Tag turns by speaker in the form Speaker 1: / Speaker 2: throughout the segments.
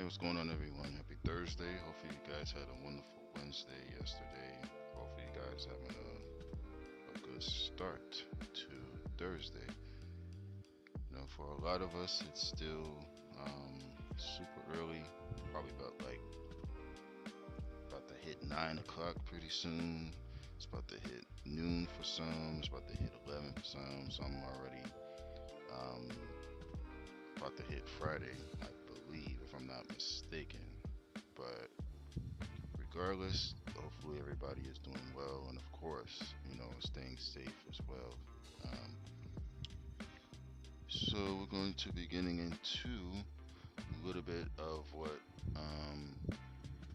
Speaker 1: Hey, what's going on, everyone? Happy Thursday. Hopefully, you guys had a wonderful Wednesday yesterday. Hopefully, you guys having a good start to Thursday. For a lot of us, it's still super early. Probably about to hit 9 o'clock pretty soon. It's about to hit noon for some. It's about to hit 11 for some. Some already um, about to hit Friday, I believe, if I'm not mistaken. But regardless, hopefully everybody is doing well, and of course, staying safe as well. Um, so we're going to be getting into a little bit of what,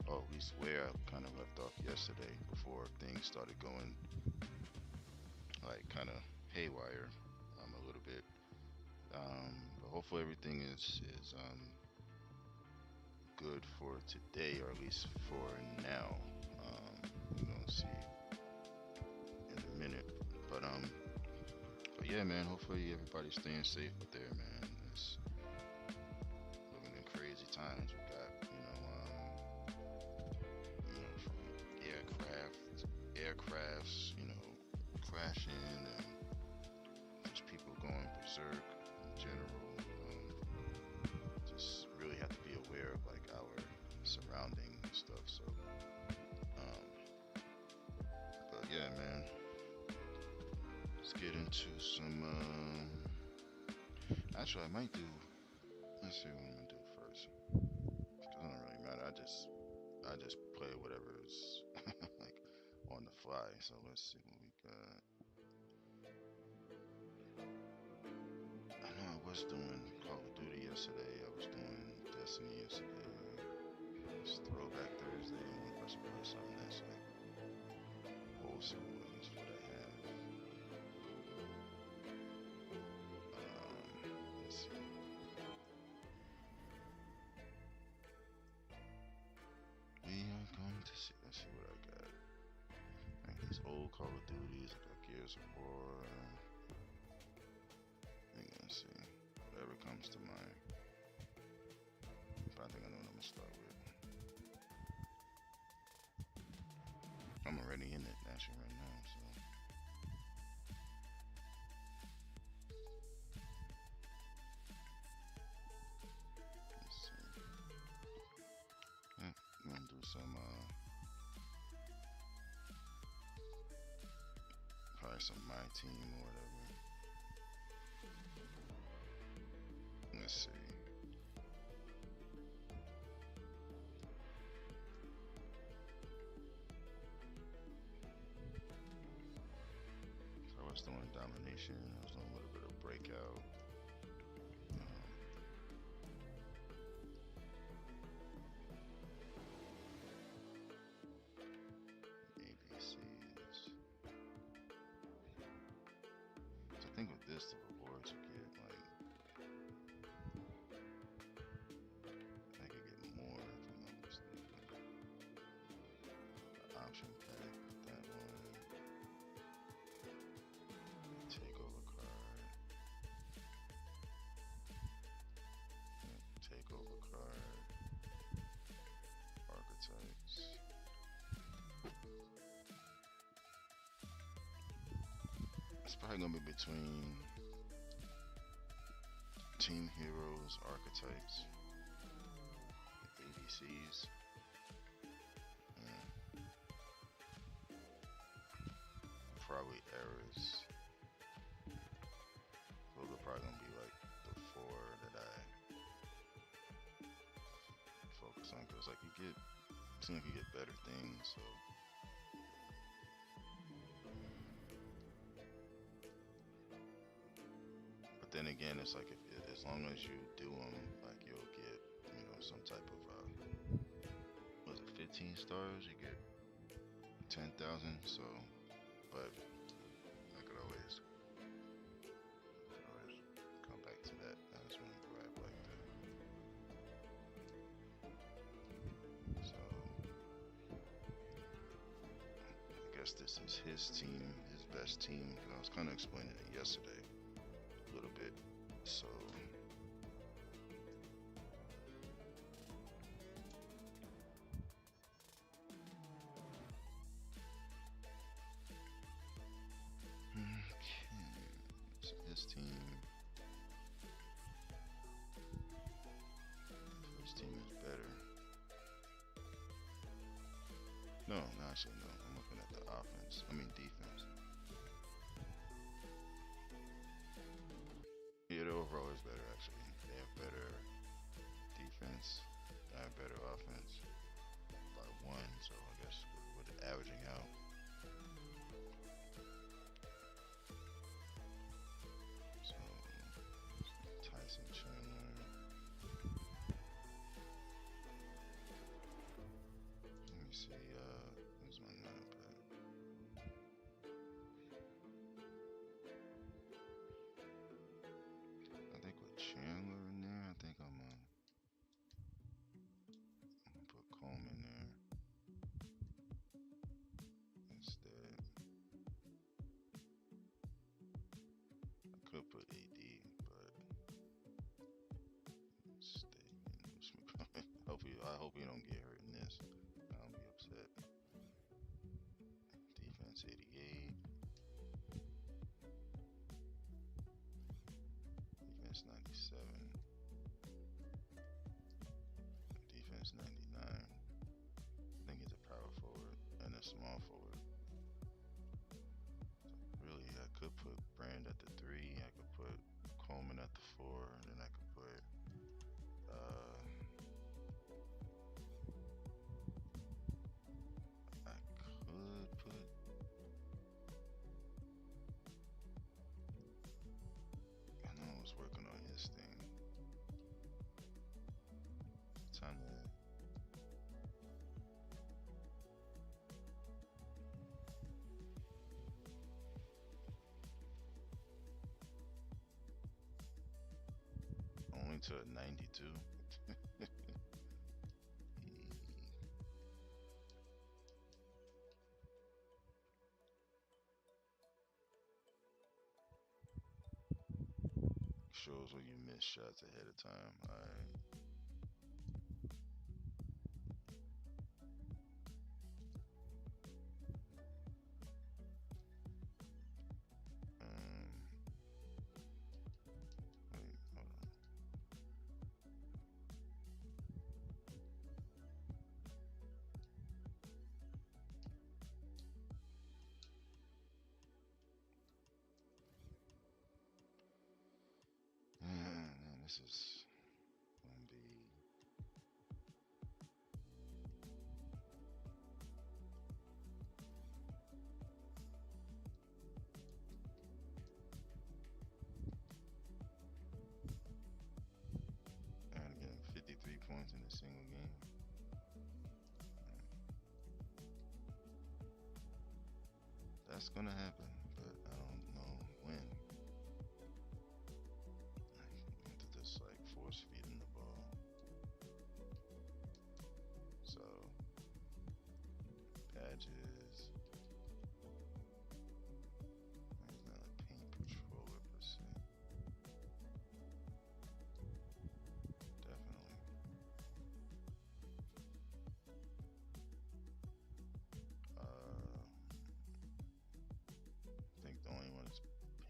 Speaker 1: or at least where I kind of left off yesterday before things started going like kind of haywire a little bit. But hopefully everything is good for today, or at least for now. We're gonna see in a minute. But um, but yeah, man. Hopefully everybody's staying safe out there, man. It's living in crazy times. We got from aircrafts, crashing, and just people going berserk in general. Just really have to be aware of like our surroundings and stuff. So, but yeah, man. Let's get into some. Actually, I might do. Let's see what I'm gonna do first. It doesn't really matter. I just play whatever's like on the fly. So let's see what we got. I know I was doing Call of Duty yesterday. I was doing Destiny yesterday. It's Throwback Thursday. I wonder if I should play something that's like old school is what I have. Let's see. We are going to see. Let's see what I got. Like these old Call of Duties, like Gears of War. We're gonna see. Whatever comes to mind. But I think I know what I'm gonna start with. I'm already in it actually right now, so. Let's see. Yeah, I'm gonna do some probably some My Team or whatever. Let's see. So I was doing Domination. I was doing a little bit of Breakout. ABCs. So I think with this, the rewards you get like. I could get more if I'm not mistaken. The option pack, that one. Takeover card. Takeover card. Archetypes. It's probably gonna be between Team Heroes, Archetypes, ABCs. Probably errors. Those are probably gonna be like the four that I focus on, because like it seems like you get better things. So but then again, it's like as long as you do them, like you'll get some type of was it 15 stars? You get 10,000. So, but I could always come back to that. I just want to grab like that. So I guess this is his team, his best team. I was kind of explaining it yesterday a little bit. So No, no, actually, no. I'm looking at the offense. I mean, defense. Yeah, the overall is better, actually. They have better defense. They have better offense by one, so I guess with it averaging out. So, Tyson Chandler. Let me see, who's my lineup at? I think with Chandler in there, I think I'm gonna put Coleman in there instead. I could put AD, but stay in. I hope he don't get hurt in this. I'll be upset. Defense 88. Defense 97. Defense 99. I think he's a power forward and a small forward. Really, I could put Brand at the 3. I could put Coleman at the 4. And then I could put I know I was working on his thing. Time to only to a 92. Shows when you miss shots ahead of time. Alright. Wait, hold on. Man, this is gonna be. And getting 53 points in a single game. That's gonna happen, but I don't know when. I have to just like force feeding the ball. So badges. He's not a paint patroller per se. Definitely. I think the only one is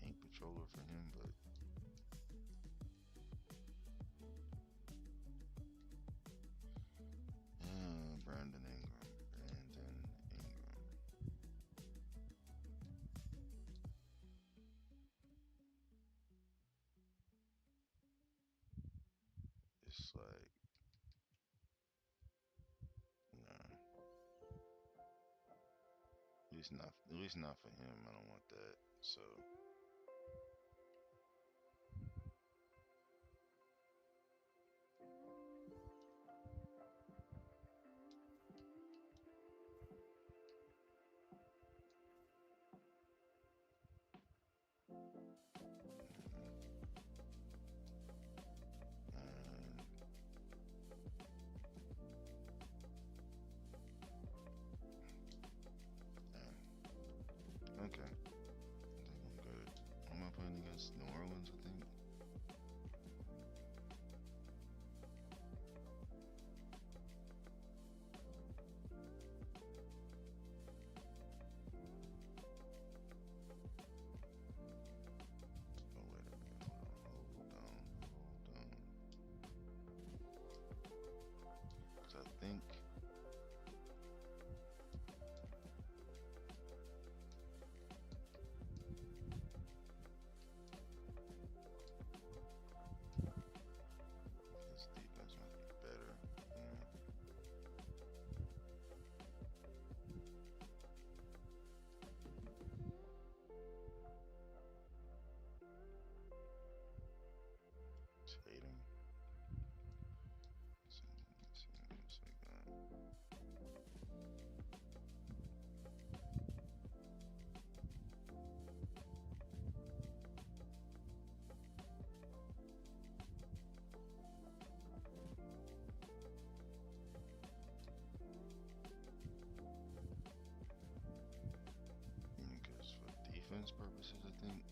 Speaker 1: paint patroller for him, but Brandon Ingram. It's like, nah. At least not for him. I don't want that. So okay. I think I'm good. reference purposes, I think.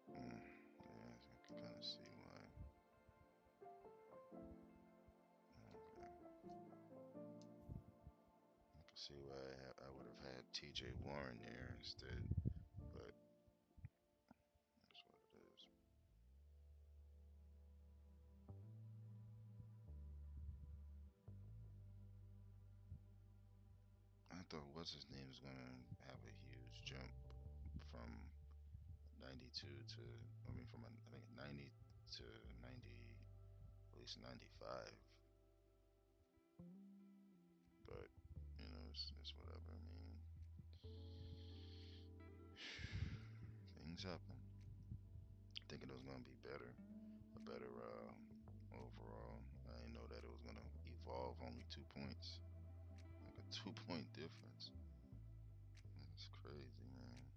Speaker 1: Yeah, I can kind of see why. Okay. I can see why I would have had TJ Warren there instead, but that's what it is. I thought what's his name was gonna have a huge jump from 92 to, I mean, from I think 90 to 90, at least 95. But it's whatever. I mean, things happen. Thinking it was gonna be a better overall. I didn't know that it was gonna evolve only 2 points, like a 2 point difference. That's crazy, man.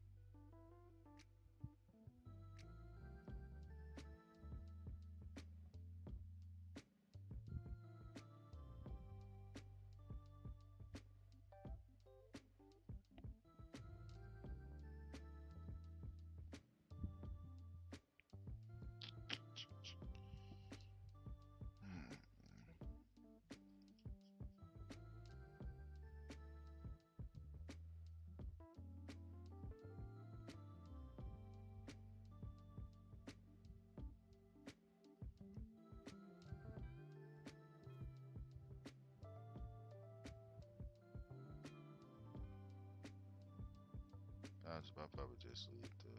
Speaker 1: Hmm. I'll probably just leave this.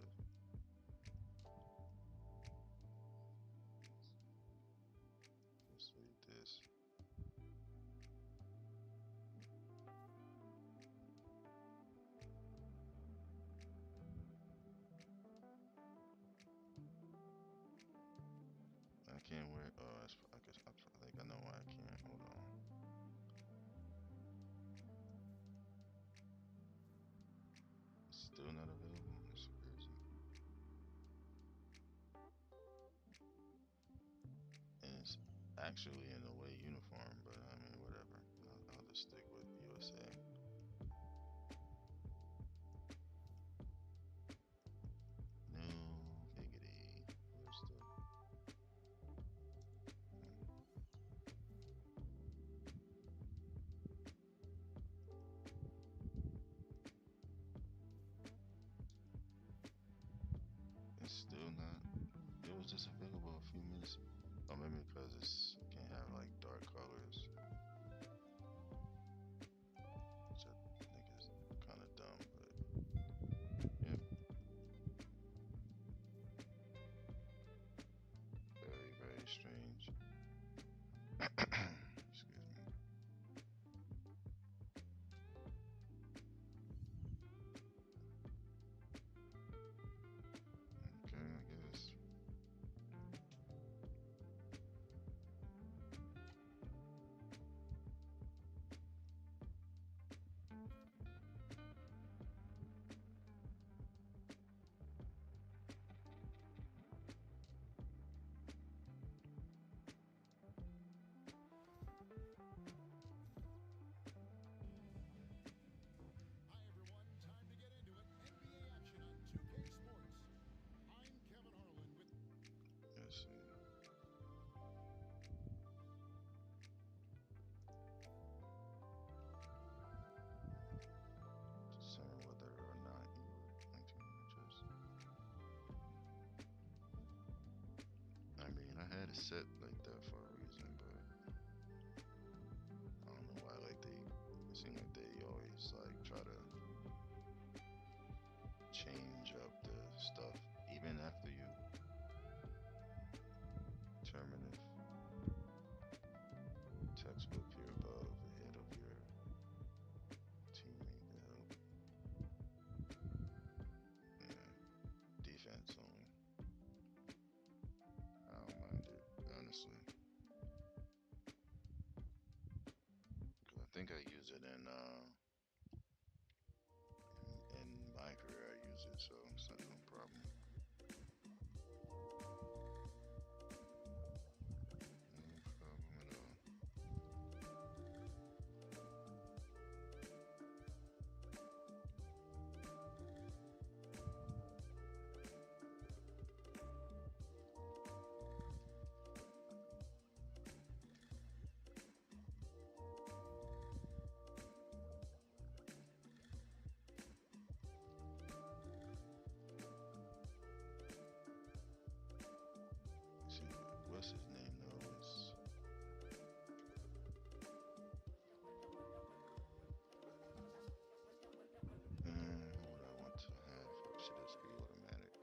Speaker 1: I can't wear. Oh, I guess I think I know why I can't. Hold on. It's still not available. It's crazy. And it's actually in a way uniform, but I mean, whatever. I'll just stick with USA. No giggity. Where's the? It's still not. It was just available a few minutes. Oh, maybe because it can't have like dark colors, which I think is kind of dumb. But yeah, very very strange. Excuse me. Okay, I guess.
Speaker 2: Hi everyone, time to get into it. NBA action on 2K Sports. I'm Kevin Harlan with
Speaker 1: Let's see. Discern whether or not you would like to interest. I mean, I had it set like that for a reason, but I don't know why. Like it seems like they always like try to change up the stuff even after you determine if text will appear above ahead of your teammate to help. Yeah, defense only. think I use it in my career. I use it, so it's not no problem. No problem at all. See, what's his name though? What would I want to have? Should this be automatic?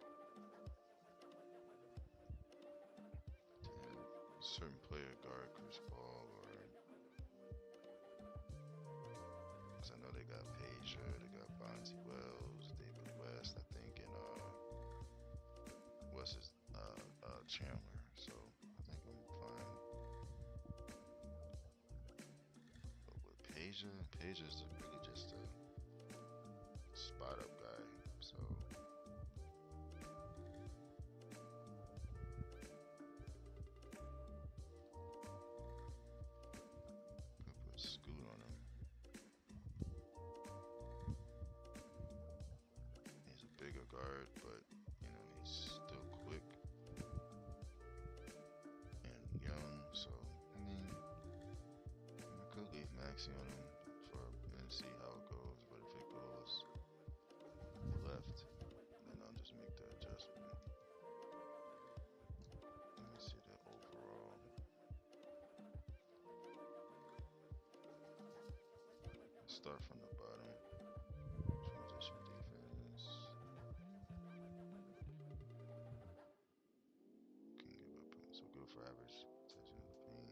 Speaker 1: To have a certain player guard Chris Paul, or because I know they got Pager, they got Bonzi Wells, David West, I think, and what's his Chandler. So I think I'm fine. But with Pager's really just a spot up guy. So could put Scoot on him. He's a bigger guard, but you know he's still quick and young. So I mean, I could leave Maxi on him for and see how it goes. But if it goes left, then I'll just make the adjustment. Let me see the overall. Start from the bottom. Transition defense. Can give up. So good for average protection of the paint.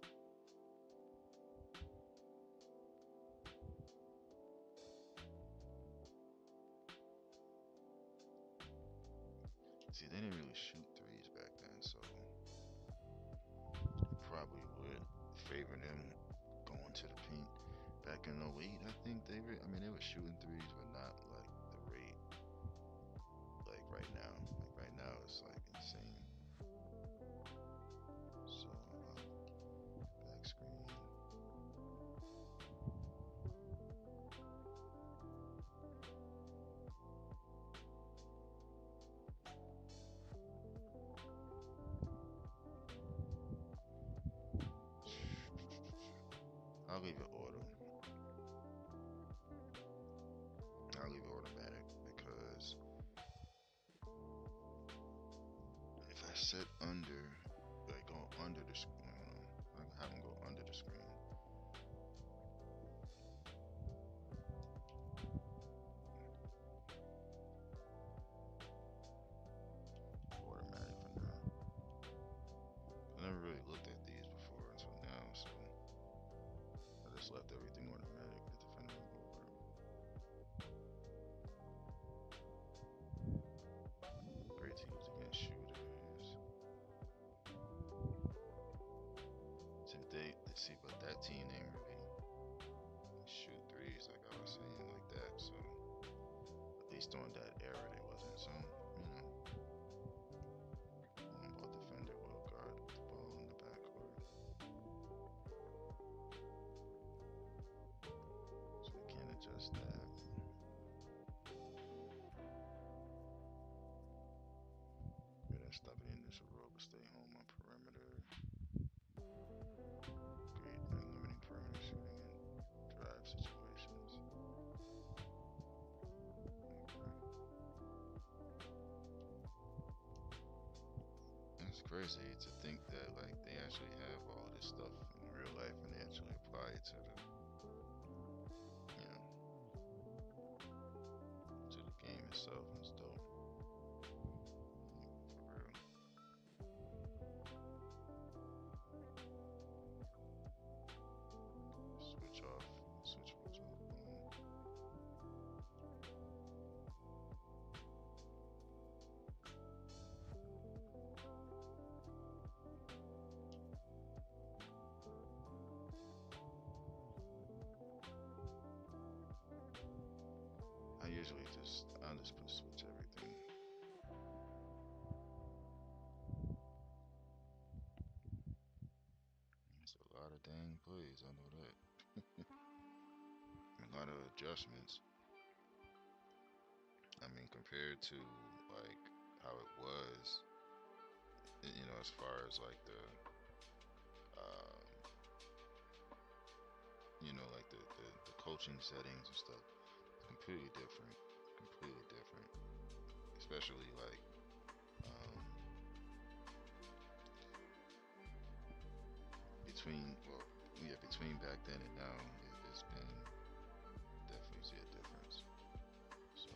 Speaker 1: See, they didn't really shoot threes back then, so probably would favor them going to the paint. Back in '08, I think I mean, they were shooting threes, but not like the rate like right now. Like right now, it's like insane. So, back screen. I'll leave it auto. I'll leave it automatic because if I set under, like go under the screen, I can have them go under the screen. Automatic for now. I never really looked at these before until now, so I just left everything automatic. The defender will go over. Great to use against shooters. Since they see, but that team didn't really shoot threes like I was saying like that. So at least on that era they wasn't. So you know, one ball defender will guard the ball in the backcourt. So we can adjust that. We're gonna stop it in this row, but stay home on perimeter. Great at limiting perimeter shooting and drive situations. Okay. It's crazy to think that like they actually have all this stuff in real life and they actually apply it to you know, to the game itself. It's dope. For real. Switch off. Switch off. Boom. usually just I'll just put switch everything. It's a lot of dang plays. I know that. A lot of adjustments. I mean, compared to like how it was, as far as like uh, like the coaching settings and stuff, it's completely different. Completely different. Especially like um, between back then and now, it's been definitely see a difference. So,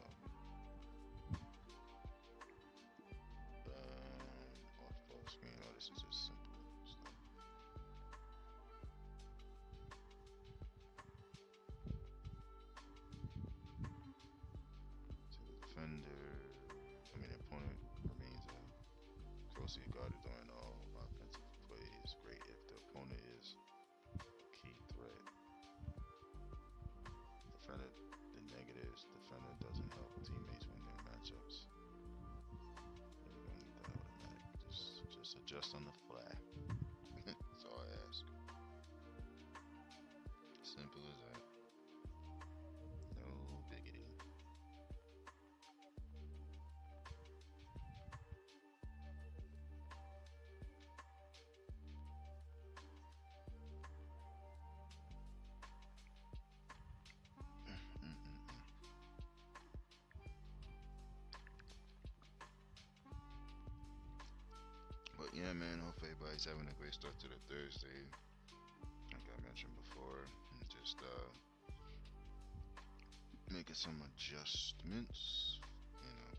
Speaker 1: off screen. Oh, this is just simple stuff. To the defender, opponent remains closely guarded during all offensive plays. Great if the opponent is a key threat. Defender, the negatives. Defender doesn't help teammates win their matchups. Yeah, we don't need that automatic. Just adjust on the fly. That's all I ask. Simple as that. No biggity. But yeah, man, hopefully everybody's having a great start to the Thursday. Like I mentioned before, just making some adjustments,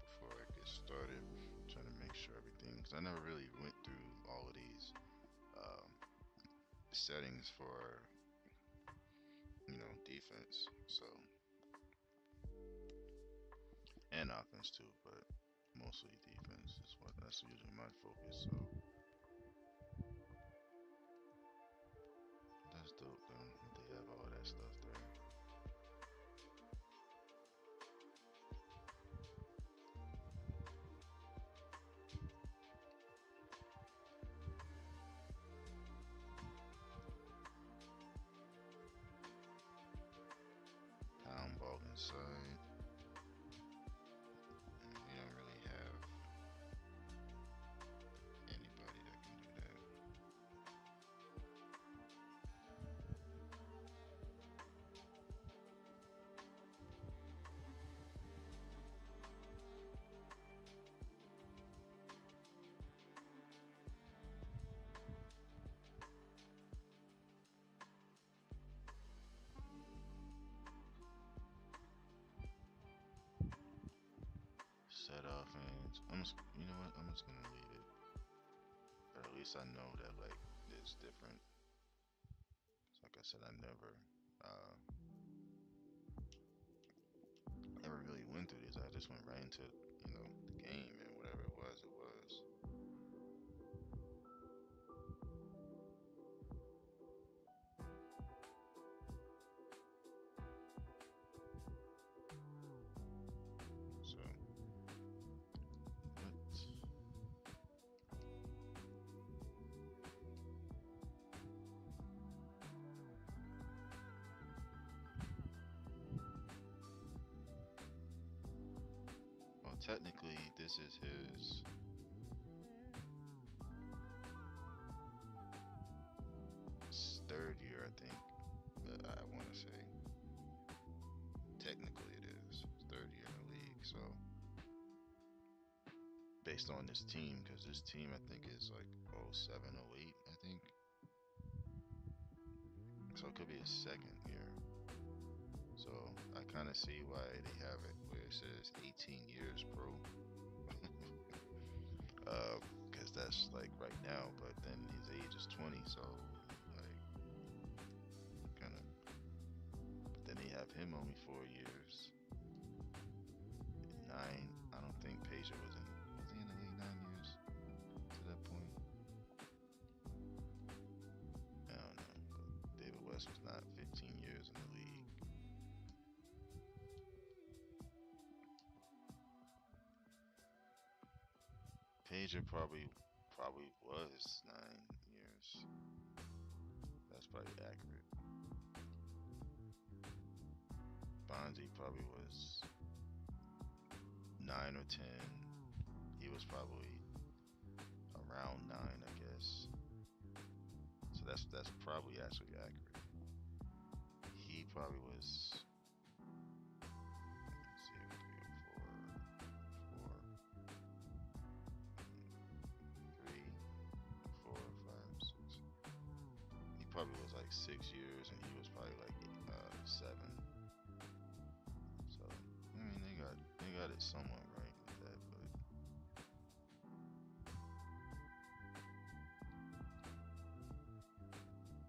Speaker 1: before I get started. Trying to make sure everything, because I never really went through all of these um, settings for, defense. So, and offense too, but mostly defense is that's usually my focus. So that's dope though. They have all that stuff there. Pound ball inside. We don't really have anybody that can do that. Set offense. You know what? I'm just gonna leave it. But at least I know that like it's different. So like I said, I uh, never really went through this. I just went right into the game and whatever it was, it was. So, but well, technically, this is his third year, I think. I want to say technically it is his third year in the league. So based on this team, because this team I think is like 07, 08, I think. So it could be his second year. So I kind of see why they have it where it says 18 years pro. Because that's like right now, but then his age is 20, so like kind of. But then they have him only 4 years. 9. I don't think Peja was he in the league 9 years to that point? I don't know. But David West was not 15 years in the league. Major probably was 9 years. That's probably accurate. Bonzi probably was 9 or 10. He was probably around 9, I guess. So that's probably actually accurate. He probably was. Let's see, 3, 4, 5, 6. He probably was like 6 years, and he was probably like 7. So I mean, they got it somewhat right with that, but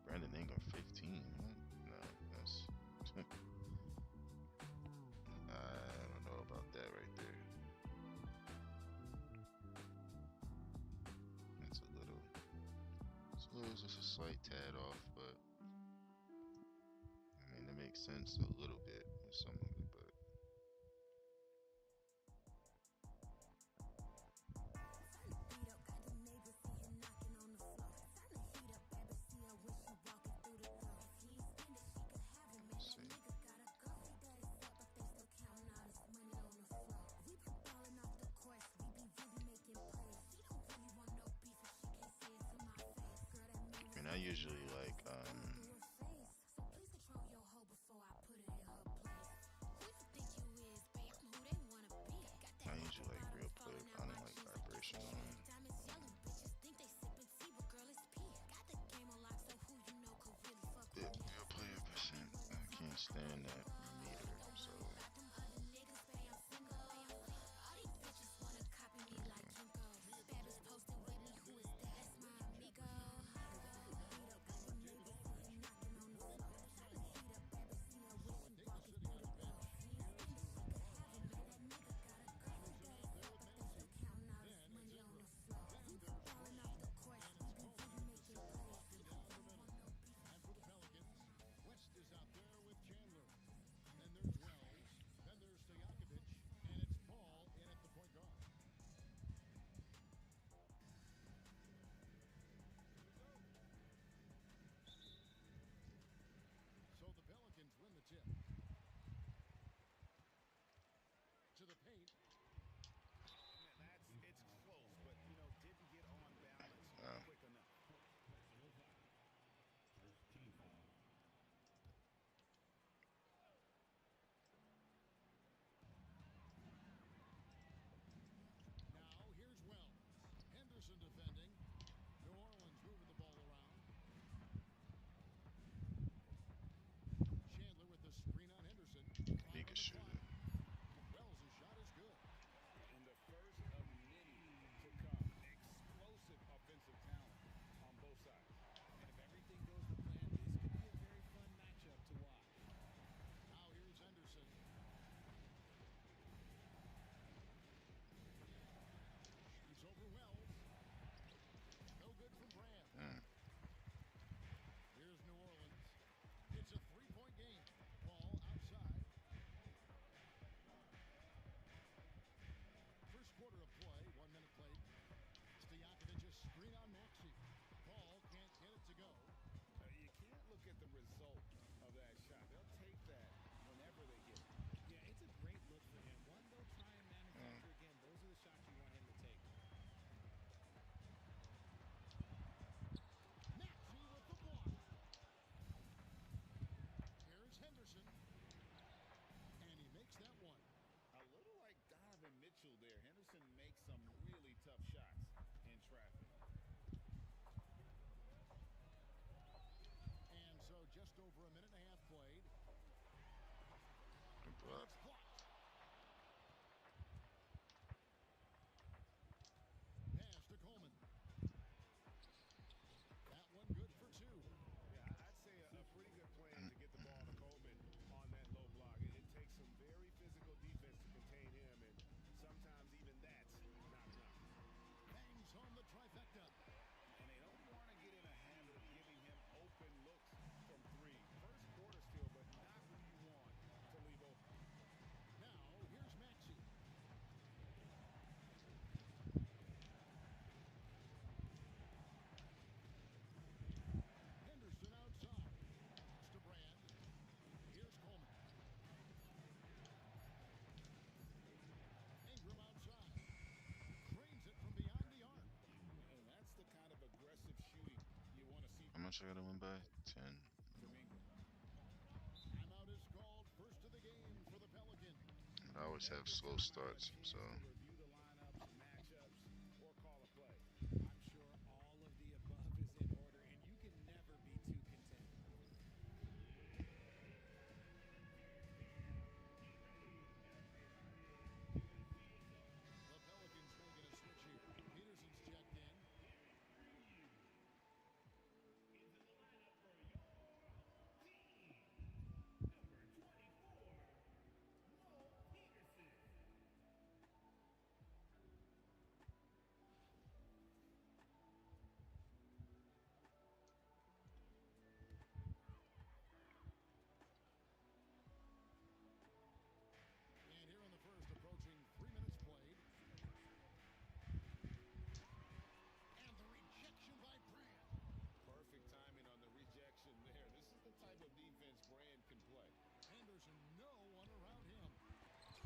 Speaker 1: Brandon Ingram 15. What? No, that's I don't know about that right there. It's a little, it's just a slight tad off, but I mean, it makes sense a little bit with some of it, but let's see. And I usually like I usually like real player. I don't like vibration on them. Yeah, real player percent. I can't stand that meter. So much I gotta win by? 10.
Speaker 2: New England. Timeout is called. First of the game for the Pelicans.
Speaker 1: I always have
Speaker 3: Every
Speaker 1: slow
Speaker 3: time I have a
Speaker 1: starts, so
Speaker 3: chance to review the lineups, matchups, or call a play.
Speaker 4: I'm sure all of the above is in order, and you can never be too content.
Speaker 2: The Pelicans making a switch here. Peterson's checked in. And here in the first, approaching 3 minutes played. And the rejection by Brand.
Speaker 3: Perfect timing on the rejection there. This is the type of defense Brand can play.
Speaker 2: Anderson, no one around him.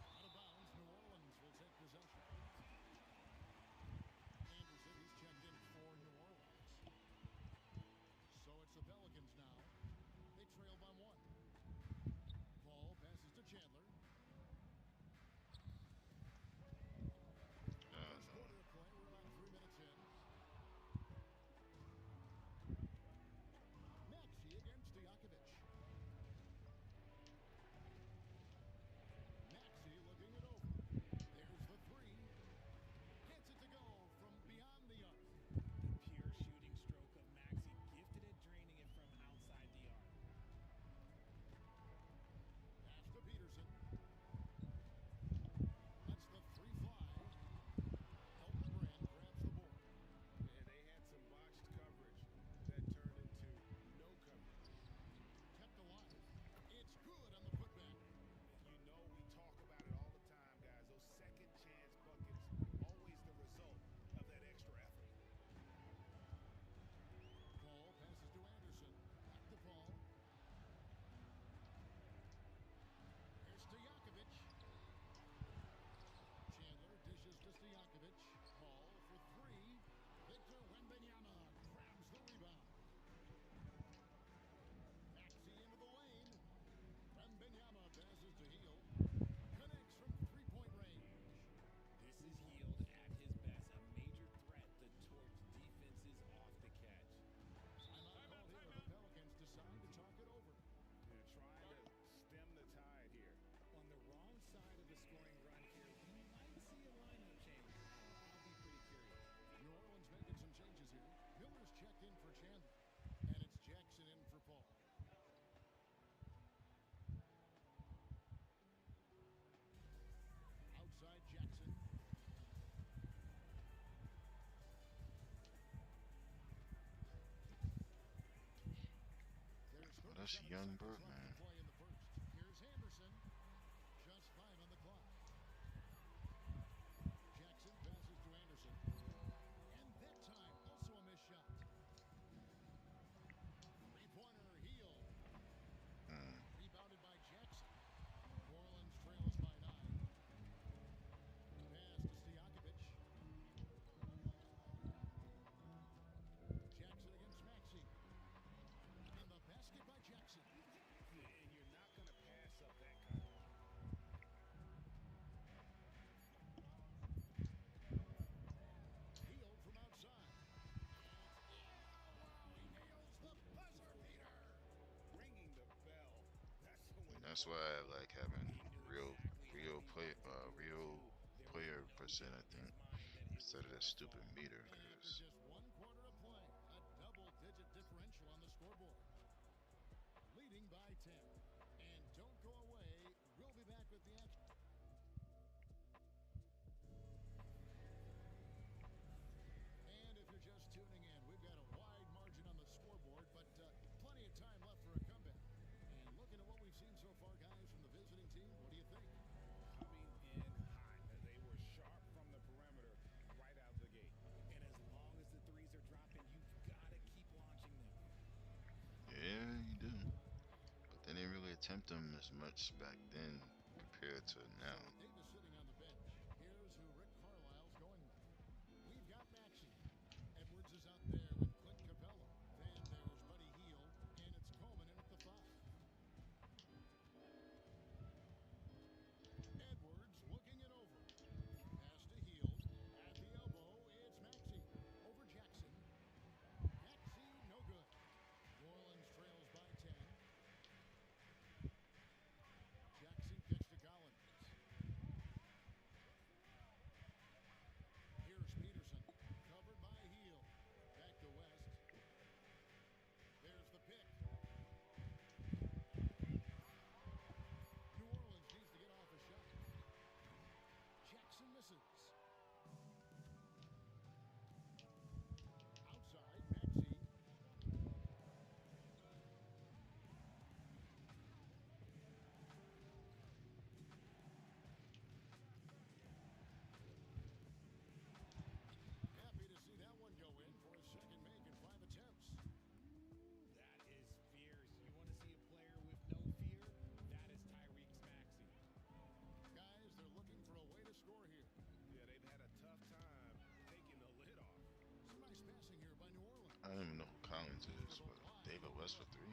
Speaker 2: Out of bounds, New Orleans will take possession. Anderson, he's checked in for New Orleans. So it's the Pelicans now. They trail by 1. Paul passes to Chandler. First
Speaker 1: no.
Speaker 2: quarter of play, we're about 3 minutes in. Maxey against Stojakovic. Maxey looking it over. There's the three. Gets it to go from beyond the arc.
Speaker 4: The pure shooting stroke of Maxey, gifted at draining it from outside the arc.
Speaker 2: Pass to Peterson. Lets the three fly. Elton Brand grabs the board.
Speaker 3: Yeah, they had some botched coverage that turned into no coverage.
Speaker 2: Kept alive. It's good on the putback.
Speaker 3: You know we talk about it all the time, guys. Those second chance buckets, always the result of that extra effort.
Speaker 2: Paul passes to Anderson. Back to Paul. Here's Stojakovic. Chandler dishes to Stojakovic. Paul for 3. Victor Wembanyama grabs the rebound. Maxey into the lane. Wembanyama passes to Heel. Connects from 3-point range.
Speaker 4: This is Hield at his best, a major threat that torch defenses off the catch.
Speaker 2: Timeout called here. The Pelicans decide to talk it over.
Speaker 3: They're trying to stem the tide here.
Speaker 4: On the wrong side of the scoring run here, we might see a lineup change. I'll be pretty curious.
Speaker 2: New Orleans making some changes here. Miller's checked in for Chandler. And it's Jackson in for Paul. Outside Jackson. There's
Speaker 1: Oh, that's
Speaker 2: 37
Speaker 1: young
Speaker 2: seconds left
Speaker 1: Birdman.
Speaker 2: to play in the first. Here's Anderson. Just 5 on the clock. Jackson passes to Anderson. And that time, also a missed shot. Three-pointer, Heel.
Speaker 1: Mm.
Speaker 2: Rebounded by Jackson. New Orleans trails by 9. Pass to Stojakovic. Jackson against Maxey. And the basket by Jackson.
Speaker 3: And you're not going to pass up that kind of one.
Speaker 2: Heel from outside. He nails the buzzer beater.
Speaker 3: Ringing the bell. That's the way
Speaker 1: And
Speaker 3: to
Speaker 1: that's
Speaker 3: go.
Speaker 1: why I like having
Speaker 4: He knew
Speaker 1: real,
Speaker 4: exactly
Speaker 1: real
Speaker 4: what he
Speaker 1: play,
Speaker 4: wanted to do,
Speaker 1: real
Speaker 4: too. There was
Speaker 1: player
Speaker 4: no
Speaker 1: percent. I
Speaker 4: doubt in
Speaker 1: think
Speaker 4: his mind that it was
Speaker 1: instead of that
Speaker 4: gonna
Speaker 1: stupid
Speaker 4: fall.
Speaker 1: meter,
Speaker 2: And after
Speaker 1: because
Speaker 2: just 1 quarter of play, a double-digit differential on the scoreboard. Leading by 10. And don't go away. We'll be back with the action. And if you're just tuning in, we've got a wide margin on the scoreboard, but plenty of time left for a comeback. And looking at what we've seen so far, guys, from the visiting team, what do you think?
Speaker 3: Coming in hot. They were sharp from the perimeter right out the gate.
Speaker 4: And as long as the threes are dropping, you've got to keep launching them.
Speaker 1: yeah, you do. But they didn't really attempt them as much back then compared to now.
Speaker 2: So with Davis sitting on the bench, here's who Rick Carlisle's going with. We've got Maxey. Edwards is out there with Clint Capella. Then there's Buddy
Speaker 1: defense
Speaker 2: Into
Speaker 1: is
Speaker 2: the
Speaker 1: what,
Speaker 2: wide
Speaker 1: David
Speaker 2: open
Speaker 1: West for
Speaker 2: look.
Speaker 1: three.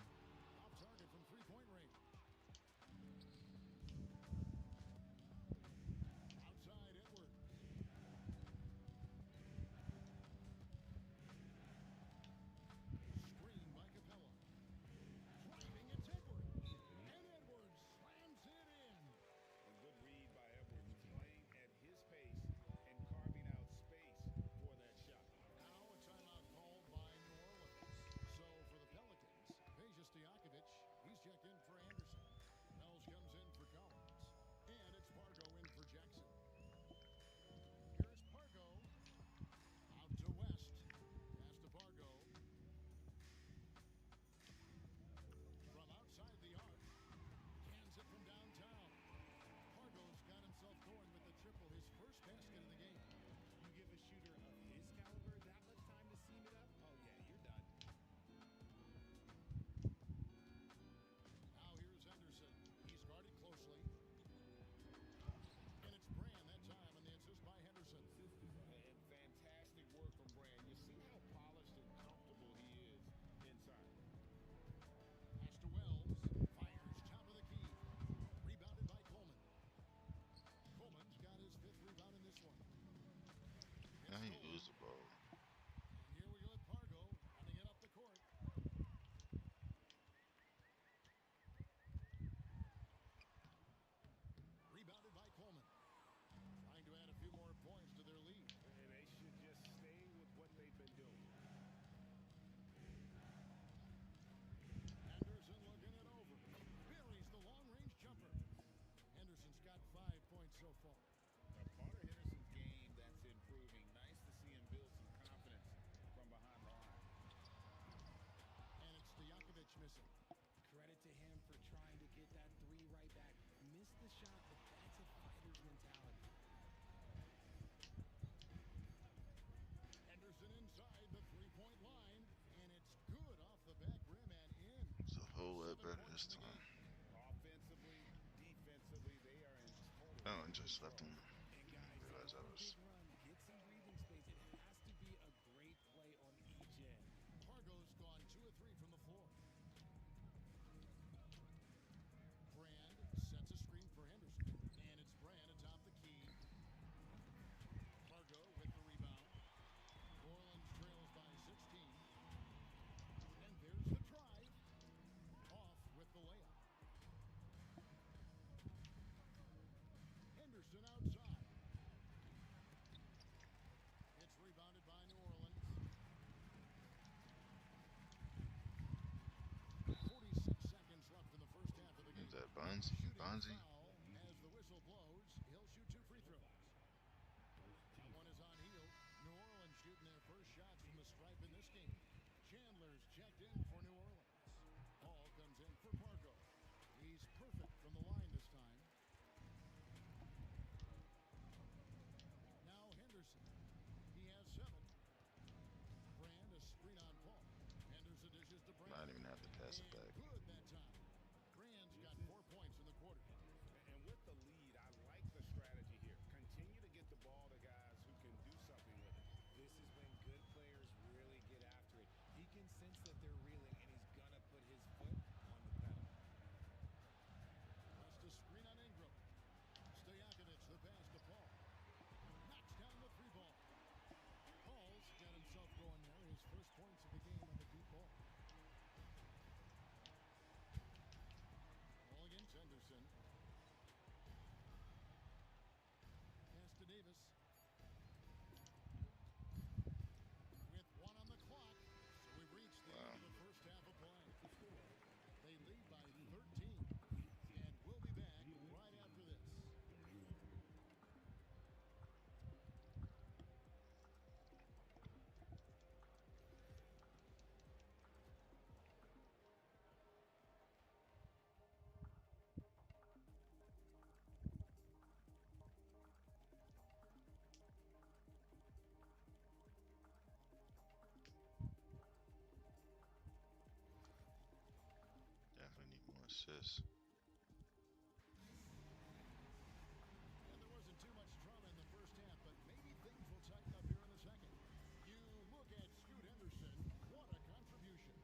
Speaker 2: Off target from three-point range. Outside Edwards. Screen by Capella. Driving, it's Edwards. And Edwards slams it in.
Speaker 3: A good read by Edwards, playing at his pace and carving out space for that shot.
Speaker 2: Now a timeout called by New Orleans. So for the Pelicans, Peja Stojakovic, he's checked in for Anderson. Wells comes in for Collins. And it's Pargo in for Jackson. Here's Pargo. Out to West. Pass to Pargo. From outside the arc. Hands it from downtown. Pargo's got himself going with the triple, his first basket of the game.
Speaker 4: You give a shooter of his caliber that much time to seam it up, oh yeah, you're done.
Speaker 2: Now here's Henderson. He's guarded closely. And it's Brand that time, and the assist by Henderson.
Speaker 3: And fantastic work from Brand. You see how polished and comfortable he is inside.
Speaker 2: Pass to Wells. Fires top of the key. Rebounded by Coleman. Coleman's got his fifth rebound in this one.
Speaker 1: Now
Speaker 2: It's
Speaker 1: he
Speaker 2: stolen.
Speaker 1: lose the ball.
Speaker 2: And here we go with Pargo running it up the court. Rebounded by Coleman. Trying to add a few more points to their lead.
Speaker 3: And they should just stay with what they've been doing.
Speaker 2: Henderson looking it over. Buries the long-range jumper. Henderson's got 5 points so far.
Speaker 3: A part of Henderson's game that's improving. Nice to see him build some confidence from behind the line.
Speaker 2: And it's Stojakovic missing.
Speaker 4: Credit to him for trying to get that three right back. Missed the shot, but that's a fighter's mentality.
Speaker 2: Henderson inside the three-point line. And it's good off the back rim and in.
Speaker 1: It's a whole lot
Speaker 2: 7
Speaker 1: better
Speaker 2: points
Speaker 1: this
Speaker 2: in the
Speaker 1: time.
Speaker 2: game.
Speaker 3: Offensively, defensively, they are in total
Speaker 1: Oh, and just left him.
Speaker 4: And guys,
Speaker 1: Realize I
Speaker 4: on a
Speaker 1: was.
Speaker 4: big run, get some breathing space. It has to be a great play on each end.
Speaker 2: Pargo's gone 2 of 3 from the floor. Brand sets a screen for Henderson. And it's Brand atop the key. Pargo with the rebound. New Orleans trails by 16. And there's the drive. Off with the layup. Henderson outside. It's rebounded by New Orleans. 46 seconds left in the first half of the game.
Speaker 1: Is that Bonzi?
Speaker 2: Shooting
Speaker 1: Bonzi?
Speaker 2: foul as the whistle blows. He'll shoot 2 free throws. That one is on heel. New Orleans shooting their first shots from the stripe in this game. Chandler's checked in for New Orleans. Ball comes in for Pargo. He's perfect from the line this time. Now Henderson. He has 7. Brand a screen on Paul. Henderson dishes to Brand.
Speaker 1: Might even have to pass it
Speaker 2: And
Speaker 1: back.
Speaker 2: good that time. Brand's got 4 points in the quarter.
Speaker 3: And with the lead, I like the strategy here. Continue to get the ball to guys who can do something with it.
Speaker 4: This is when good players really get after it. He can sense that they're reeling, and he's gonna put his foot on the pedal.
Speaker 2: That's the screen on Ingram. Stojakovic, the pass to Paul. Knocks down the 3 ball. Paul's got himself going there. His first points of the game on the deep ball. Ball against Henderson. Pass to Davis. With 1 on the clock, so we've reached the end of the first half of play. They lead by 13, and we'll be back right after this.
Speaker 1: Definitely need more assists.
Speaker 2: And there wasn't too much drama in the first half, but maybe things will tighten up here in the second. You look at Scoot Henderson. What a contribution.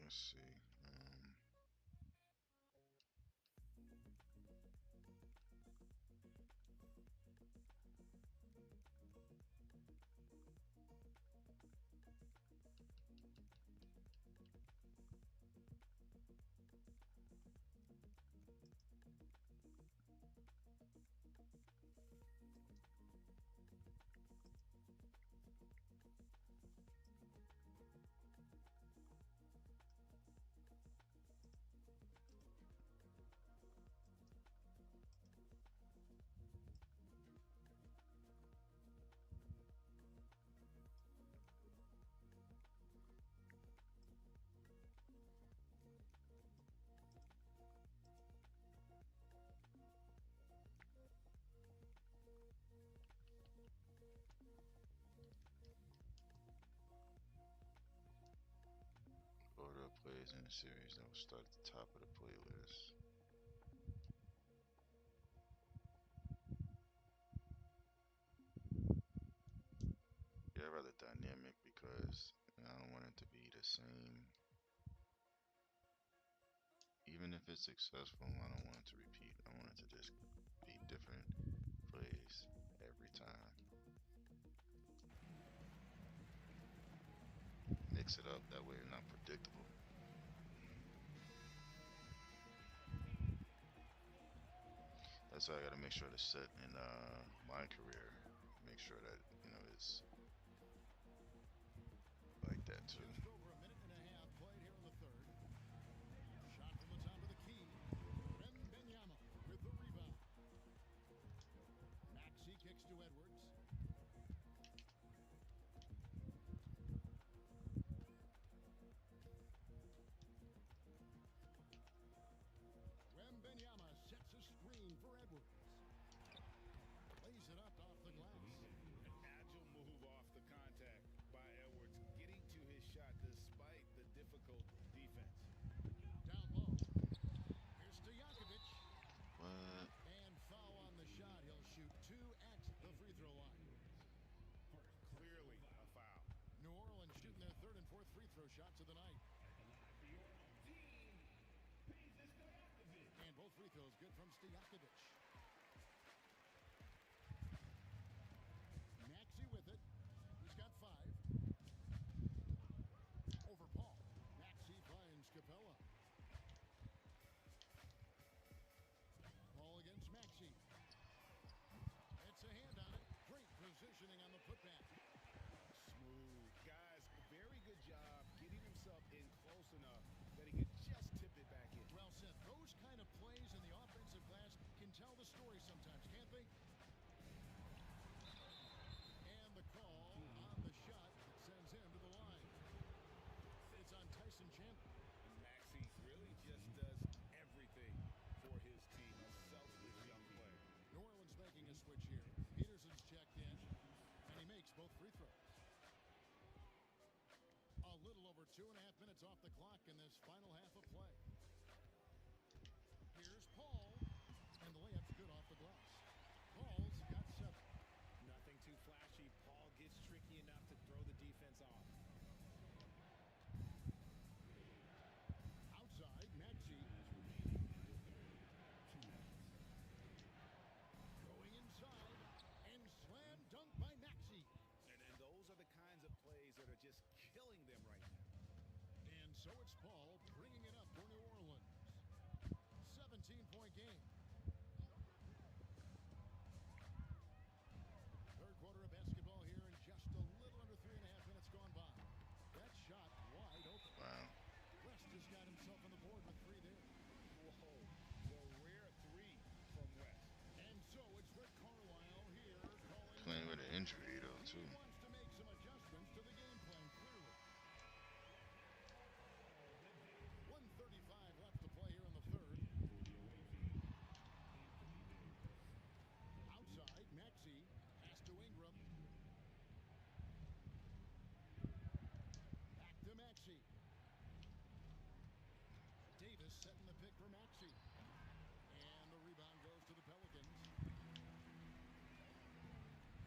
Speaker 1: Let's see. Order of plays in the series that will start at the top of the playlist. Yeah, rather dynamic because I don't want it to be the same. Even if it's successful, I don't want it to repeat. I want it to just be different plays every time. Mix it up, that way it's not predictable. That's why I gotta make sure to set in my career. Make sure that, it's like that too.
Speaker 2: Just over a minute and a half played here in the third. Shot from the top of the key. Wembanyama with the rebound. Maxey kicks to Edwards. Wembanyama sets a screen for Edwards. Lays it up off the glass.
Speaker 3: An agile move off the contact by Edwards, getting to his shot despite the difficult defense.
Speaker 2: Down low. Here's Stojakovic.
Speaker 1: What?
Speaker 2: And foul on the shot. He'll shoot 2 at the free throw line.
Speaker 3: Clearly a foul.
Speaker 2: New Orleans shooting their third and fourth free throw shots of the night. And both free throws good from Stojakovic. Maxey with it. He's got 5. Over Paul. Maxey finds Capella. Ball against Maxey. It's a hand on it. Great positioning on the putback.
Speaker 3: Smooth. Guys, very good job getting himself in close enough that he could just tip it back in.
Speaker 2: Well said. Those kind of plays in the offensive glass can tell the story sometimes, can't they? And the call on the shot sends him to the line. It's on Tyson Chandler.
Speaker 3: Maxey really just does everything for his team. A selfless young player.
Speaker 2: New Orleans making a switch here. Peterson's checked in, and he makes both free throws. A little over 2.5 minutes off the clock in this final half of play. Here's Paul, and the layup's good off the glass. Paul's got 7.
Speaker 4: Nothing too flashy. Paul gets tricky enough to throw the defense off.
Speaker 2: Outside, Maxey. Going inside, and slam dunk by Maxey.
Speaker 3: And those are the kinds of plays that are just killing them right now.
Speaker 2: And so it's Paul bringing it up for New Orleans. 17-point game. Third quarter of basketball here, and just a little under 3.5 minutes gone by. That shot wide open.
Speaker 1: Wow.
Speaker 2: West has got himself on the board with 3 there.
Speaker 3: Whoa, the rare 3 from West.
Speaker 2: And so it's Rick Carlisle here calling.
Speaker 1: Playing with an injury though too.
Speaker 2: He wants to make some adjustments to the game plan, clearly. 1:35 left to play here in the third. Outside, Maxey pass to Ingram. Back to Maxey. Davis setting the pick for Maxey. And the rebound goes to the Pelicans.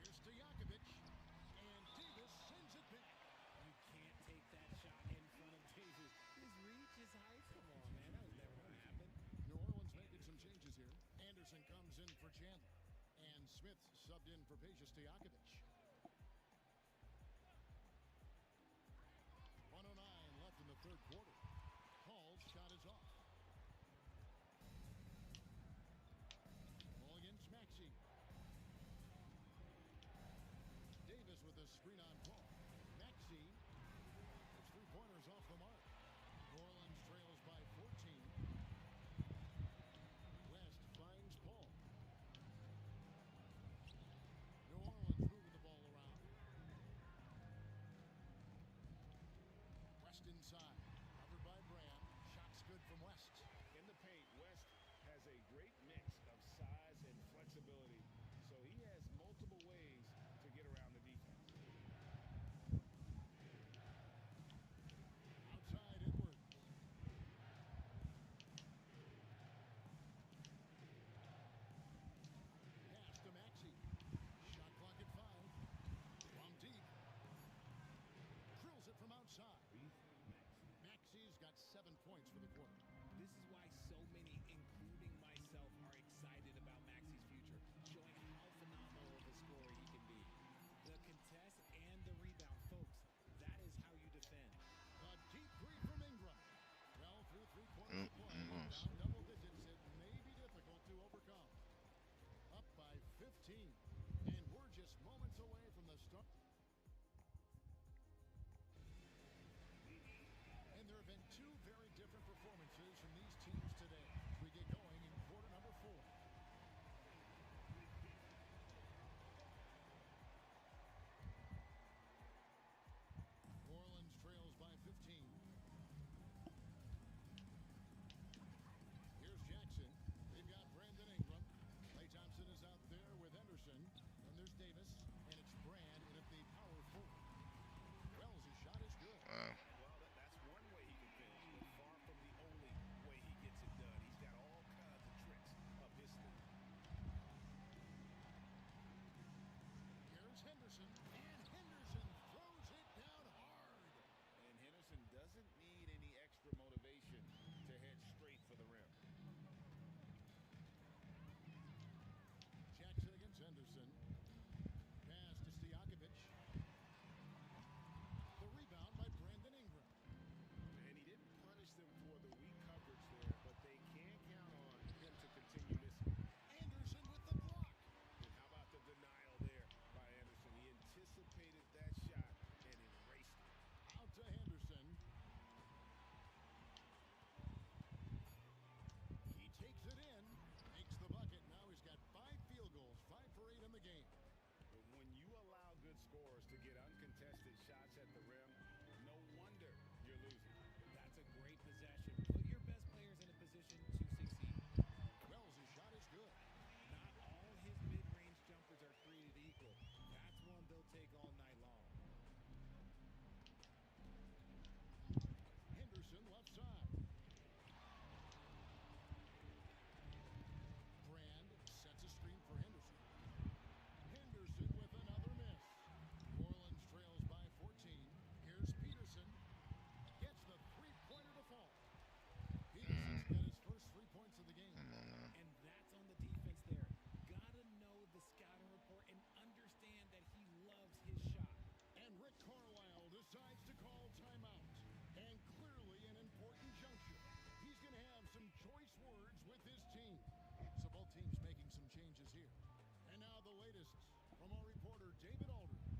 Speaker 2: Here's Stojakovic. And Davis sends it back.
Speaker 4: You can't take that shot in front of Davis. His
Speaker 2: Smith subbed in for Peja Stojakovic. 109 left in the third quarter. Hall's shot is off. Ball against Maxey. Davis with a screen on Paul. Maxey. His three-pointers off the mark. New Orleans trails by 14. West finds Paul. New Orleans moving the ball around. West inside. Covered by Brand. Shots good from West.
Speaker 3: In the paint, West has a great mix of size and flexibility, so he has multiple ways to get around the defense.
Speaker 2: Outside Edwards. Pass to Maxey. Shot clock at 5. From deep. Drills it from outside. Maxey's got 7 points for the quarter.
Speaker 4: This is why so many, including myself, are excited about Maxey's future, showing how phenomenal of a scorer he can be. The contest and the rebound, folks, that is how you defend.
Speaker 2: A deep three from Ingram. Well, through 3 quarters of play, down double digits, it may be difficult to overcome. Up by 15, and we're just moments away from the start. And there have been 2 very different performances from these teams today as we get going in quarter number 4. New Orleans trails by 15. Here's Jackson. They've got Brandon Ingram. Klay Thompson is out there with Henderson. And there's Davis. And it's Brand in at the power forward. Wells' shot is good.
Speaker 3: Well, that's one way he can finish, but far from the only way he gets it done. He's got all kinds of tricks up his sleeve.
Speaker 2: Here's Henderson. And Henderson throws it down hard.
Speaker 3: And Henderson doesn't need any extra motivation to head straight for the rim.
Speaker 2: Jackson against Henderson. Pass to Stojakovic. The rebound by Brandon Ingram.
Speaker 3: And he didn't punish them for the weak coverage there, but they can count on him to continue this.
Speaker 2: Anderson with the block.
Speaker 3: And how about the denial there by Anderson? He anticipated that shot and erased it.
Speaker 2: Out to Henderson. He takes it in. Makes the bucket. Now he's got 5 field goals. 5 for 8 in the game.
Speaker 3: But when you allow good scorers to get uncontested shots at the rim, no wonder you're losing.
Speaker 4: That's a great possession. Put your best players in a position to succeed.
Speaker 2: Wells' shot is good.
Speaker 4: Not all his mid-range jumpers are created equal. That's one they'll take all night long.
Speaker 2: Henderson left side. Brand sets a screen for Henderson. Henderson with another miss. New Orleans trails by 14. Here's Peterson. Gets the three-pointer to fall. Peterson's got his first 3 points of the game.
Speaker 4: And that's on the defense there. Gotta know the scouting report and understand that he loves his shot.
Speaker 2: And Rick Carlisle decides to call timeout. And clearly an important juncture. He's going to have some choice words with his team. So both teams making some changes here. And now the latest from our reporter, David Aldridge.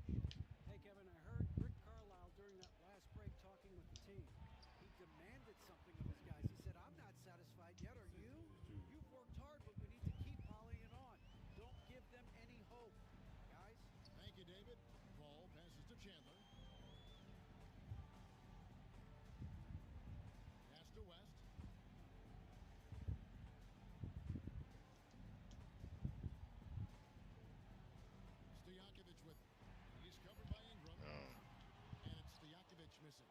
Speaker 5: Hey, Kevin, I heard Rick Carlisle during that last break talking with the team. He demanded something of his guys. He said, I'm not satisfied yet, are you? You've worked hard, but we need to keep piling it on. Don't give them any hope, guys.
Speaker 2: Thank you, David. Ball passes to Chandler. Pass to West. Stojakovic with it. He's covered by Ingram. And it's Stojakovic missing.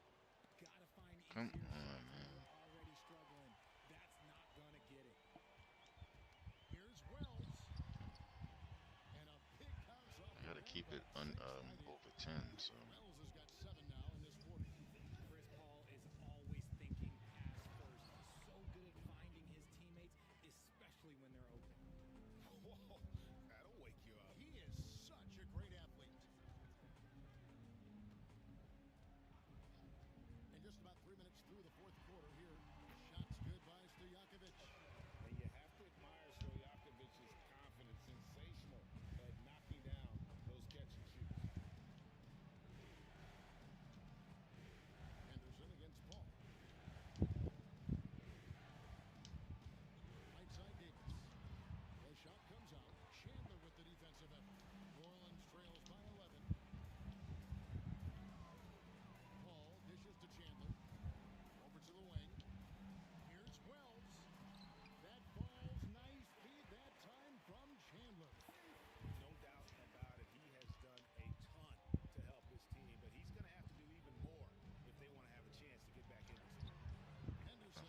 Speaker 4: Gotta find
Speaker 1: Come
Speaker 4: easier
Speaker 1: on,
Speaker 4: shots when
Speaker 1: man.
Speaker 4: you're already struggling. That's not gonna get it.
Speaker 2: Here's Wells. And a big bounce off
Speaker 1: I gotta
Speaker 2: the
Speaker 1: keep it
Speaker 2: rim by
Speaker 1: over 10, so
Speaker 2: Wells has got 7 now in this quarter.
Speaker 4: Chris Paul is always thinking pass first. So good at finding his teammates, especially when they're open.
Speaker 3: Whoa, that'll wake you up.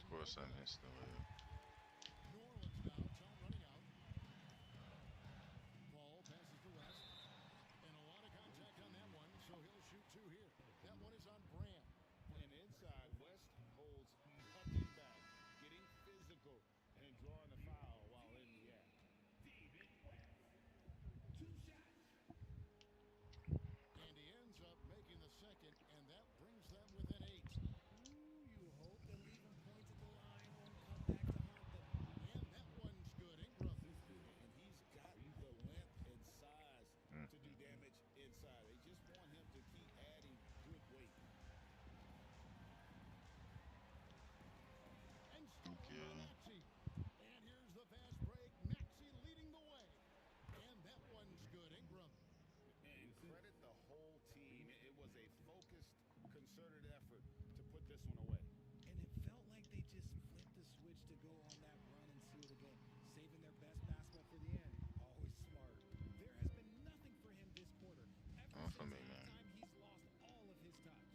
Speaker 1: course I missed the wave.
Speaker 2: New Orleans now, time running out. Paul passes to West. And a lot of contact on that one, so he'll shoot two here. That one is on Brand.
Speaker 3: And inside, West holds nothing back, getting physical and drawing the foul while in the act.
Speaker 2: And he ends up making the second, and that brings them within 8.
Speaker 4: Ooh, you hope they'll leave him points at the line, won't come back to haunt them.
Speaker 2: And that one's good. Ingram.
Speaker 3: And he's got the length and size to do damage inside. They just want him to keep adding good weight.
Speaker 2: And stolen
Speaker 1: Thank you.
Speaker 2: by Maxey. And here's the fast break. Maxey leading the way. And that one's good. Ingram.
Speaker 3: And credit the whole team. It was a focused, concerted effort to put this one away.
Speaker 4: And it felt like they just flipped the switch to go on that run and seal the game, saving their best basketball for the end. Always smart. There has been nothing for him this quarter. Ever
Speaker 1: For
Speaker 4: since
Speaker 1: me, man.
Speaker 4: halftime, he's lost all of his touch.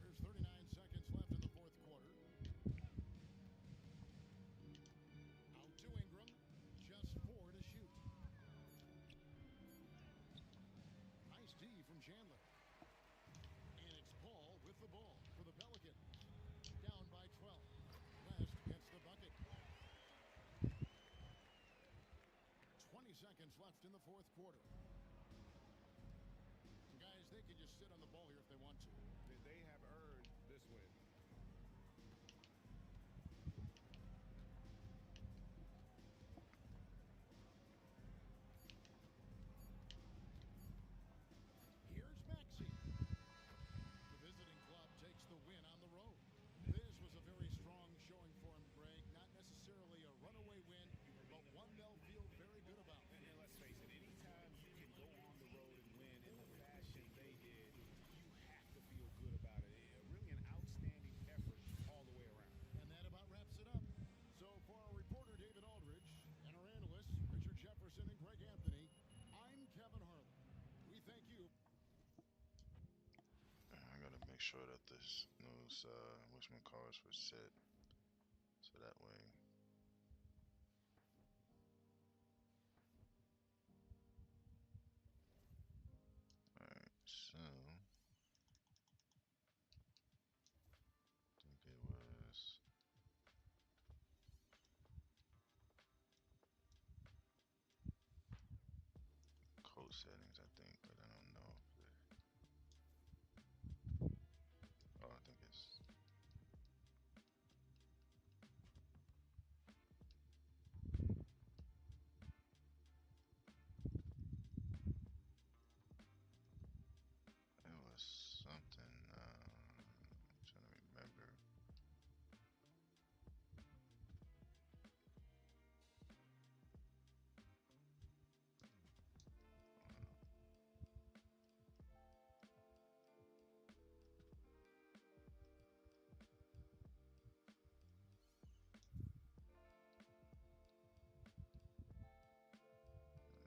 Speaker 2: There's 39 seconds left in the fourth quarter. Out to Ingram. Just 4 to shoot. Nice D from Chandler. And it's Paul with the ball for the Pelicans. Down by 12. West gets the bucket. 20 seconds left in the fourth quarter. Guys, they can just sit on the ball here if they want to.
Speaker 3: They have earned this win.
Speaker 2: Here's Maxey. The visiting club takes the win on the road. This was a very strong showing for him, Greg. Not necessarily a runaway win, but one they'll feel very good about.
Speaker 3: And let's face it, anytime you can go on the road and win in the fashion they did, you have to feel good about it. Really an outstanding effort all the way around.
Speaker 2: And that about wraps it up. So for our reporter, David Aldridge, and our analysts, Richard Jefferson and Greg Anthony, I'm Kevin Harlan. We thank you.
Speaker 1: I gotta make sure that those whatchamacallits were set, so that way. Alright, so I think it was code settings, I think, but I don't know if oh, I think it's it was something I'm trying to remember.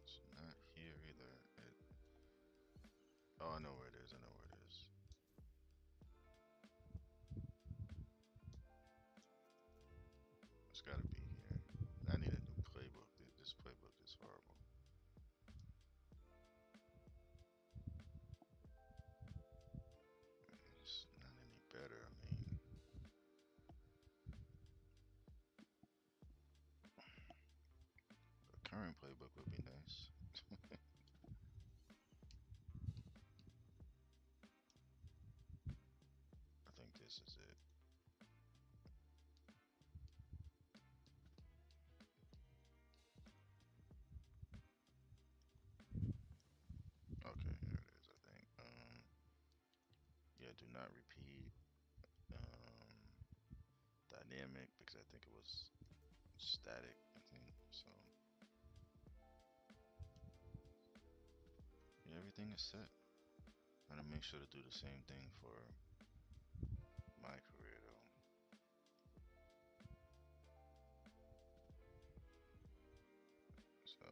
Speaker 1: It's not here either. Oh, I know where it is. I know where it is. It's gotta be here. I need a new playbook. This playbook is horrible. It's not any better. I mean, a current playbook would be nice. I think this is it. Okay, here it is, I think. Yeah, do not repeat. Dynamic, because I think it was static, I think. So yeah, everything is set. I'm gonna make sure to do the same thing for my career though. So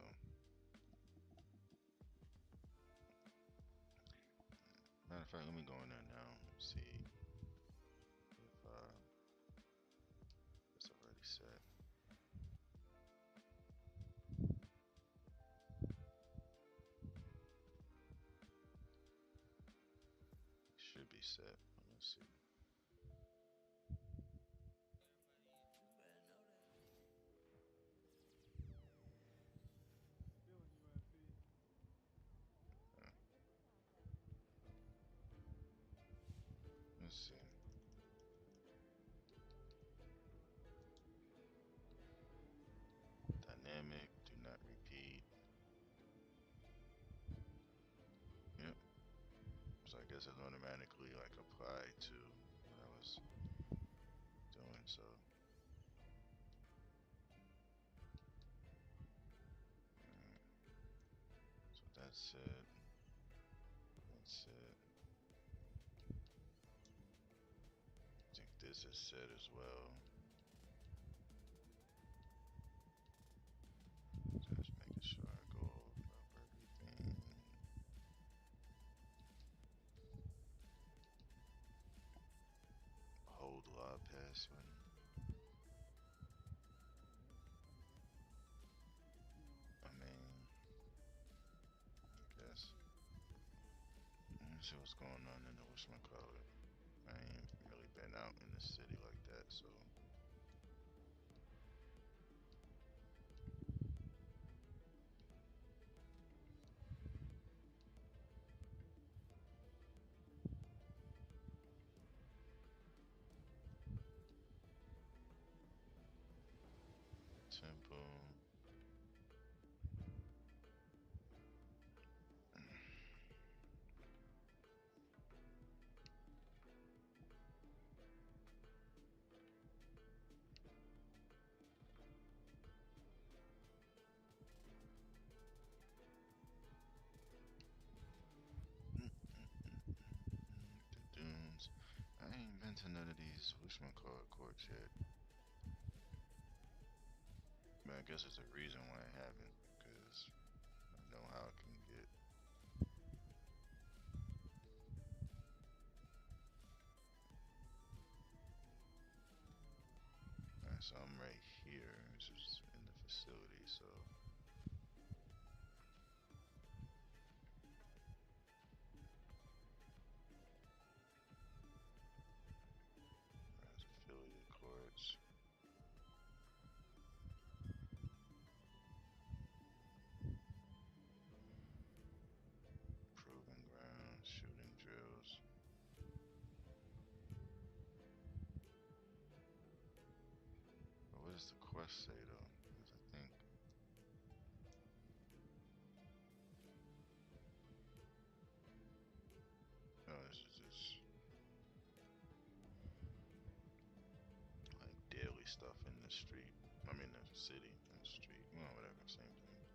Speaker 1: matter of fact, let me go in there now and see if it's already set. Should be set. Let's see.
Speaker 5: Feeling you, FP.
Speaker 1: Uh, let's see. Dynamic. Do not repeat. Yep. So I guess it automatically like applied to what I was doing. So. So that's it. That's it. I think this is set as well. Just making sure I go over everything. Hold lob password. I mean, I guess. Let me see what's going on in the whatchamacallit. I ain't really been out in the city like that, so. Tempo. The dunes. I ain't been to none of these whatchamacallit courts yet. But I guess it's a reason why I haven't, because I know how it can get. Alright, so I'm right here. This is in the facility, so. There's affiliate courts. Proving grounds, shooting drills. But what does the quest say though? Because I think. Oh, this is just like daily stuff in the street. I mean, the city and the street. Well, whatever, same thing.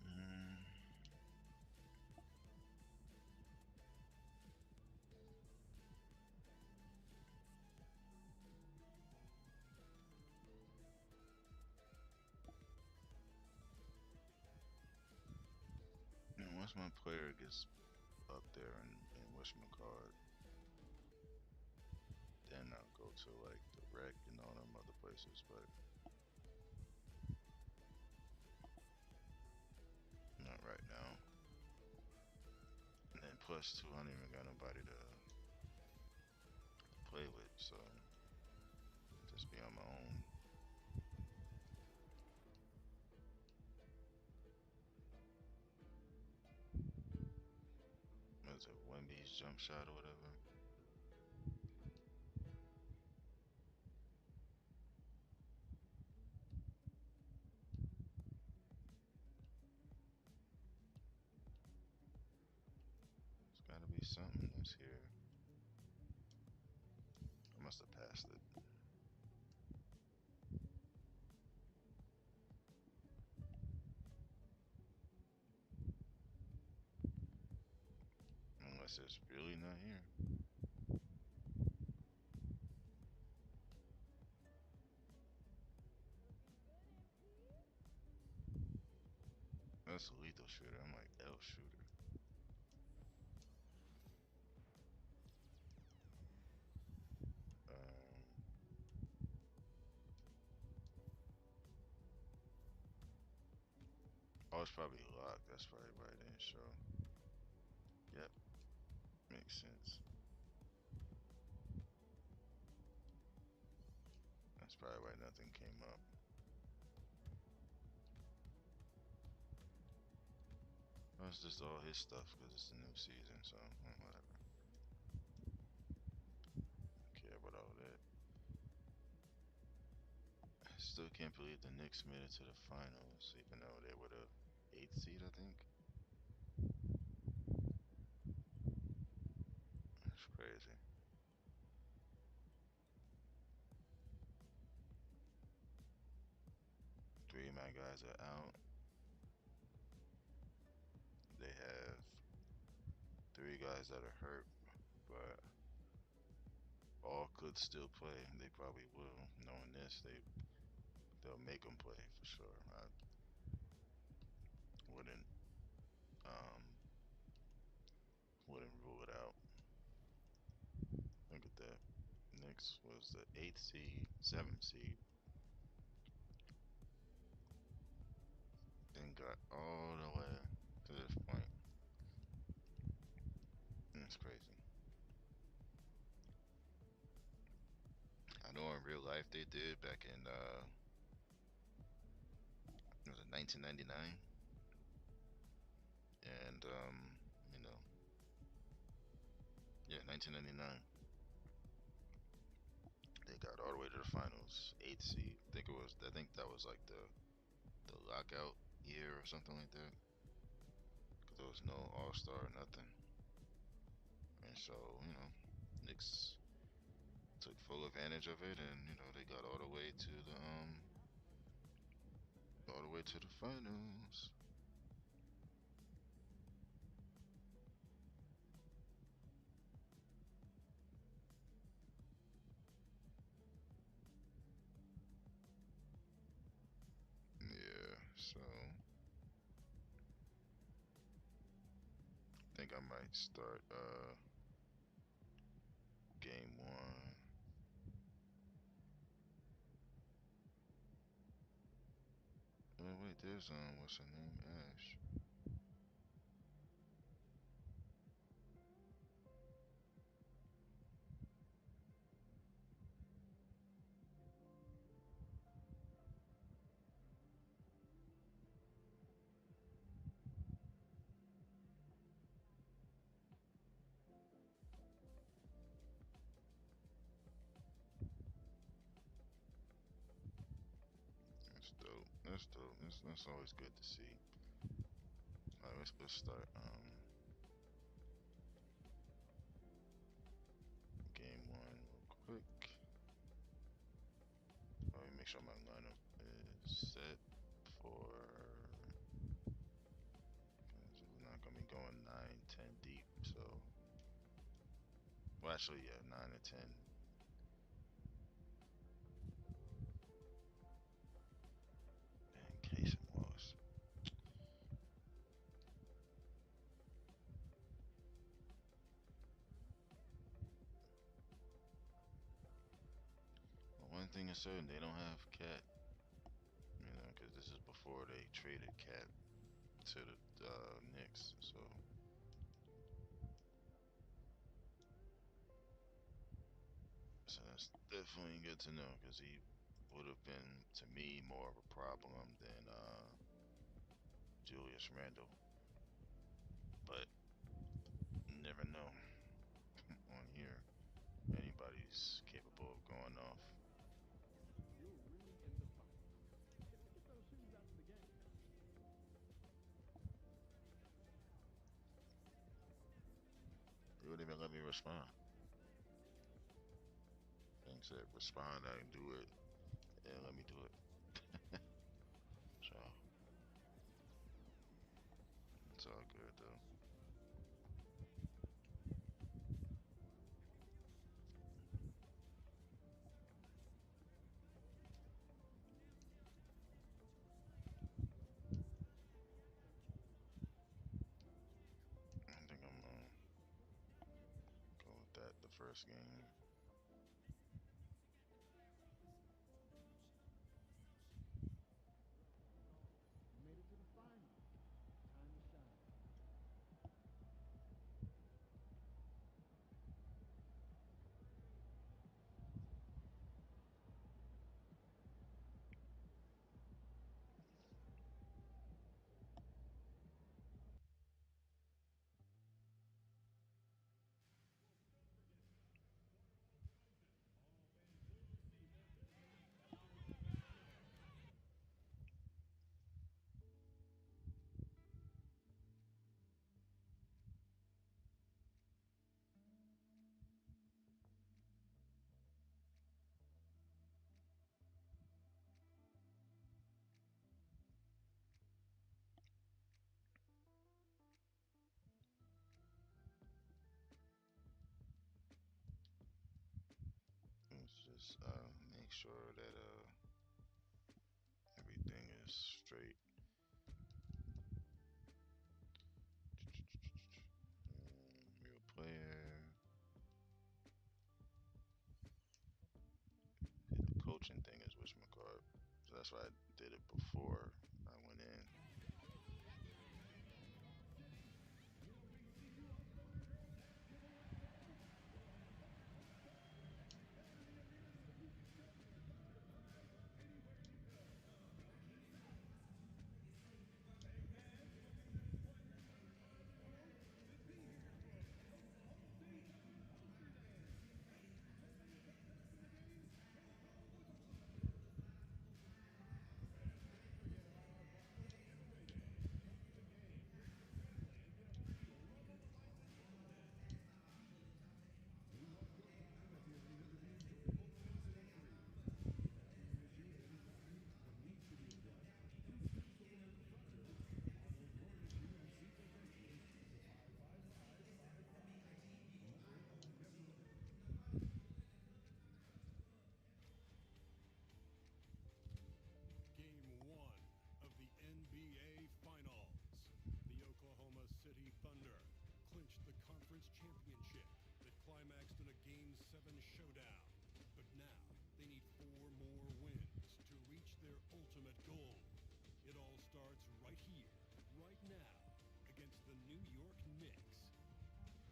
Speaker 1: Mm. And once my player gets up there and whatchamacallit, then I'll go to like the rec and all them other places, but not right now. And then plus two, I don't even got nobody to play with, so just be on my own. What's it, Wemby's jump shot or whatever? There's gotta be something that's here. I must have passed it. Unless it's really not here. That's a lethal shooter. I'm like L shooter. Um, oh, it's probably locked. That's probably why it didn't show. Yep, makes sense. That's probably why nothing came up. Well, it's just all his stuff because it's a new season, so whatever. Don't care about all that. I still can't believe the Knicks made it to the finals, even though they were the eighth seed, I think. That's crazy. Three of my guys are out. They have three guys that are hurt, but all could still play. They probably will. Knowing this, they'll make them play for sure. I wouldn't um wouldn't rule it out. Look at that. Knicks was the eighth seed, seventh seed, then got all the way to this point. It's crazy. I know in real life they did back in was it 1999, and you know, yeah, 1999. They got all the way to the finals, eighth seed. I think that was like the lockout year or something like that. Cause there was no All Star, nothing, and so Knicks took full advantage of it, and they got all the way to the finals. Yeah, so I think I might start game one. Oh wait, there's what's her name? Ash. That's dope. That's dope. That's always good to see. Alright, let's start game one real quick. Let me make sure my lineup is set for. We're not gonna be going 9, 10 deep. So, well, actually, yeah, 9 or 10. In case it was. But one thing is certain, they don't have Cat. Because this is before they traded Cat to the Knicks. So that's definitely good to know because he would have been, to me, more of a problem than Julius Randle. But you never know on here. Anybody's capable of going off.
Speaker 3: You're really in the fight. Get those shoes after the game.
Speaker 1: They wouldn't even let me respond. Thing said respond, I can do it, and let me do it. So it's all good though. first game.
Speaker 2: You made it to the finals. Time to shine.
Speaker 1: Let's just make sure that everything is straight. Real player. The coaching thing is whatchamacallit. So that's why I did it before I went in.
Speaker 2: Game 1 of the NBA Finals. The Oklahoma City Thunder clinched the conference championship that climaxed in a Game 7 showdown. But now they need 4 more wins to reach their ultimate goal. It all starts right here, right now, against the New York Knicks.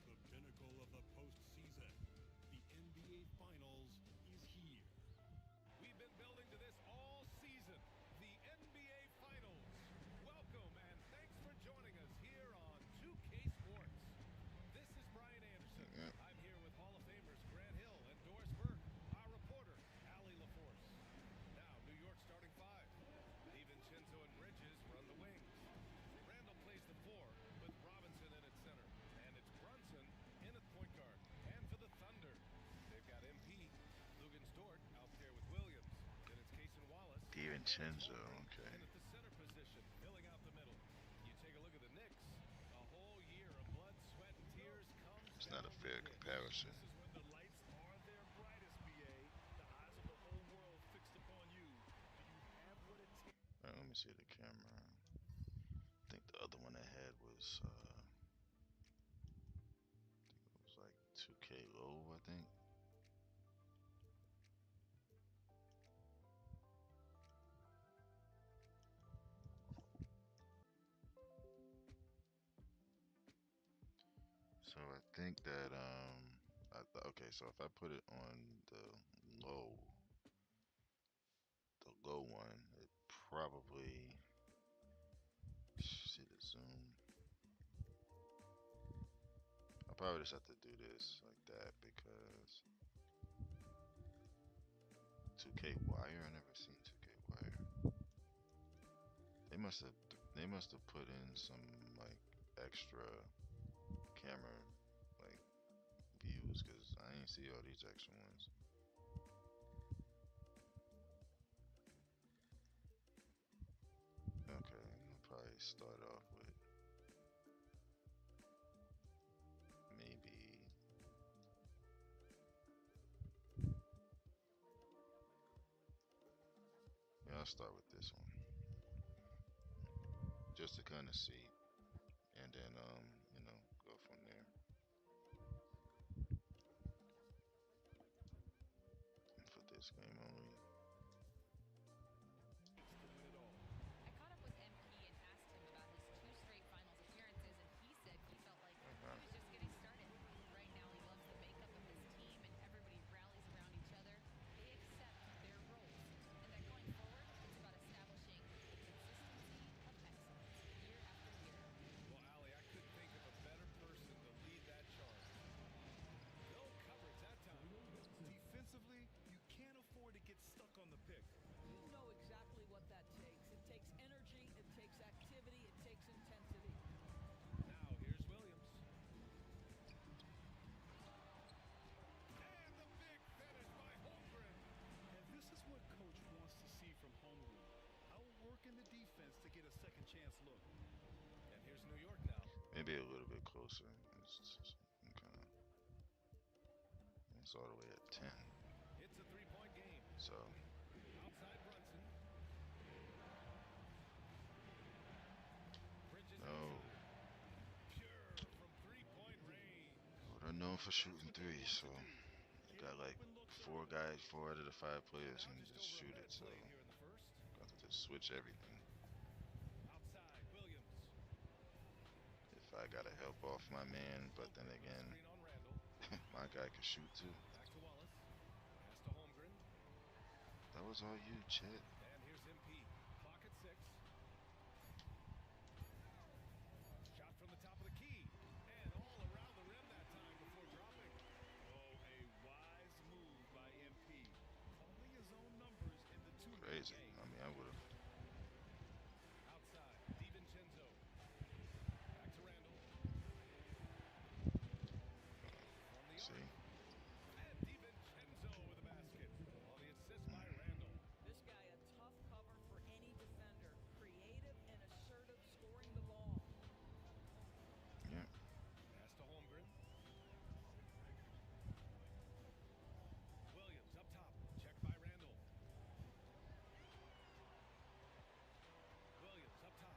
Speaker 2: The pinnacle of the postseason, the NBA Finals, is here.
Speaker 3: We've been building to this all season, the NBA Finals. Welcome and thanks for joining us here on 2K Sports. This is Brian Anderson.
Speaker 1: Yeah.
Speaker 3: I'm here with Hall of Famers Grant Hill and Doris Burke, our reporter, Allie LaForce. Now, New York starting 5. DiVincenzo and Bridges run the wings. Randall plays the 4 with Robinson in at center. And it's Brunson in at point guard. And for the Thunder, they've got MP, Lugan Stort out there with Williams. Then it's Cason Wallace.
Speaker 1: DiVincenzo, okay.
Speaker 3: And at the center position, filling out the middle. You take a look at the Knicks. A whole year of blood, sweat, and tears comes
Speaker 1: It's not a
Speaker 3: down
Speaker 1: fair
Speaker 3: to this.
Speaker 1: comparison.
Speaker 3: This is when the lights are their brightest, BA. The eyes of the whole world fixed upon you. Do you have what it takes?
Speaker 1: Alright, let me see the camera. I think the other one I had was I think it was like 2K low, I think. So I think that okay, so if I put it on the low one, it probably see the zoom. I'll probably just have to do this like that because 2K Wire, I never seen 2K Wire. They must have put in some like extra camera like views because I ain't see all these extra ones. Okay, I'll probably start off with maybe yeah, I'll start with this one just to kind of see, and then you know, go from there. this game only.
Speaker 3: To win it all.
Speaker 6: I caught up with MP and asked him about his 2 straight finals appearances, and he said he felt like he
Speaker 1: Okay.
Speaker 6: was just getting started. Right now, he loves the makeup of his team, and everybody rallies around each other. They accept their roles, and that going forward, it's about establishing the consistency of excellence year after year.
Speaker 3: Well, Allie, I couldn't think of a better person to lead that charge. No coverage that time. Defensively, you can't afford to get stuck on the pick.
Speaker 5: You know exactly what that takes. It takes energy, it takes activity, it takes intensity.
Speaker 3: Now here's Williams. And the big finish by Holmgren.
Speaker 7: And this is what coach wants to see from Holmgren. Outworking the defense to get a second chance look.
Speaker 3: And here's New York now.
Speaker 1: Maybe a little bit closer. It's all the way at 10.
Speaker 3: It's a 3-point game.
Speaker 1: So
Speaker 3: Outside Brunson. Bridges
Speaker 1: no.
Speaker 3: inside. Pure from 3-point range.
Speaker 1: Well, they're known for shooting threes, so you got like 4 guys, 4 out of the 5 players
Speaker 3: Now
Speaker 1: can
Speaker 3: just
Speaker 1: just
Speaker 3: over a
Speaker 1: shoot
Speaker 3: minute
Speaker 1: it. So
Speaker 3: played here in the first.
Speaker 1: got to just switch everything.
Speaker 3: Outside Williams.
Speaker 1: If I gotta help off my man, but then again,
Speaker 3: Screen on Randall.
Speaker 1: my guy can shoot too.
Speaker 3: Back to Wallace. Pass to Holmgren.
Speaker 1: That was all you, Chet.
Speaker 3: And here's MP. Clock at 6. Shot from the top of the key. And all around the rim that time before dropping.
Speaker 7: Oh, a wise move by MP. Calling his own numbers in the two-minute
Speaker 1: Crazy.
Speaker 7: game.
Speaker 1: I mean, I would have.
Speaker 3: Outside. DiVincenzo. Back to Randall. From the
Speaker 1: See?
Speaker 3: arc. And DiVincenzo with a basket. On the assist by Randall.
Speaker 5: This guy a tough cover for any defender. Creative and assertive scoring the ball.
Speaker 1: Yeah.
Speaker 3: Pass to Holmgren. Williams up top. Check by Randall. Williams up top.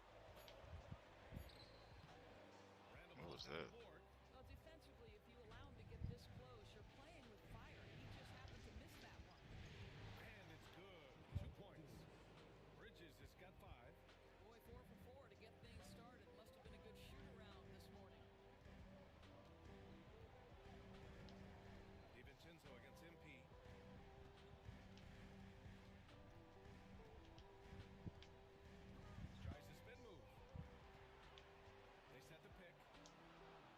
Speaker 3: Randall
Speaker 1: What was
Speaker 3: pulls down
Speaker 1: that?
Speaker 3: the board.
Speaker 5: Well, defensively, if you allow him to get this close, you're playing with fire. He just happened to miss that one.
Speaker 3: And it's good. 2 points. Bridges has got 5.
Speaker 5: Boy, 4 for 4 to get things started. Must have been a good shoot-around this morning.
Speaker 3: DiVincenzo against MP. Tries to spin move. They set the pick.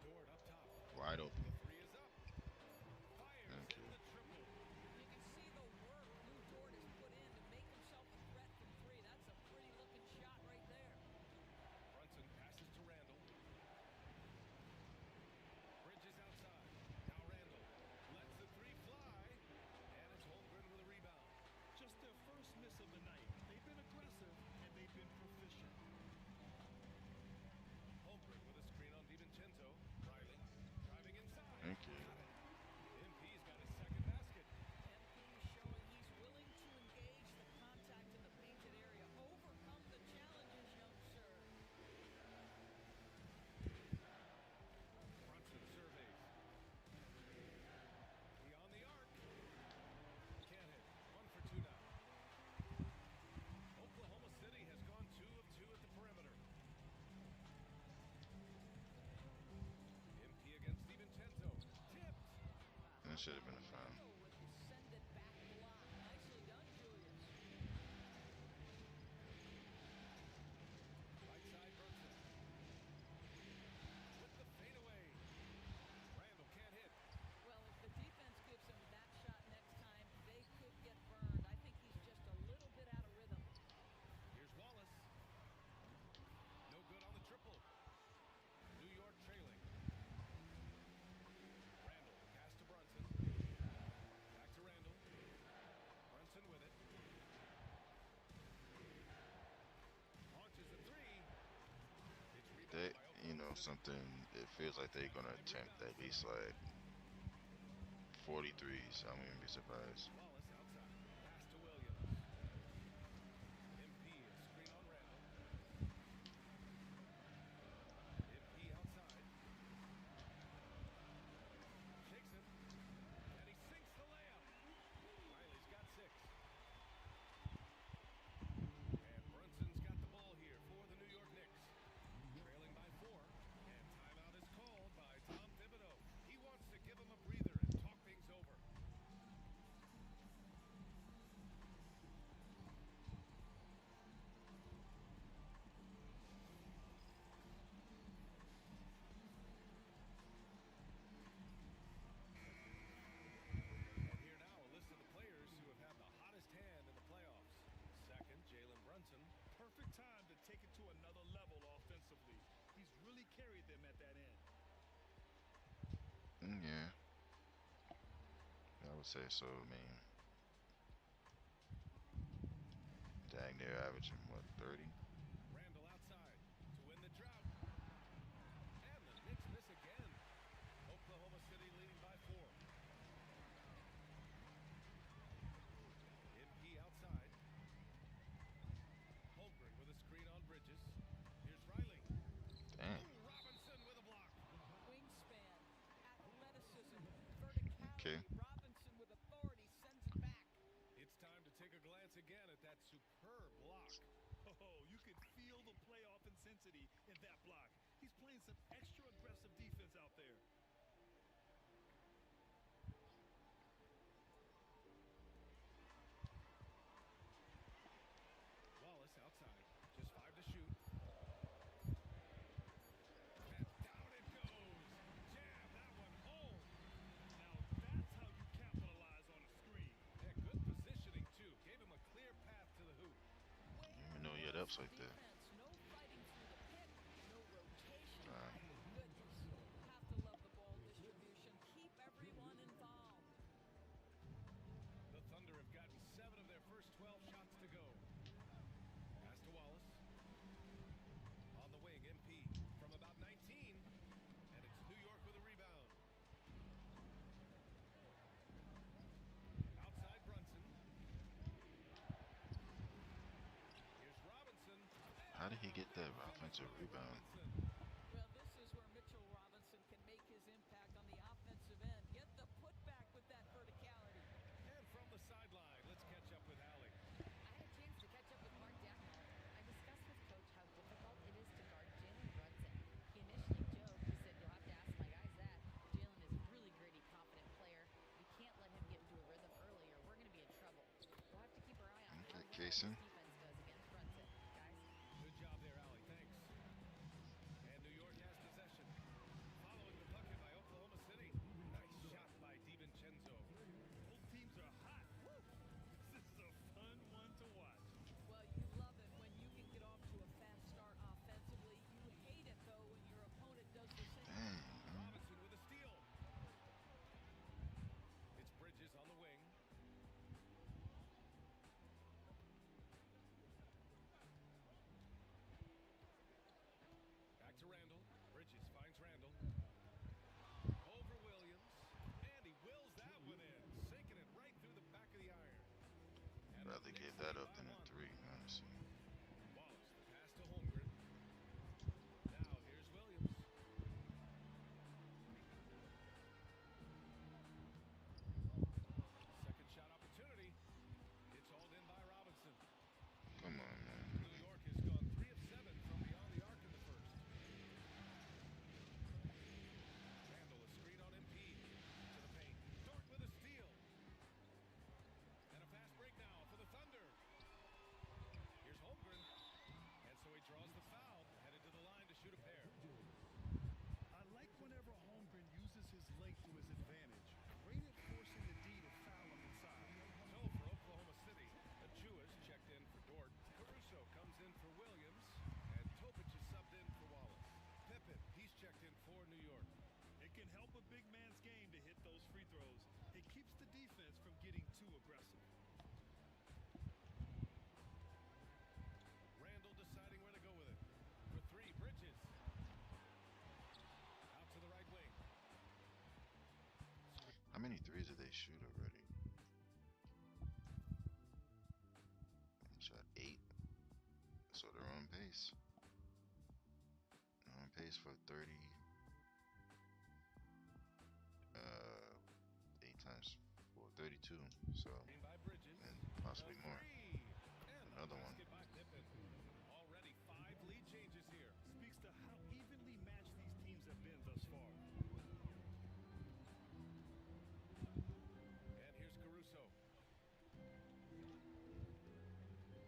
Speaker 3: Dort up top.
Speaker 1: Wide open.
Speaker 3: The 3 is up. Fires
Speaker 1: Thank
Speaker 3: in
Speaker 1: you.
Speaker 3: the triple.
Speaker 5: You can see the work Lou Dort has put in to make himself a threat from 3. That's a pretty-looking shot right there.
Speaker 3: Brunson passes to Randall. Bridges outside. Now Randall lets the 3 fly. And it's Holmgren with a rebound.
Speaker 7: Just their first miss of the night. They've been aggressive and they've been proficient.
Speaker 3: Holmgren with a screen on DiVincenzo. Riley driving inside.
Speaker 1: Thank you.
Speaker 3: Got it. MP's got his second basket.
Speaker 5: MP is showing he's willing to engage the contact in the painted area. Overcome the challenges, young sir.
Speaker 3: Brunson surveys. Beyond the arc. Can't hit. 1 for 2 now. Oklahoma City has gone 2 of 2 at the perimeter. MP against DiVincenzo. Tipped.
Speaker 1: That should have been a foul.
Speaker 5: With the send it back block. Nicely done, Julius.
Speaker 3: Right side Brunson. With the fadeaway. Randall can't hit.
Speaker 5: Well, if the defense gives him that shot next time, they could get burned. I think he's just a little bit out of rhythm.
Speaker 3: Here's Wallace. No good on the triple. New York trailing. Randall pass to Brunson. Back to Randall. Brunson with it. Launches a 3. It's
Speaker 1: They,
Speaker 3: rebounded by
Speaker 1: you know,
Speaker 3: Oklahoma City.
Speaker 1: something. It feels like they're gonna attempt at least like 43s. I wouldn't be surprised.
Speaker 3: Wallace outside. Pass to Williams. MP a screen on Randall. MP outside. Shakes it. And he sinks the layup. Riley's got 6.
Speaker 1: Yeah, I would say so. I mean, dang, they're averaging what, 30?
Speaker 3: Randall outside to win the drought. And the Knicks miss again. Oklahoma City leading by 4. MP outside. Holmgren with a screen on Bridges. Here's Riley.
Speaker 1: Damn.
Speaker 3: Ooh, Robinson with a block.
Speaker 5: Wingspan, athleticism, verticality.
Speaker 1: Okay.
Speaker 5: Robinson with authority sends it back.
Speaker 3: It's time to take a glance again at that superb block.
Speaker 7: Oh, you can feel the playoff intensity in that block. He's playing some extra aggressive defense out there.
Speaker 3: Wallace outside. Just 5 to shoot. And down it goes. Jam that one home.
Speaker 7: Now that's how you capitalize on a screen.
Speaker 3: Yeah, good positioning, too. Gave him a clear path to the hoop.
Speaker 1: I didn't even know he had ups like that.
Speaker 5: No fighting through the pick, no rotation.
Speaker 1: Nah.
Speaker 5: My goodness. Have to love the ball distribution. Keep everyone involved.
Speaker 3: The Thunder have gotten 7 of their first 12 shots to go. Pass to Wallace. On the wing, MP from about 19. And it's New York with a rebound. Outside Brunson. Here's Robinson.
Speaker 1: How did he get that offensive rebound?
Speaker 5: Well, this is where Mitchell Robinson can make his impact on the offensive end. Get the putback with that verticality.
Speaker 3: And from the sideline, let's catch up with Allie.
Speaker 6: I had a chance to catch up with Mark Dagnall. I discussed with Coach how difficult it is to guard Jalen Brunson. He initially joked. He said, "You'll have to ask my guys that. Jalen is a really gritty, confident player. We can't let him get into a rhythm early or we're going to be in trouble. We'll have to keep our eye on
Speaker 1: Okay,
Speaker 6: how well
Speaker 1: Kaysen.
Speaker 6: this defense does against Brunson. Guys,
Speaker 3: Good job there, Allie. Thanks. And New York has possession. Following the bucket by Oklahoma City. Nice shot by DiVincenzo.
Speaker 7: Both teams are hot. Woo! This is a fun one to watch.
Speaker 5: Well, you love it when you can get off to a fast start offensively. You hate it, though, when your opponent does the same.
Speaker 1: Dang, man.
Speaker 3: Robinson with a steal. It's Bridges on the wing. Back to Randall. Bridges finds Randall. Over Williams. And he wills that one in. Sinking it right through the back of the iron. And
Speaker 1: Rather
Speaker 3: the
Speaker 1: give
Speaker 3: Knicks
Speaker 1: that
Speaker 3: lead
Speaker 1: up
Speaker 3: by
Speaker 1: than a
Speaker 3: 1.
Speaker 1: 3, honestly.
Speaker 3: Wallace, the pass to Holmgren. Now here's Williams. Second shot opportunity. It's hauled in by Robinson.
Speaker 1: Come on, man.
Speaker 3: New York has gone 3 of 7 from beyond the arc in the first. Randall, a screen on MP. To the paint. Dort with a steal. And a fast break now for the Thunder. Here's Holmgren. And so he draws the foul. Headed to the line to shoot a pair.
Speaker 7: I like whenever Holmgren uses his length to his advantage. Great at forcing the D to foul him inside.
Speaker 3: So for Oklahoma City, Achua's checked in for Dort. Caruso comes in for Williams. And Topic is subbed in for Wallace. Pippen, he's checked in for New York.
Speaker 7: It can help a big man's game to hit those free throws. It keeps the defense from getting too aggressive.
Speaker 3: Randall deciding where to go with it. For 3, Bridges. Out to the right wing.
Speaker 1: How many threes did they shoot already? They shot 8. So they're on pace. They're on pace for 30. 8 times 4, 32. So,
Speaker 3: Screen by Bridges.
Speaker 1: and possibly
Speaker 3: The
Speaker 1: more.
Speaker 3: three. And the
Speaker 1: Another one.
Speaker 3: basket by Pippen. Already 5 lead changes here.
Speaker 7: Speaks to how evenly matched these teams have been thus far.
Speaker 3: And here's Caruso.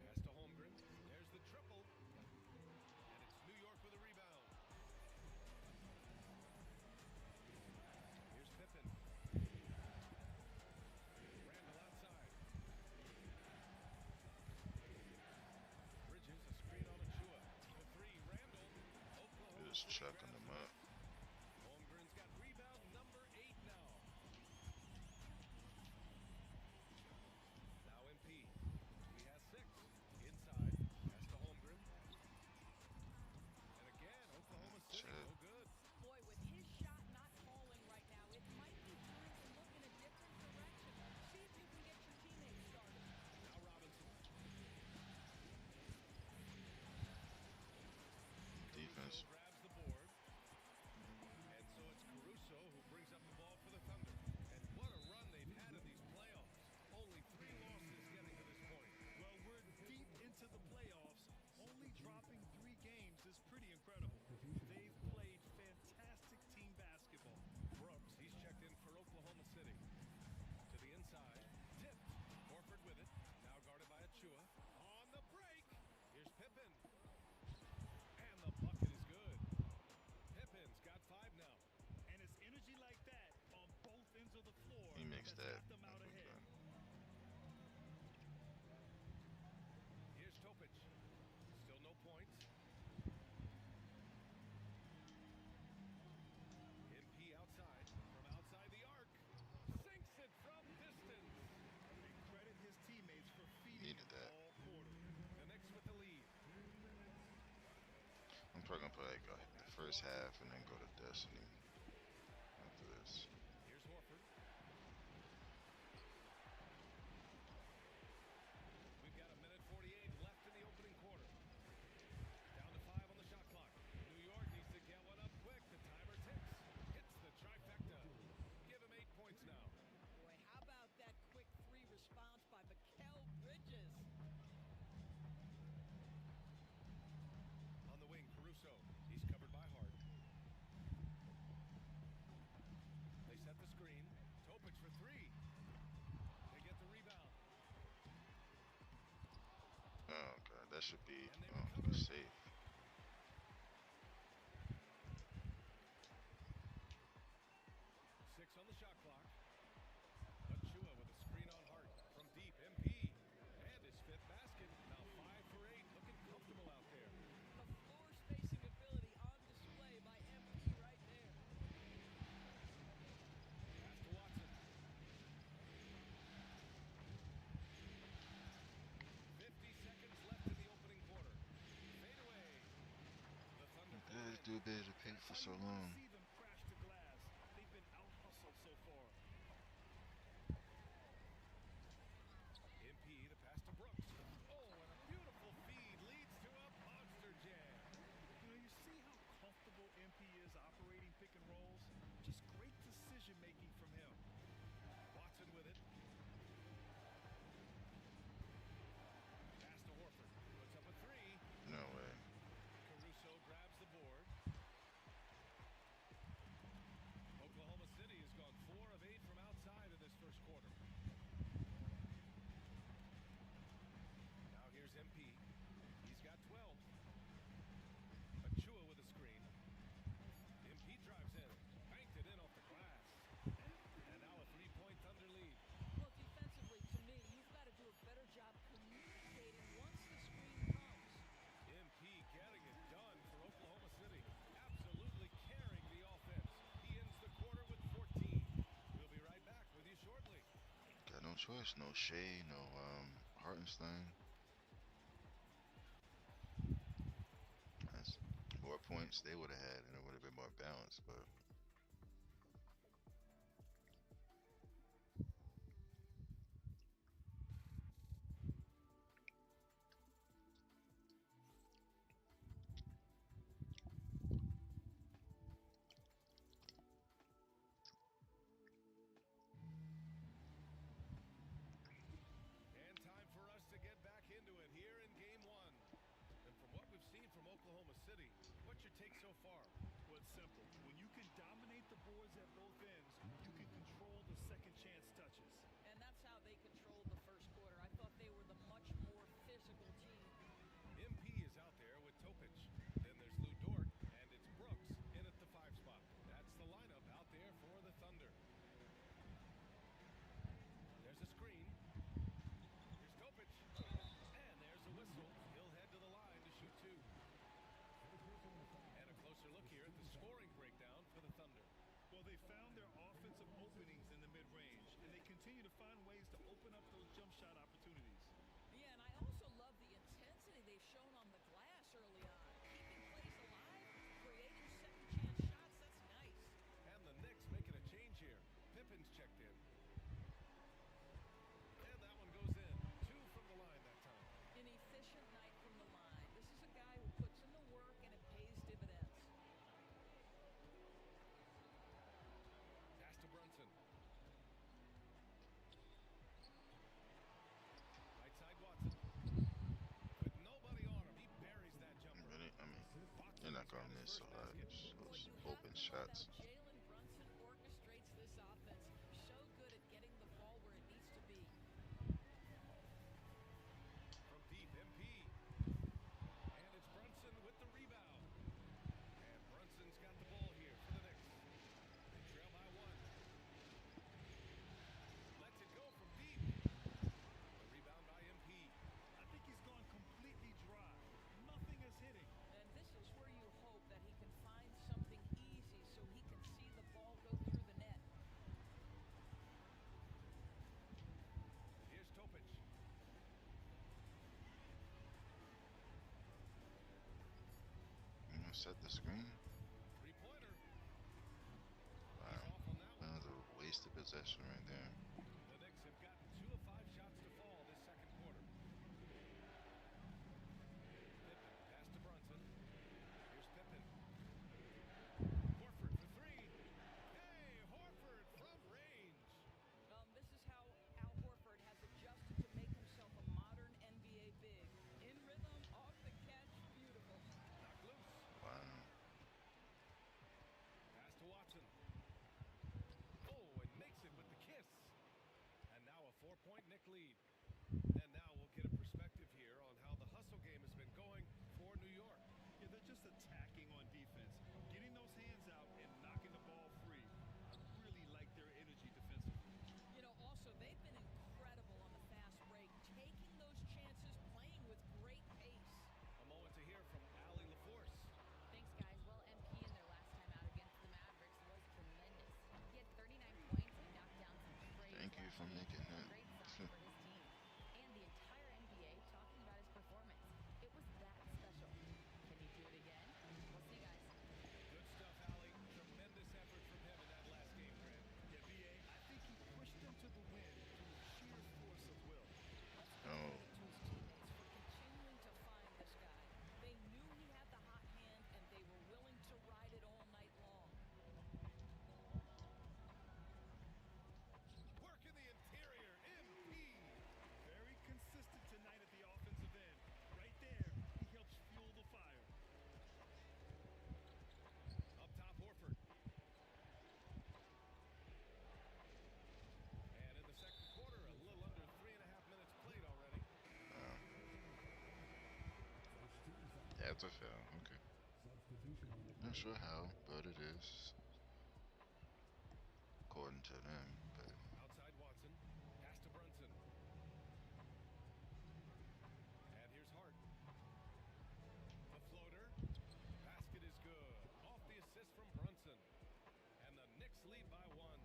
Speaker 3: Pass to Holmgren. There's the triple. And it's New York with a rebound. Here's Pippen. Randall outside. Bridges, a screen on Achua. For 3, Randall. Oklahoma
Speaker 1: Just
Speaker 3: City
Speaker 1: chucking
Speaker 3: grabs
Speaker 1: them
Speaker 3: the
Speaker 1: up.
Speaker 3: miss. Holmgren's got rebound number 8.
Speaker 1: like the first half and then go to Destiny after this.
Speaker 3: Here's Horford. We've got a minute 48 left in the opening quarter. Down to 5 on the shot clock. New York needs to get one up quick. The timer ticks. Hits the trifecta. Give him 8 points now.
Speaker 5: Boy, how about that quick three response by Mikal Bridges?
Speaker 3: On the wing, Caruso. He's covered by Hart. They set the screen. Topic for 3. They get the rebound.
Speaker 1: Oh god, that should be
Speaker 3: And they recover.
Speaker 1: safe.
Speaker 3: 6 on the shot clock. Achua with a screen on Hart. From deep, MP. And his 5th basket. Now 5 for 8. Looking comfortable out there.
Speaker 5: The floor spacing ability on display by MP right there.
Speaker 3: Pass to Watson. 50 seconds left in the opening quarter. Fade away. The Thunder.
Speaker 1: This dude been to paint for so long.
Speaker 7: See them crash the glass. They've been out hustled so far.
Speaker 3: MP, the pass to Brooks. Oh, and a beautiful feed leads to a monster jam.
Speaker 7: You see how comfortable MP is operating pick and rolls? Just great decision making from him.
Speaker 3: Watson with it. Pass to Horford. Puts up a 3.
Speaker 1: No way.
Speaker 3: Caruso grabs the board. Oklahoma City has gone 4 of 8 from outside in this first quarter. Now here's MP. He's got 12. Achua with a screen. MP drives in. Banked it in off the glass. And now a 3-point Thunder lead.
Speaker 5: Well, defensively, to me, you've got to do a better job communicating once the screen comes.
Speaker 3: MP getting it done for Oklahoma City. Absolutely carrying the offense. He ends the quarter with 14. We'll be right back with you shortly.
Speaker 1: Got no choice. No Shea. No Hartenstein. That's more points they would have had, and it would have been more balanced. But
Speaker 3: And time for us to get back into it here in game 1. And from what we've seen from Oklahoma City, what's your take so far?
Speaker 7: Well, it's simple. When you can dominate the boards at both ends, you can control the second chance touches.
Speaker 5: And that's how they controlled the first quarter. I thought they were the much more physical team.
Speaker 3: MP is out there with Topic. Then there's Lou Dort, and it's Brooks in at the 5 spot. That's the lineup out there for the Thunder. There's a screen. Here's Topic. And there's a whistle. He'll head to the line to shoot 2. And a closer look here at the scoring breakdown for the Thunder.
Speaker 7: Well, they found their offensive openings in the mid-range, and they continue to find ways to open up those jump shot opportunities.
Speaker 5: Yeah, and I also love the intensity they've shown on the glass early on. Keeping plays alive, creating second chance shots, that's nice.
Speaker 3: And the Knicks making a change here. Pippen's checked in. And that one goes in. 2 from the line that time.
Speaker 5: An efficient night from the line. This is a guy who puts in the work and it pays dividends.
Speaker 3: Pass to Brunson. Right side Watson. With nobody on him, he buries that jumper.
Speaker 1: really, I mean,
Speaker 3: Watson's
Speaker 1: you're not
Speaker 3: got
Speaker 1: gonna
Speaker 3: his
Speaker 1: miss a
Speaker 3: first
Speaker 1: lot.
Speaker 3: basket.
Speaker 1: Just
Speaker 5: When
Speaker 1: those
Speaker 5: you
Speaker 1: open
Speaker 5: haven't called
Speaker 1: shots.
Speaker 5: out Jalen Brunson orchestrates this offense. So good at getting the ball where it needs to be.
Speaker 3: From deep, MP. And it's Brunson with the rebound. And Brunson's got the ball here for the Knicks. They trail by 1. Lets it go from deep. The rebound by MP.
Speaker 7: I think he's gone completely dry. Nothing is hitting.
Speaker 5: And this is where you hope that he can find something easy so he can
Speaker 1: set the screen.
Speaker 3: Three-pointer. He's
Speaker 1: Wow,
Speaker 3: off on that
Speaker 1: that
Speaker 3: one.
Speaker 1: was a wasted possession right there.
Speaker 3: The Knicks have gotten 2 of 5 shots to fall this second quarter. Pippen, pass to Brunson. Here's Pippen. Horford for 3. Hey, Horford from range.
Speaker 8: This is how Al Horford has adjusted to make himself a modern NBA big. In rhythm, off the catch, beautiful.
Speaker 3: Knocked loose.
Speaker 1: Wow.
Speaker 3: Pass to Watson. Oh, and makes it with the kiss. And now a 4-point Knick lead. And now we'll get a perspective here on how the hustle game has been going for New York.
Speaker 7: Yeah, they're just attacking on defense, getting those hands out and knocking the ball free. I really like their energy defensively.
Speaker 8: You know, also, they've been incredible on the fast break, taking those chances, playing with great pace.
Speaker 3: A moment to hear from Allie LaForce.
Speaker 6: Thanks, guys. Well, MP in their last time out against the Mavericks was tremendous. He had 39 points and knocked down some trades
Speaker 1: Thank you
Speaker 6: last
Speaker 1: for
Speaker 6: week.
Speaker 1: making
Speaker 6: A
Speaker 1: that.
Speaker 6: great sign for his team. And the entire NBA talking about his performance. It was that special. Can he do it again? We'll see, guys.
Speaker 3: Good stuff, Allie. Tremendous effort from him in that last game, Grant.
Speaker 7: Yeah, BA, I think he pushed them to the win through sheer force of will.
Speaker 1: Oh,
Speaker 8: To his teammates for continuing to find this guy. They knew he had the hot hand, and they were willing to ride it all night long.
Speaker 3: Work in the interior. MP.
Speaker 7: Very consistent tonight at the offensive end. Right there, he helps fuel the fire.
Speaker 3: Up top, Horford. And in the second quarter, a little under 3.5 minutes played already.
Speaker 1: wow. That's a foul. Okay. Not sure how, but it is. According to them, but
Speaker 3: Outside Watson. Pass to Brunson. And here's Hart. The floater. Basket is good. Off the assist from Brunson. And the Knicks lead by 1.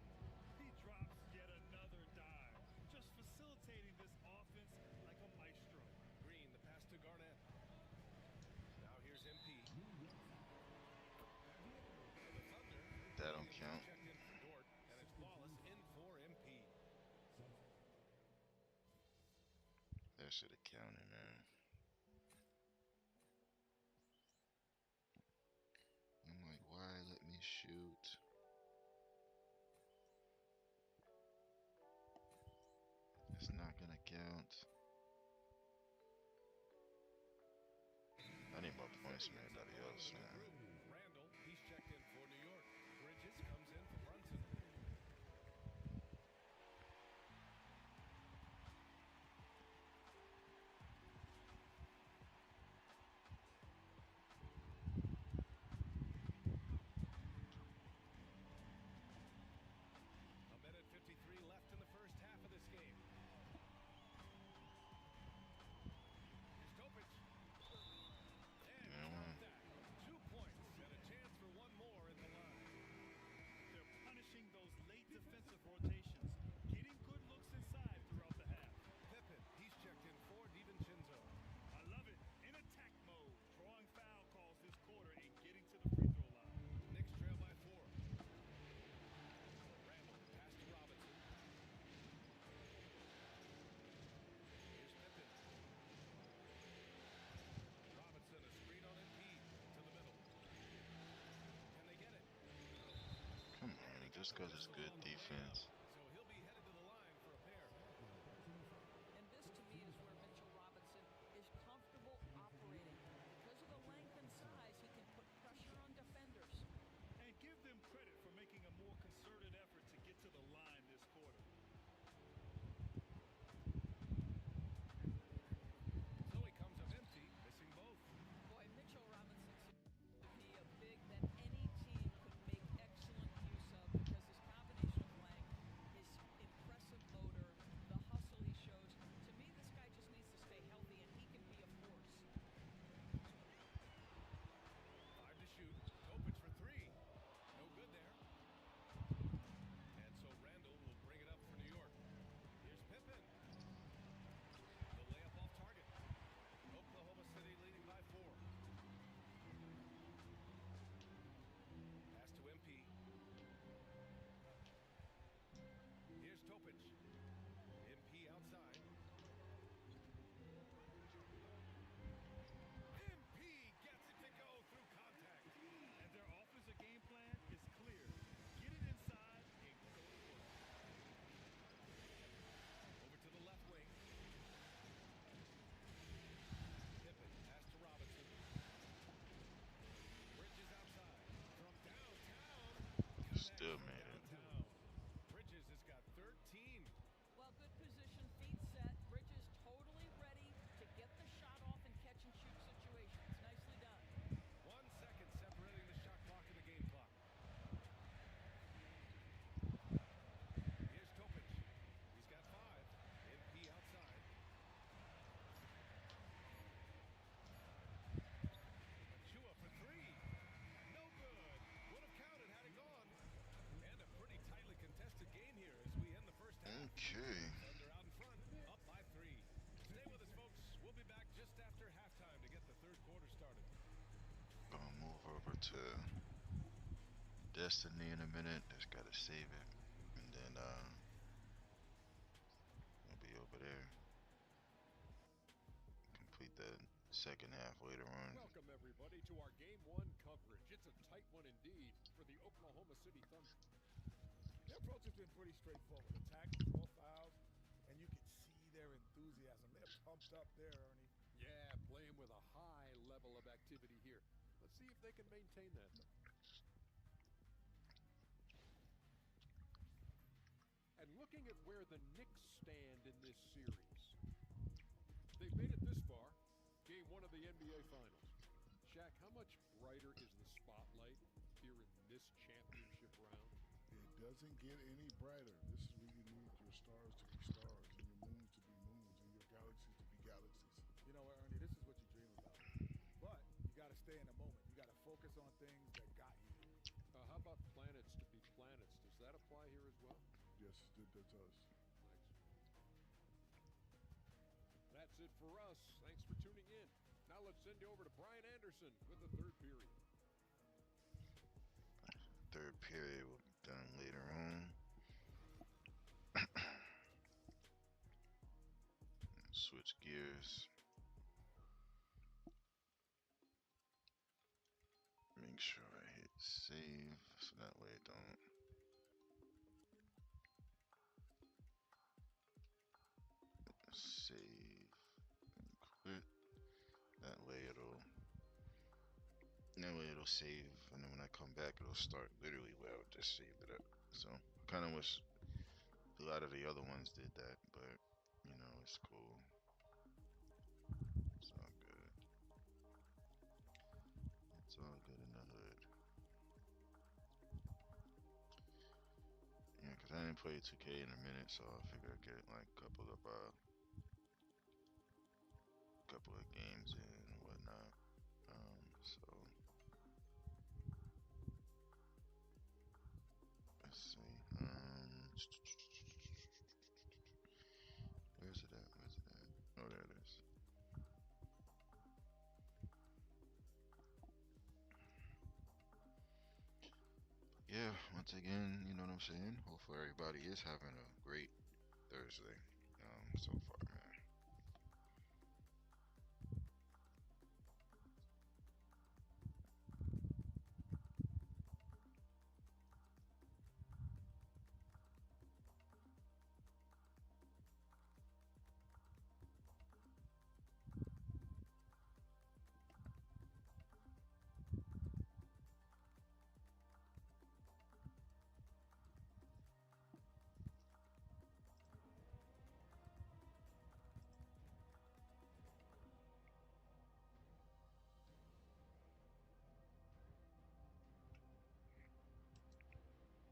Speaker 7: He drops yet another dive, just facilitating this offense like a maestro.
Speaker 3: Green, the pass to Garnett. Now here's MP. The Thunder.
Speaker 1: that don't count.
Speaker 3: Checked in for Dort, and it's Wallace in for MP.
Speaker 1: That should have counted, man. I'm like, why let me shoot? It's not gonna count. I need more points from everybody else, man.
Speaker 3: Randall, he's checked in for New York. Bridges comes in for Brunson. A minute 53 left in the first half of this game. Here's Topic. And
Speaker 1: Yeah,
Speaker 3: got
Speaker 1: man.
Speaker 3: that. 2 points and a chance for one more in the line.
Speaker 7: They're punishing those late defensive rotations, getting good looks inside throughout the half.
Speaker 3: Pippen, he's checked in for DiVincenzo.
Speaker 7: I love it. In attack mode, drawing foul calls this quarter and getting to the free throw line.
Speaker 3: Knicks trail by 4. Randall, pass to Robinson. Here's Pippen. Robinson, a screen on Embiid to the middle. Can they get it?
Speaker 1: Come on, just because it's good defense.
Speaker 3: So he'll be headed to the line for a pair.
Speaker 8: And this, to me, is where Mitchell Robinson is comfortable operating. Because of the length and size, he can put pressure on defenders.
Speaker 7: And give them credit for making a more concerted effort to get to the line this quarter.
Speaker 3: So he comes up empty, missing both.
Speaker 8: Boy, Mitchell Robinson seems to be a big that any team could make excellent use of because his combination of length,
Speaker 1: still made it.
Speaker 3: Downtown. Bridges has got 13.
Speaker 8: Well, good position, feet set. Bridges totally ready to get the shot off in catch and shoot situations. Nicely done.
Speaker 3: 1 second separating the shot clock and the game clock. Here's Topic. He's got 5. MP outside. Achua for 3. No good. Would have counted had it gone. And a pretty tightly contested game here as we end the first half.
Speaker 1: Okay.
Speaker 3: Thunder out in front, up by 3. Stay with us, folks. We'll be back just after halftime to get the third quarter started.
Speaker 1: Gonna move over to Destiny in a minute. Just gotta save it, and then we'll be over there. Complete the second half later on.
Speaker 2: Welcome, everybody, to our Game 1 coverage. It's a tight one indeed for the Oklahoma City Thunder.
Speaker 7: Their approach has been pretty straightforward. Attack, draw fouls, and you can see their enthusiasm. They're pumped up there, Ernie.
Speaker 2: Yeah, playing with a high level of activity here. Let's see if they can maintain that, though. And looking at where the Knicks stand in this series, they've made it this far, Game 1 of the NBA Finals. Shaq, how much brighter is the spotlight here in this championship round?
Speaker 7: It doesn't get any brighter. This is where you need your stars to be stars and your moons to be moons and your galaxies to be galaxies. You know what, Ernie? This is what you dream about. But you got to stay in the moment. You got to focus on things that got you here.
Speaker 2: How about planets to be planets? Does that apply here as well?
Speaker 7: Yes, it does.
Speaker 2: Thanks. That's it for us. Thanks for tuning in. Now let's send you over to Brian Anderson with the third period.
Speaker 1: Third period will be done later on. Switch gears. Make sure I hit save so that way it don't. Save and quit. That way it'll save, and then when I come back it'll start literally where I just saved it up. So kind of wish a lot of the other ones did that, but you know, it's cool. It's all good. It's all good in the hood. Yeah, cause I didn't play 2K in a minute, so I figured I'd get like a couple of games in and whatnot. So let's see. Where's it at? Oh, there it is. Yeah, once again, you know what I'm saying? Hopefully everybody is having a great Thursday so far, man.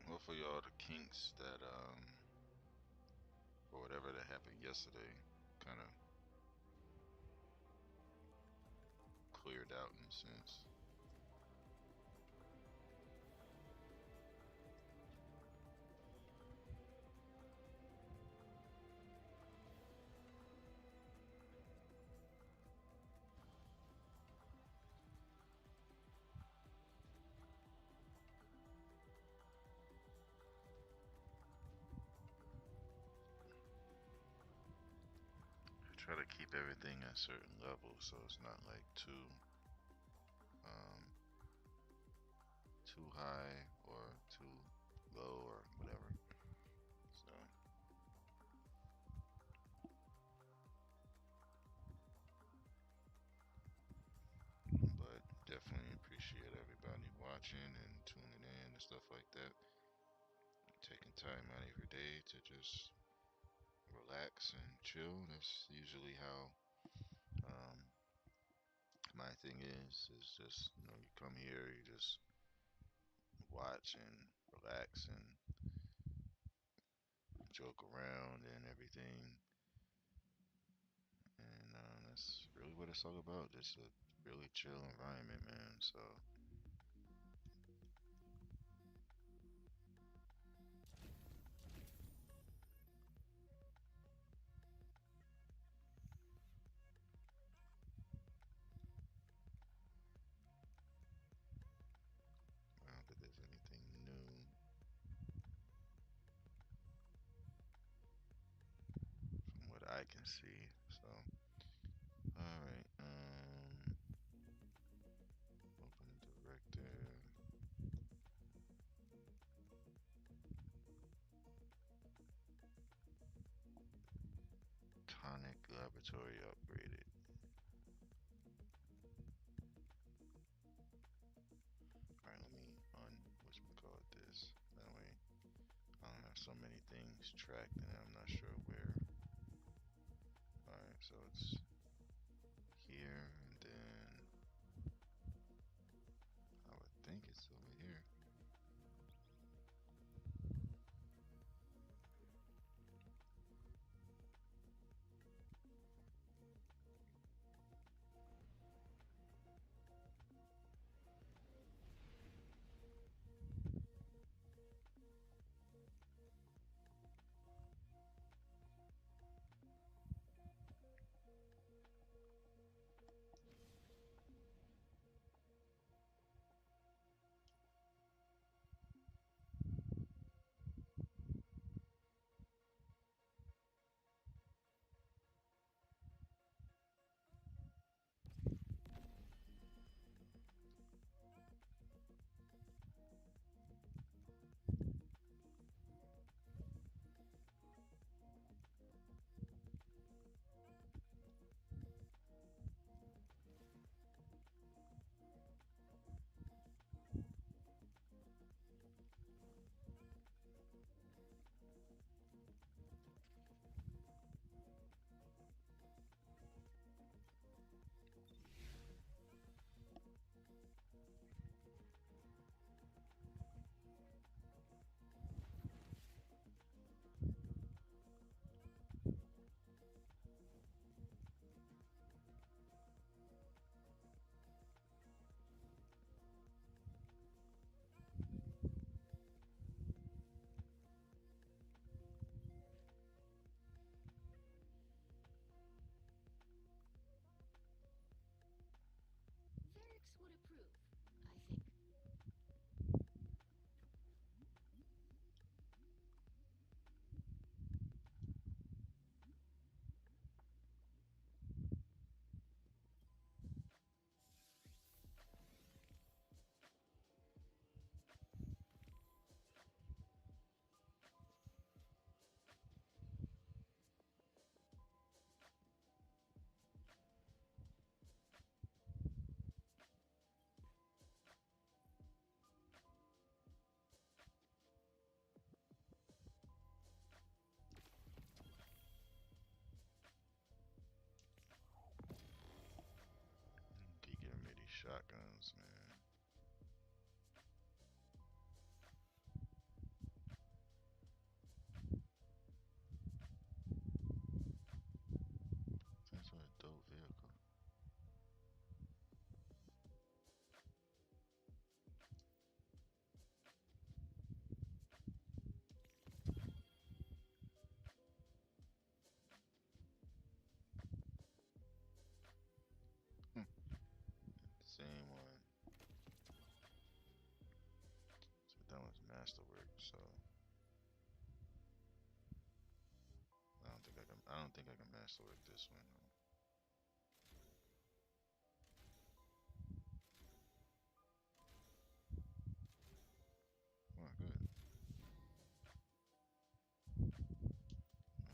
Speaker 1: Hopefully all the kinks that or whatever that happened yesterday kind of cleared out in a sense. Try to keep everything at certain levels so it's not like too high or too low or whatever. So but definitely appreciate everybody watching and tuning in and stuff like that. taking time out of your day to just relax and chill. That's usually how um, my thing is just you come here, you just watch and relax and joke around and everything, and that's really what it's all about. Just a really chill environment, man. So I don't think there's anything new from what I can see. So all right, open the director. Tonic laboratory upgraded. Alright, let me call it this. That way I don't have so many things tracked and I'm not sure where. Alright, so it's here and then I would think it's over here.
Speaker 6: Ferrex would approve, I think.
Speaker 1: Keep giving me these shotguns, man. That's what a dope vehicle. Hmm. Same one. So that was masterwork. So I don't think I can masterwork this one. Oh, good. Oh,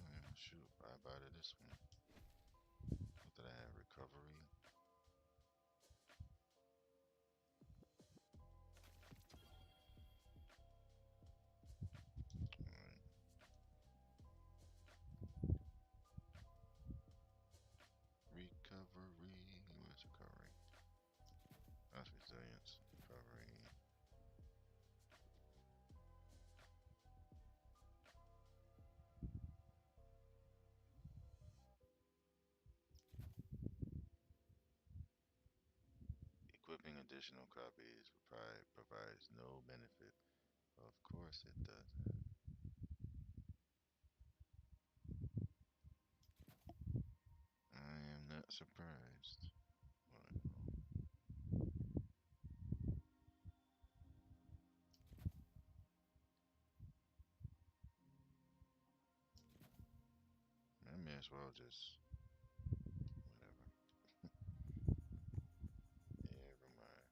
Speaker 1: yeah, shoot, bye to this one. What did I have? Recovery. Where's recovery? That's resilience. Recovery. Equipping additional copies provides no benefit. Of course it doesn't. I am not surprised. Well, I may as well just whatever. Never mind.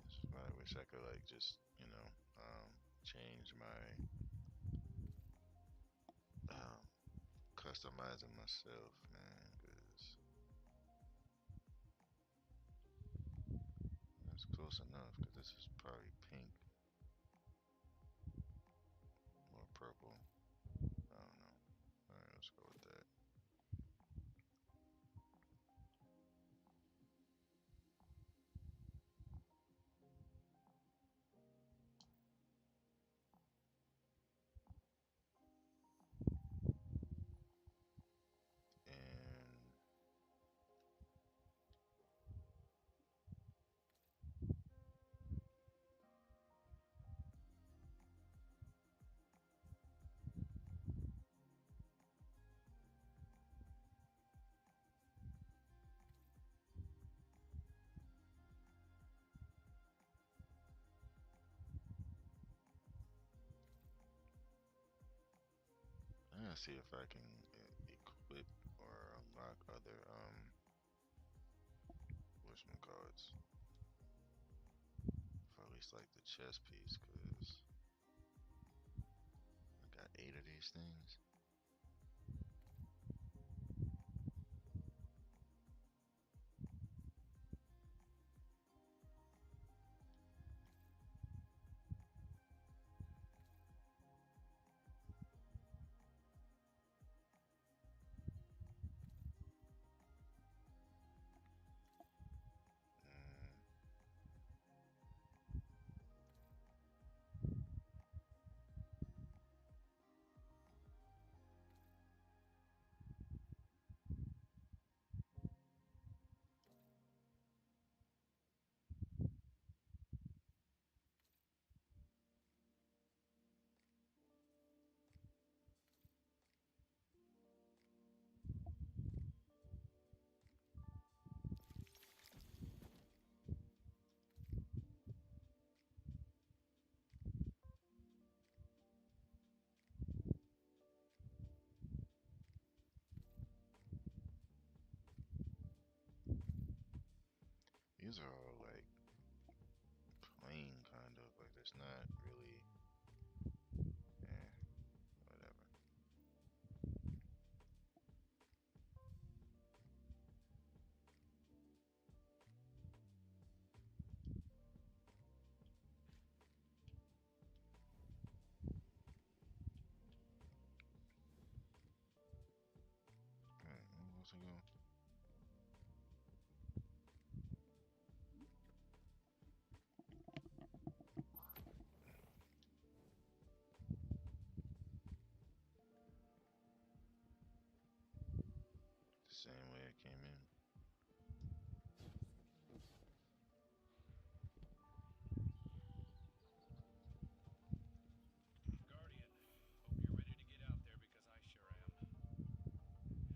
Speaker 1: This is why I wish I could like just change my um customizing myself, man, because that's close enough. Because this is probably pink or purple. I don't know. All right, let's go with that. And I'm gonna see if I can equip or unlock other whatchamacallits for at least like the chess piece, cause I got 8 of these things. Mm, these are all like plain, kind of like there's not really, eh, whatever. Alright, where was I going? The same way I came in.
Speaker 3: Guardian, hope you're ready to get out there because I sure am.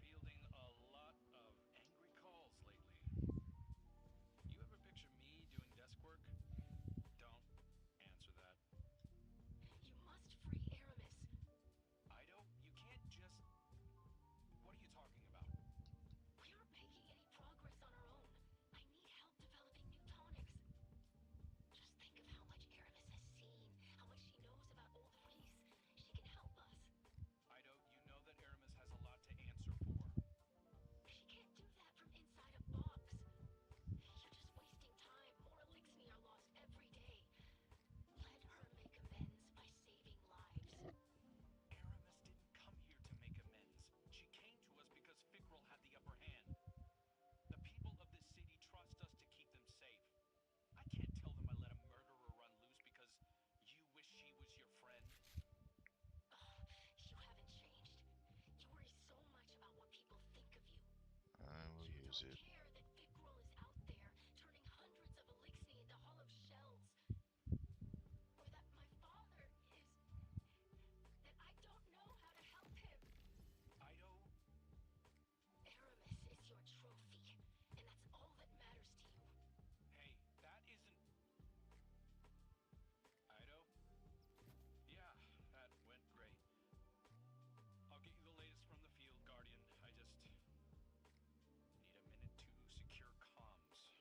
Speaker 3: Fielding a lot of angry calls lately. You ever picture me doing desk work? Don't answer that.
Speaker 9: You must free Aramis.
Speaker 3: Ido, you can't just... What are you talking about?
Speaker 9: We're making
Speaker 1: use it.
Speaker 9: care that Fikrul is out there turning hundreds of elixir into hollow shells. Or that my father is... that I don't know how to help him.
Speaker 3: Ido?
Speaker 9: Aramis is your trophy, and that's all that matters to you.
Speaker 3: Hey, that isn't... Ido? Yeah, that went great. I'll get you the latest from the field, Guardian. I just need a minute to secure comms.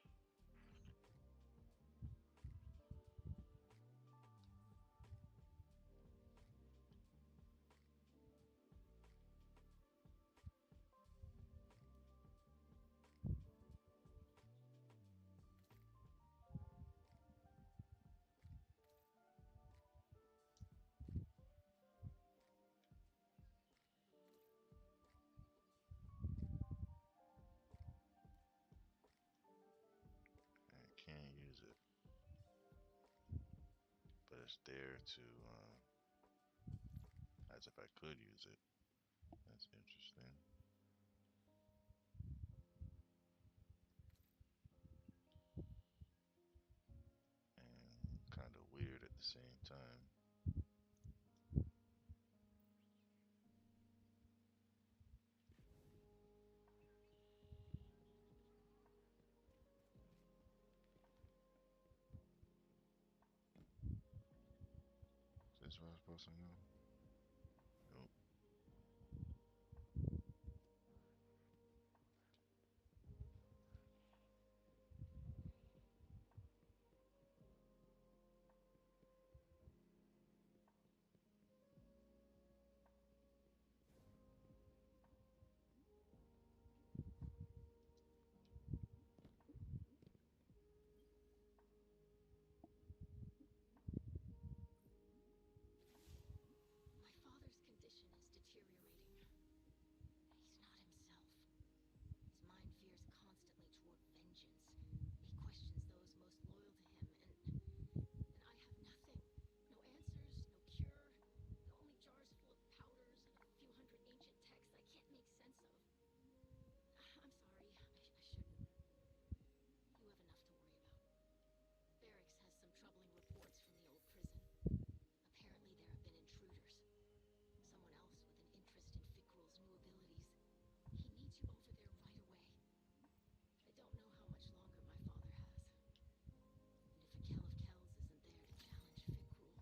Speaker 1: I can't use it, but it's there to, as if I could use it. That's interesting and kind of weird at the same time. Is this where I'm supposed to go? Nope.
Speaker 9: My father's condition is deteriorating. He's not himself. His mind veers constantly toward vengeance. He questions those most loyal to him, and I have nothing. No answers, no cure. Only jars full of powders and a few hundred ancient texts I can't make sense of. I'm sorry, I shouldn't. You have enough to worry about. Barracks has some troubling reports from the old prison. Apparently there have been intruders. Someone else with an interest in Fikrul's new abilities. He needs you over there right away. I don't know how much longer my father has. And if a Kell of Kells isn't there to challenge Fikrul,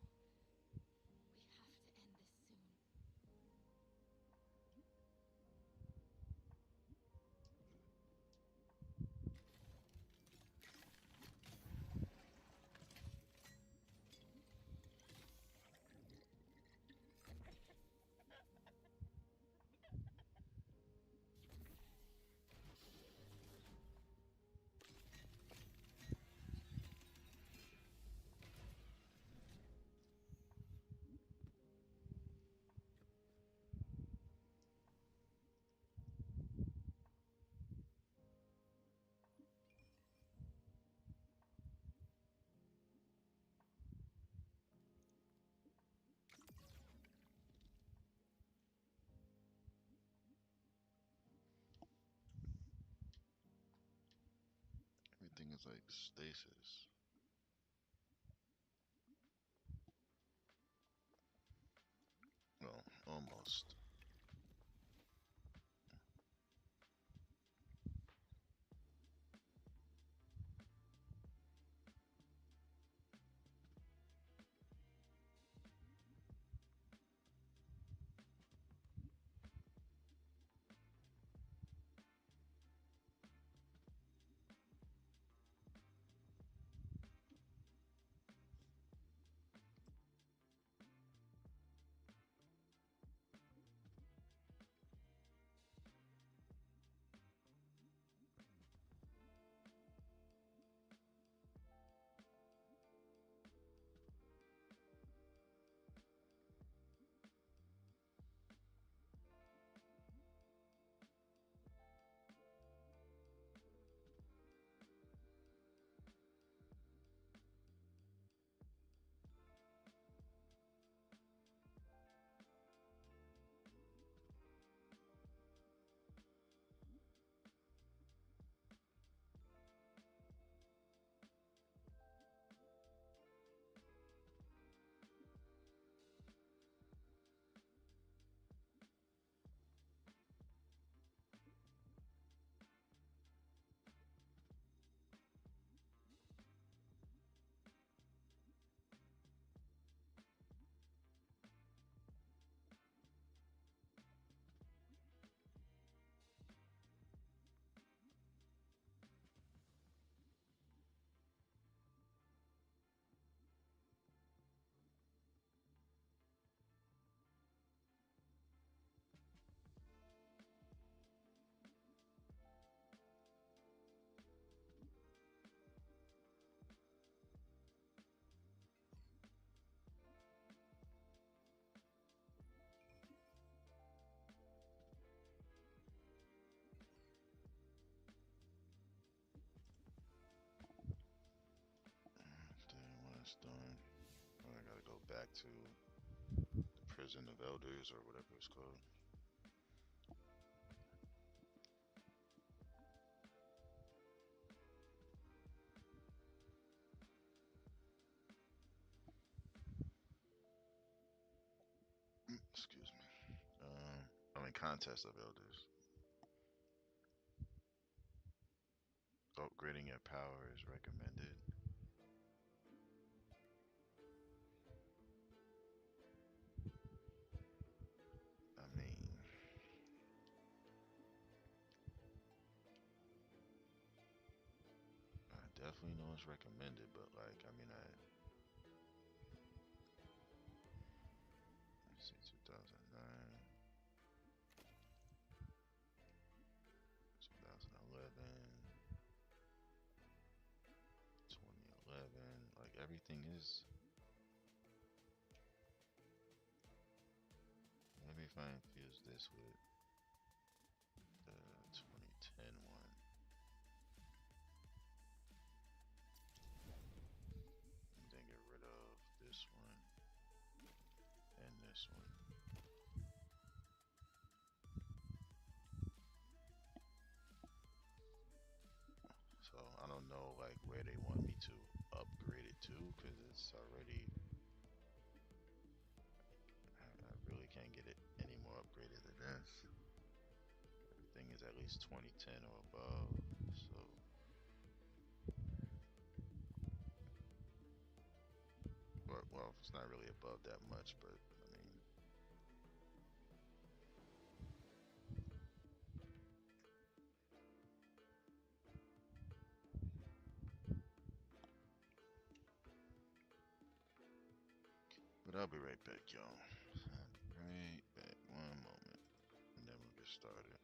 Speaker 9: we have to end this soon.
Speaker 1: Everything is like stasis. Well, almost. That's done. I gotta go back to the prison of elders or whatever it's called. Excuse me. Contest of elders. Upgrading your power is recommended. I mean, I definitely know it's recommended, but like, I mean, let's see, 2009, 2011, 2011, like everything is. Maybe if I infuse this with the 2010 one, and then get rid of this one and this one. So I don't know like where they want me to upgrade it to, because it's already, I really can't get it any more upgraded than this. Everything is at least 2010 or above. So well, it's not really above that much, but I mean, but I'll be right back, y'all. I'll be right back. One moment, and then we'll get started.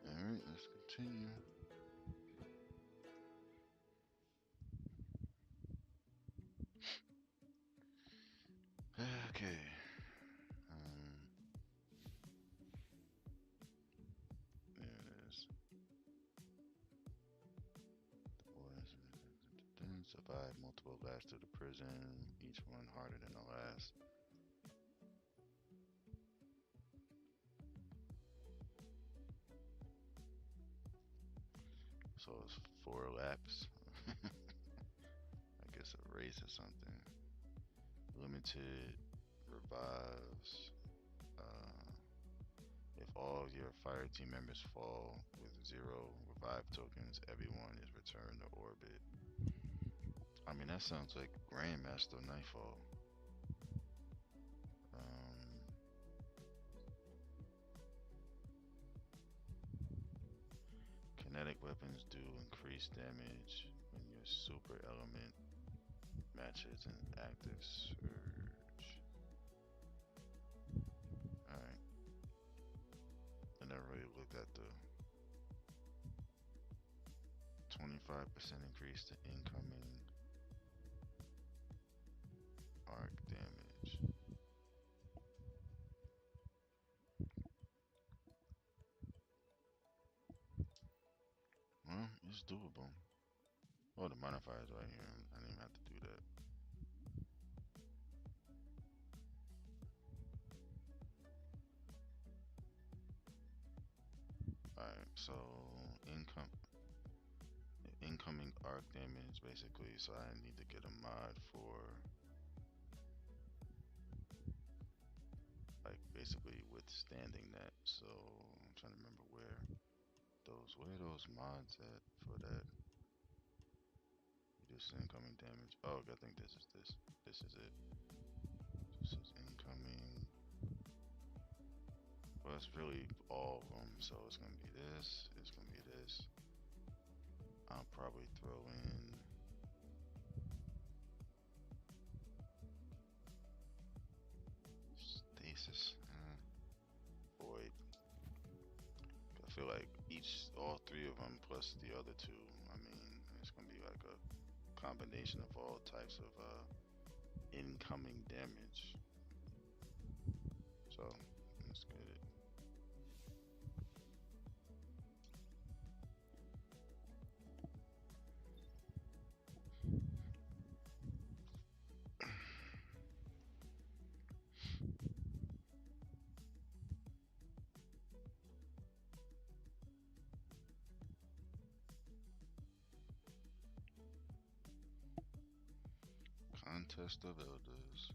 Speaker 1: All right, let's continue. Okay. There it is. Survived multiple blasts through the prison, each one harder than the last. So it's 4 laps. I guess a race or something. Limited revives. Uh, if all of your fire team members fall with 0 revive tokens, everyone is returned to orbit. I mean, that sounds like Grandmaster Nightfall. Um, Kinetic weapons do increase damage when your super element matches an active surge. Alright, I never really looked at the 25% increase to incoming arc damage. Well, it's doable. Oh, the modifier is right here. I didn't even have to do that. Alright, so income incoming arc damage basically, so I need to get a mod for like basically withstanding that. So I'm trying to remember where are those mods at for that. Reduces incoming damage. Oh, I think this is this. This is it. This is incoming. Well, it's really all of them. So it's gonna be this. It's gonna be this. I'll probably throw in stasis. Void. I feel like all 3 of them plus the other 2. I mean, it's gonna be like a combination of all types of incoming damage. So let's get it. Contest of Elders.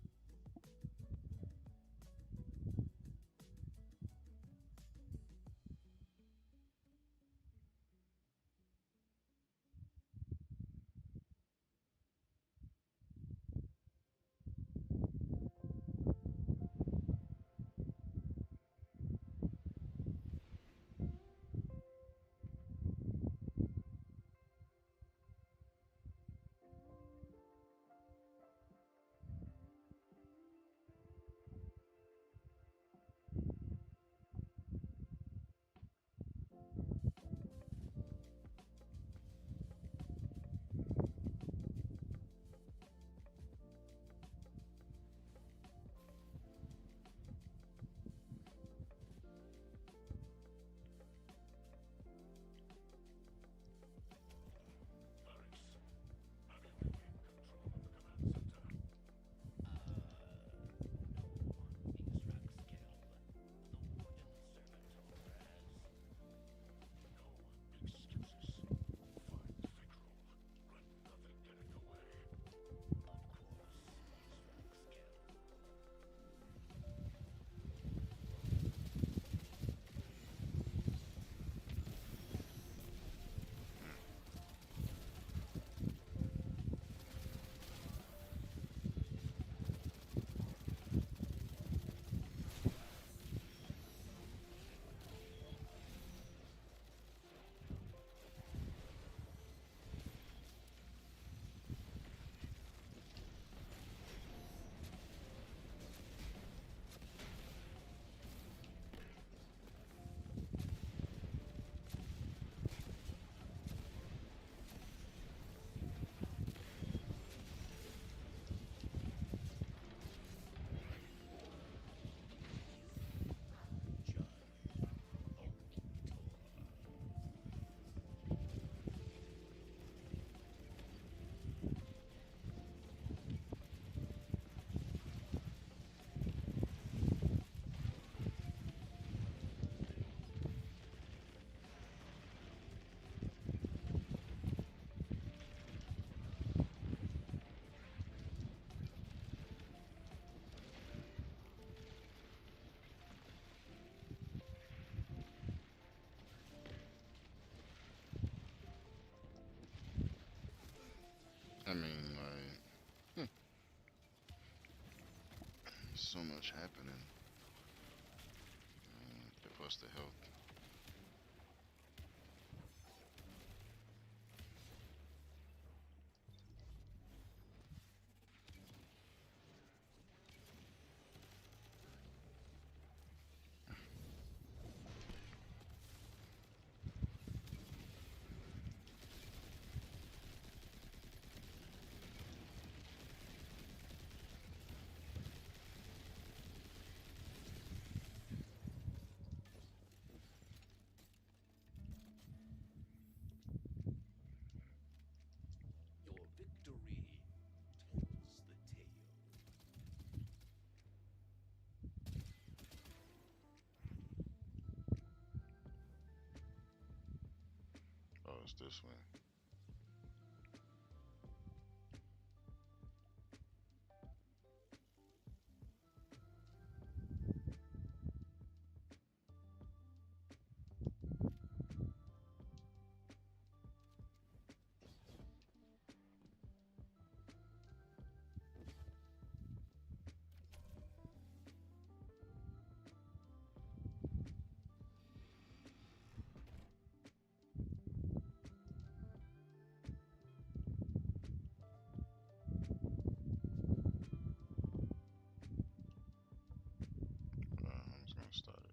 Speaker 1: I mean, like, so much happening. Give us the health.
Speaker 3: Your victory tells the tale.
Speaker 1: Oh, it's this way. I'm just gonna start it.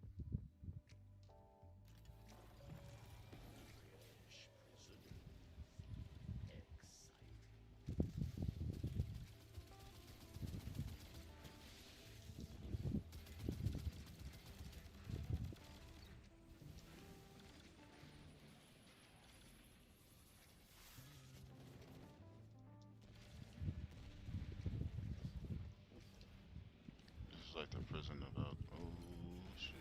Speaker 3: British prisoners. Exciting.
Speaker 1: This is like the prison about. Oh shit!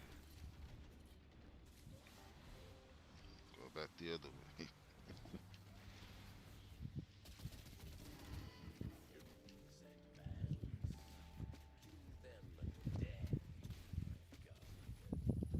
Speaker 1: Go back the other way.
Speaker 3: Pigs and mans. Give them death. Go.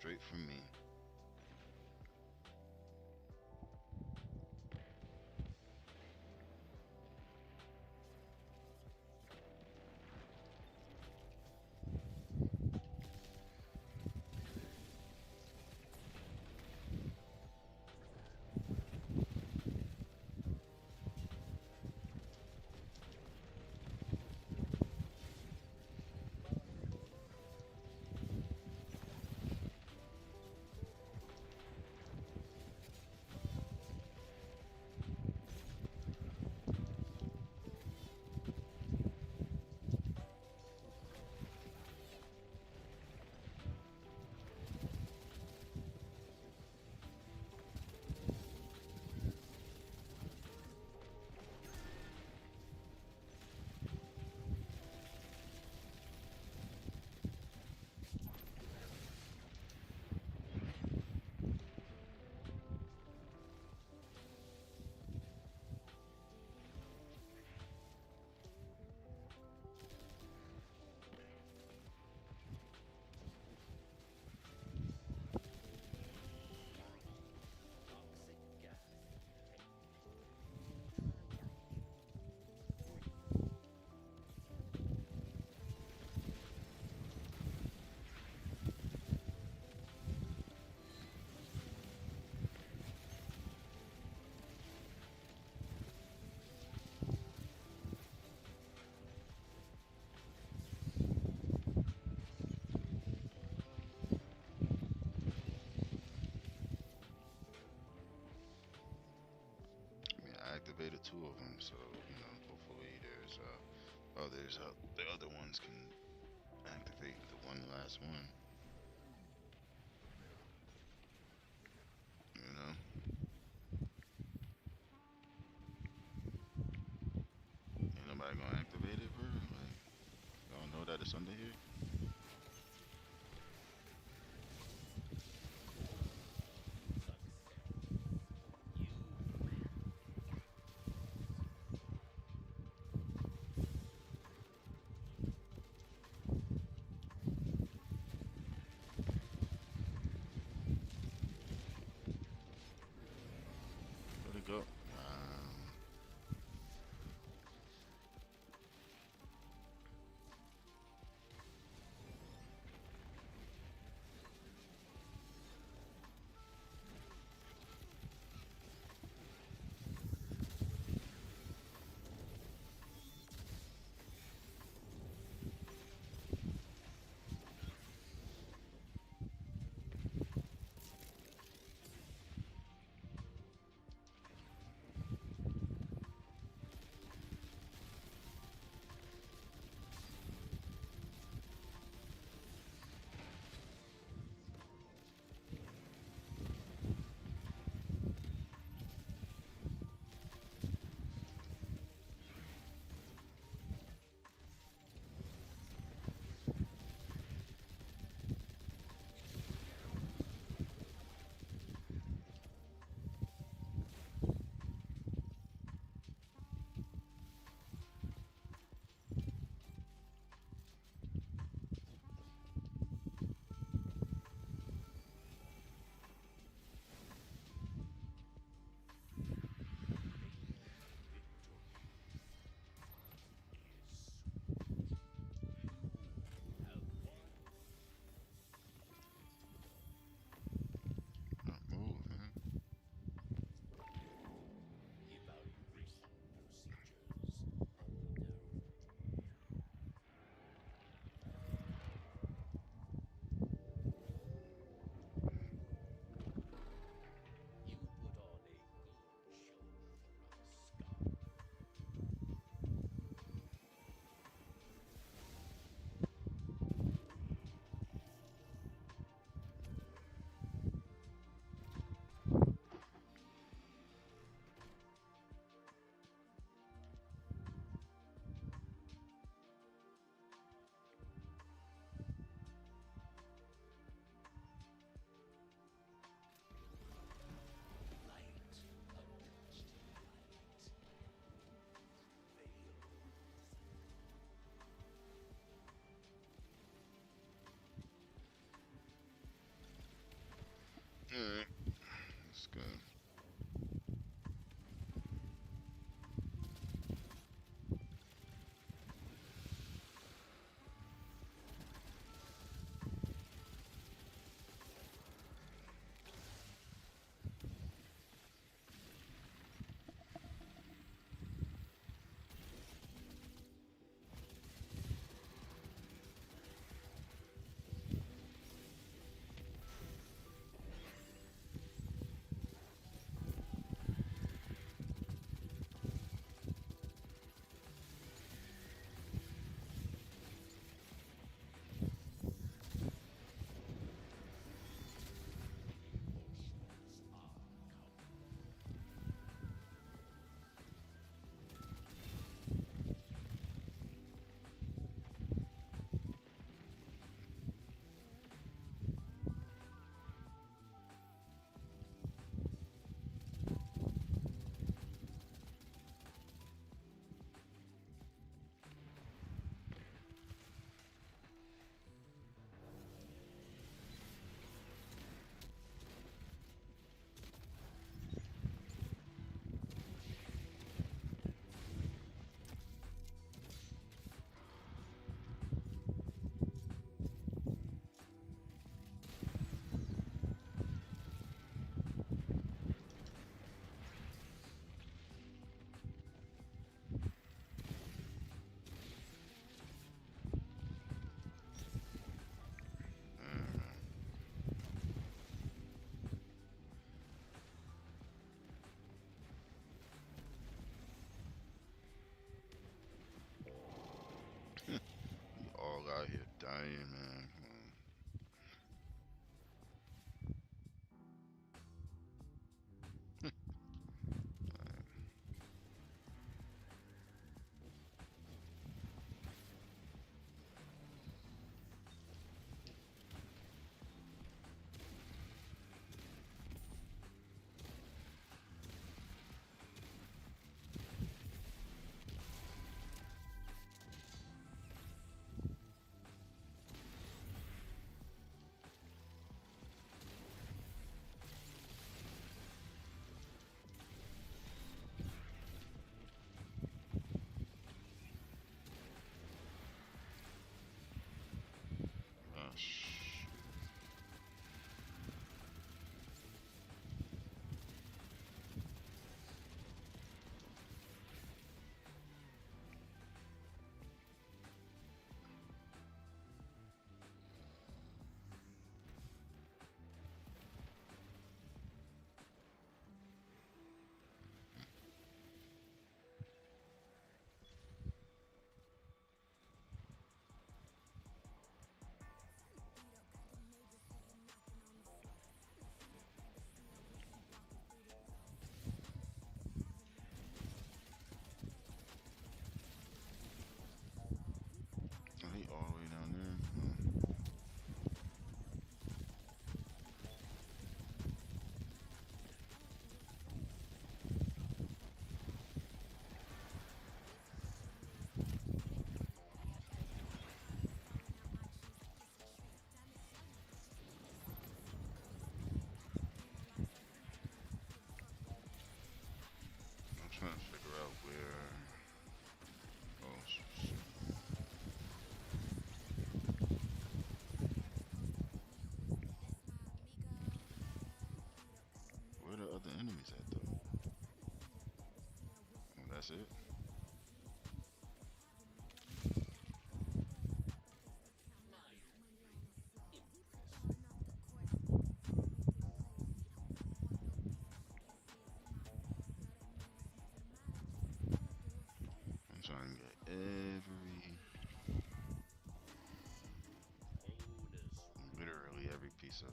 Speaker 1: straight from me. I mean, I activated two of them, so hopefully the other ones can activate the one last one. You know, ain't nobody gonna activate it, bro. Like, y'all know that it's under here. Where'd it go? That's it. I'm trying to get literally every piece of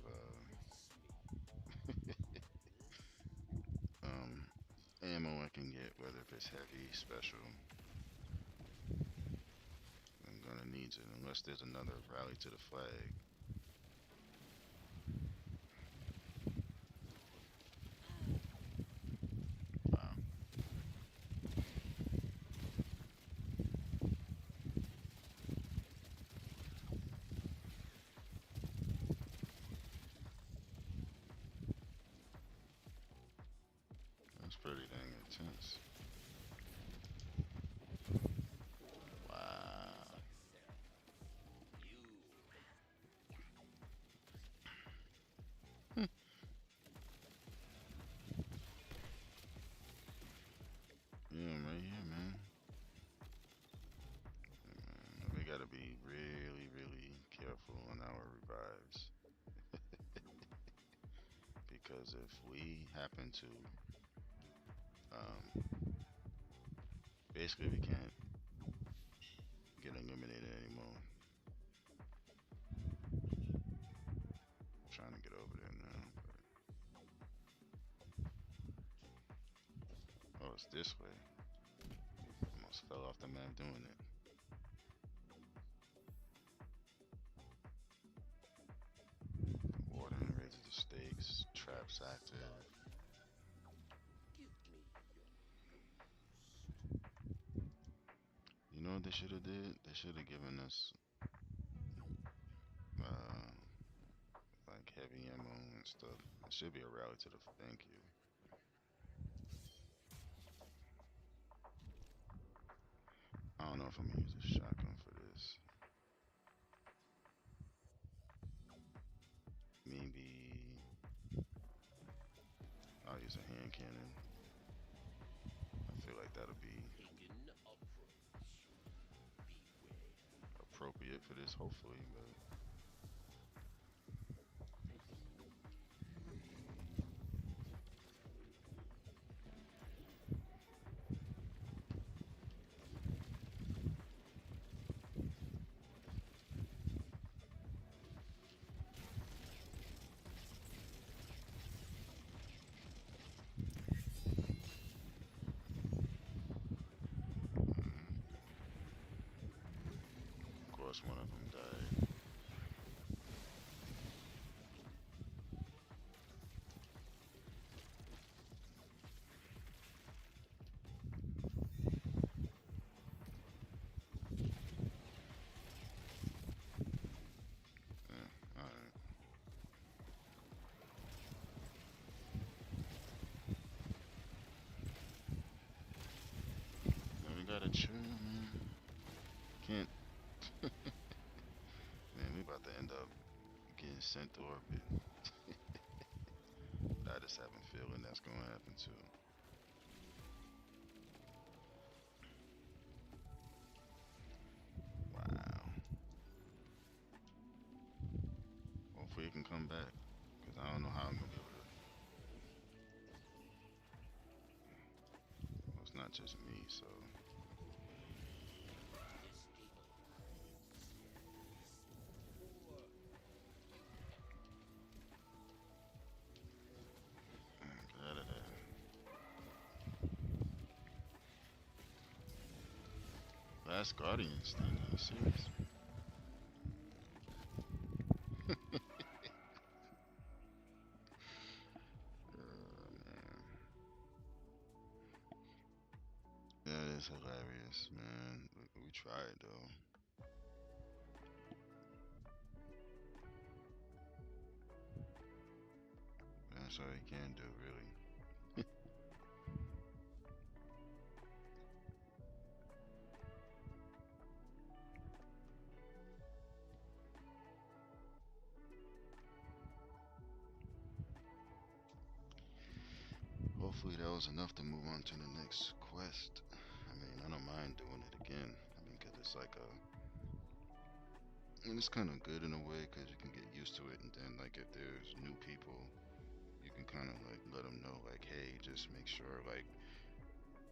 Speaker 1: um, ammo I can get, whether if it's heavy, special. I'm gonna need it unless there's another rally to the flag. Wow, that's pretty dang intense. Wow. Hmm. Yeah, right here, man. We gotta be really, really careful on our revives because if we happen to, um, basically, we can't get eliminated anymore. I'm trying to get over there now, but oh, it's this way. Almost fell off the map doing it. Warden raises the stakes, traps active. You know what they should have did? They should have given us uh, like heavy ammo and stuff. It should be a rally to the thank you. I don't know if I'm gonna use a shotgun for this. Maybe I'll use a hand cannon. I feel like that'll be appropriate for this, hopefully. But of course, one of them died. Yeah, all right. Now we gotta chill, man. Can't. Man, we about to end up getting sent to orbit. I just have a feeling that's gonna happen too. Wow. Hopefully it can come back, cause I don't know how I'm gonna be able to. Well, it's not just me, so get out of there. Last Guardian stand. Are you serious? Man. That is hilarious, man. We tried though. That's all you can do, really. Hopefully that was enough to move on to the next quest. I don't mind doing it again. I mean, cause it's like a, and it's kind of good in a way, cause you can get used to it, and then like if there's new people, you can kind of like let them know, like, hey, just make sure like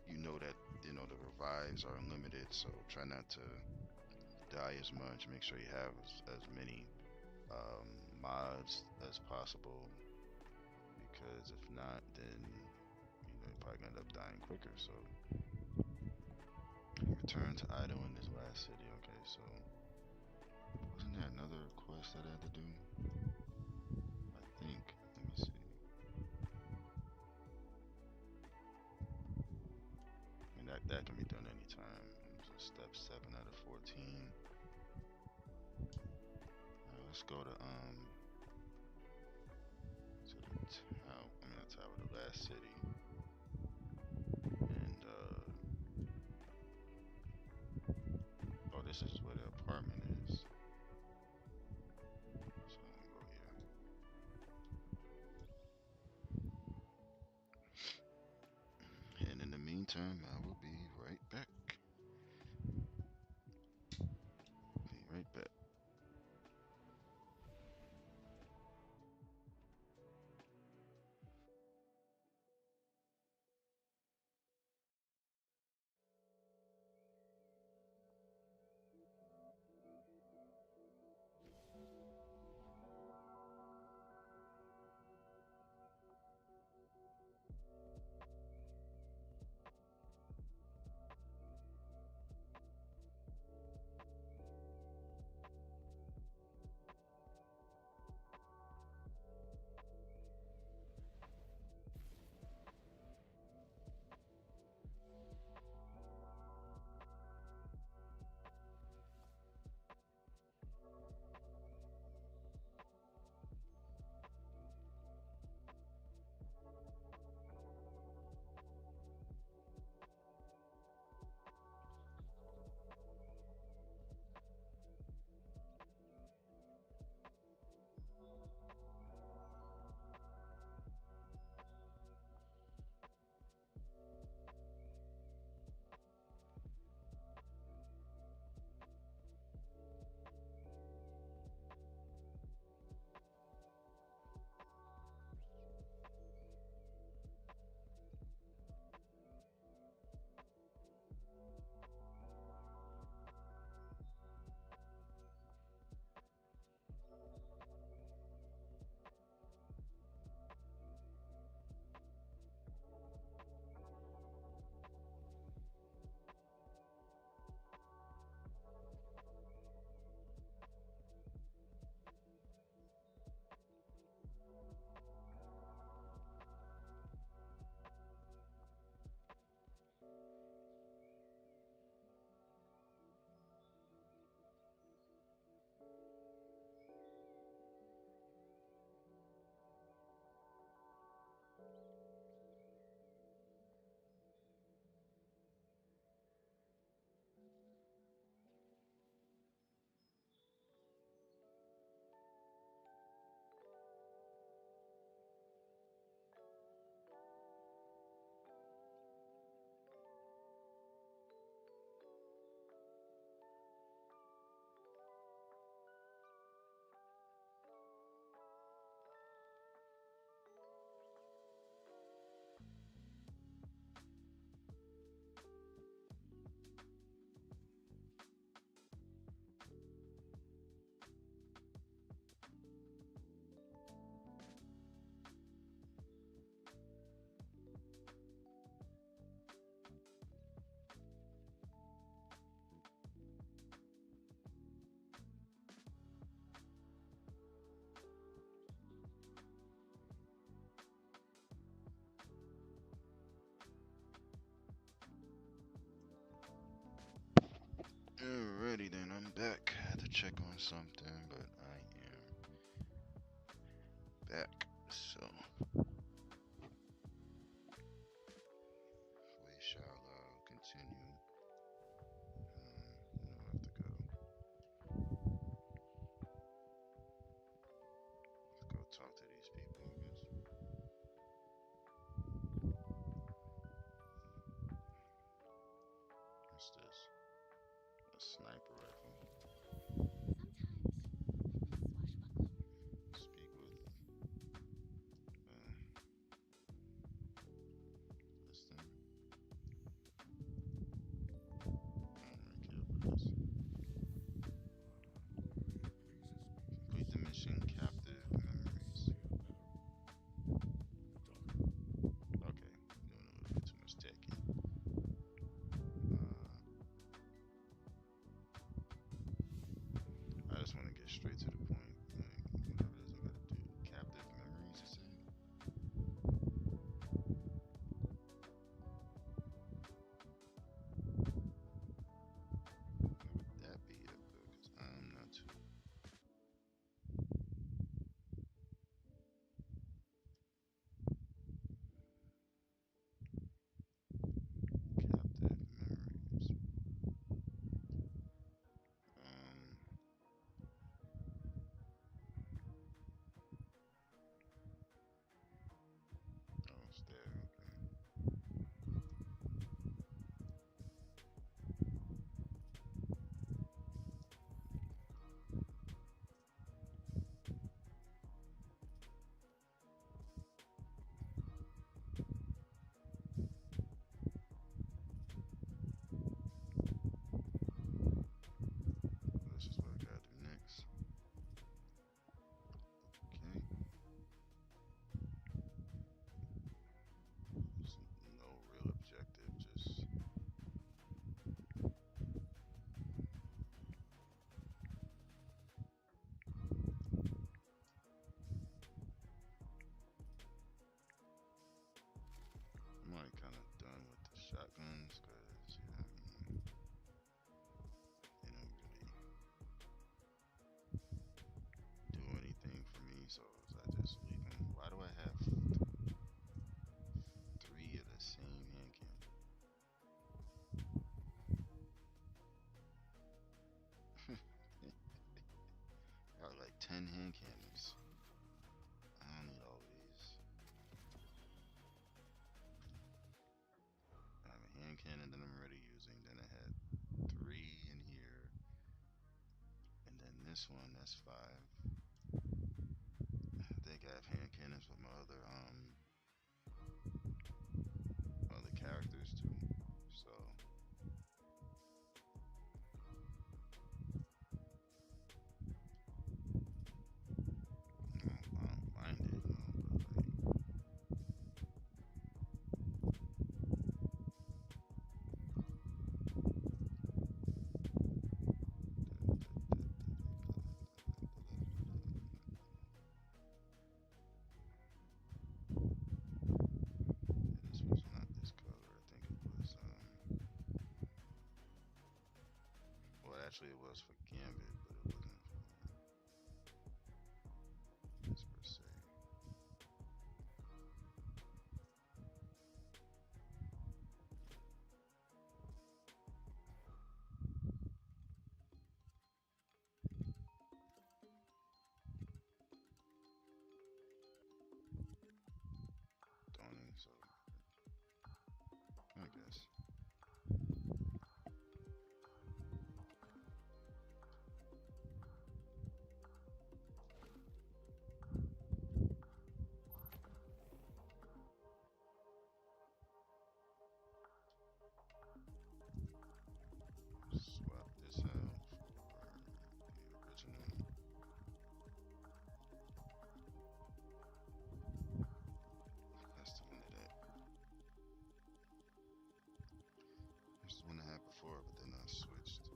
Speaker 1: you know that the revives are limited, so try not to die as much. Make sure you have as many um, mods as possible, because if not, then you're probably gonna end up dying quicker. So return to idle in this last city. Okay, so wasn't there another quest that I had to do? I think. Let me see. I mean that can be done anytime. So step 7 out of 14. Let's go to the tower. I mean, the tower, the last city, and oh, this is where the apartment is. So let me go here. And in the meantime, I will be right back. Be right back. Alrighty then, I'm back. I had to check on something, but I am back. So we shall continue. I have to go. Let's go talk to these people, I guess. 10 hand cannons. I don't need all of these. I have a hand cannon that I'm already using. Then I had 3 in here. And then this one, that's 5. I think I have hand cannons with my other characters too. So I don't mind it, you know, but like yeah, this was not this color. I think it was well actually it was for Gambit, but it wasn't for this per se. Dawning, so I guess. Swap this out for the original. That's the one that that's the one I had before, but then I switched. So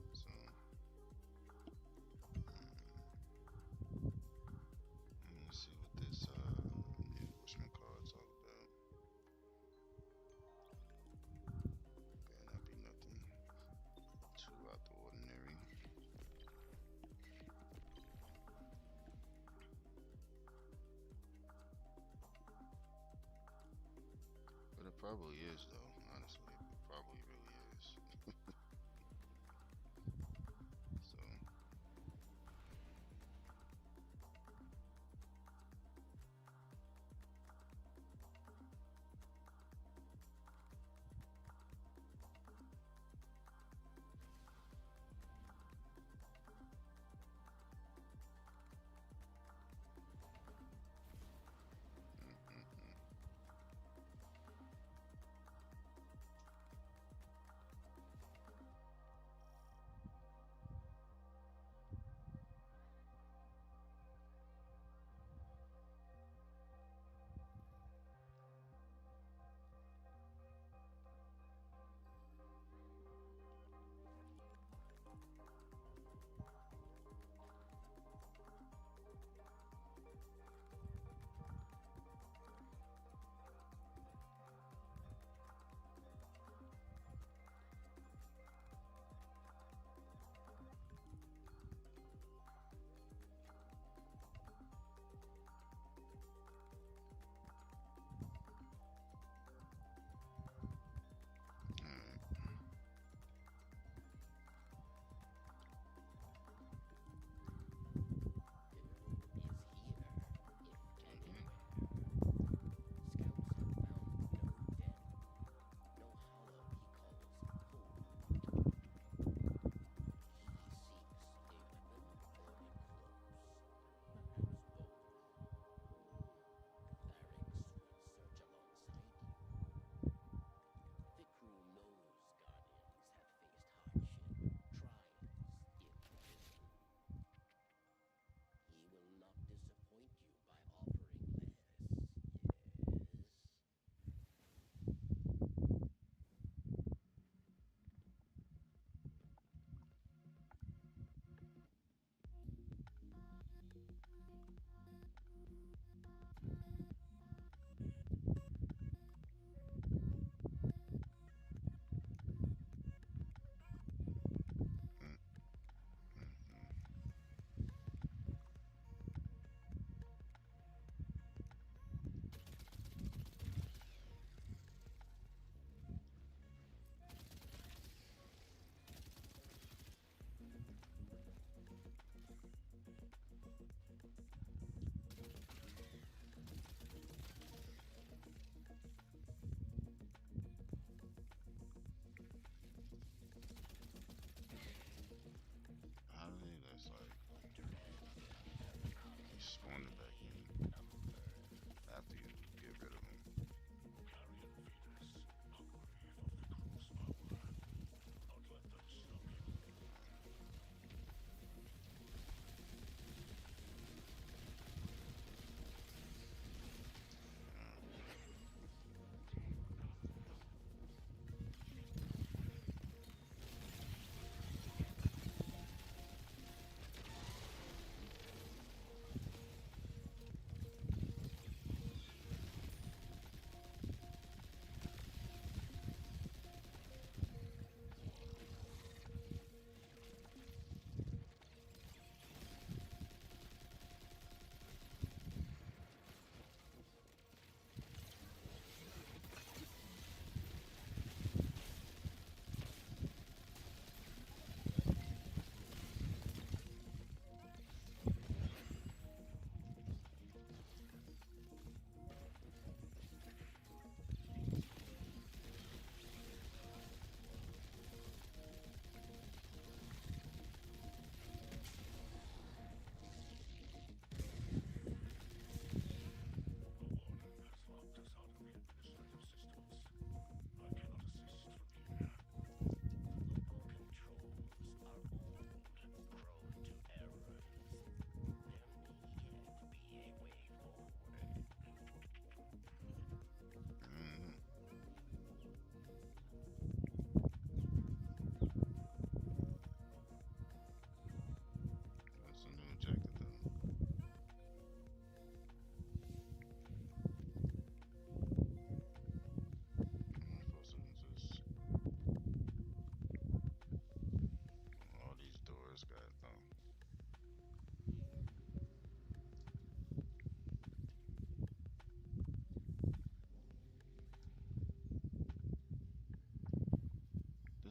Speaker 1: let's see what this new whatchamacallit's all about. Better not be nothing too out the ordinary. But it probably is though, honestly. It probably really is. So mm-mm-mm.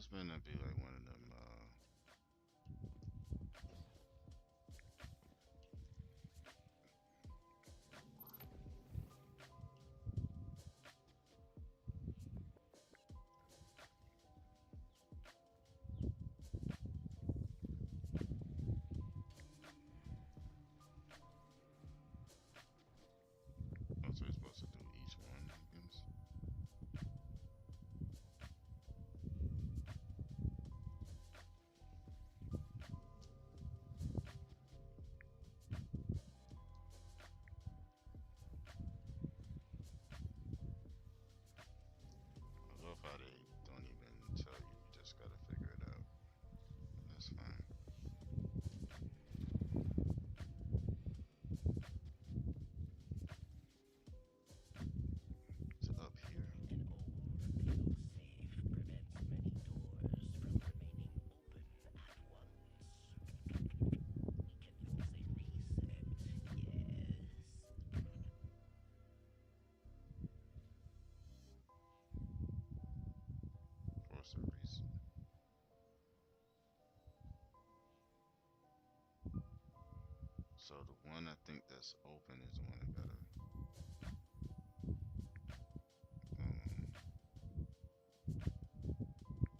Speaker 1: This may not be like one of them. Oh, so you're supposed to do each one, I guess. I love how they don't even tell you. You just gotta figure it out. That's fine. It's up here.
Speaker 10: An old metal safe prevents many doors from remaining open at once. We can force a reset, yes.
Speaker 1: For some reason. So the one I think that's open is the one that gotta. Um,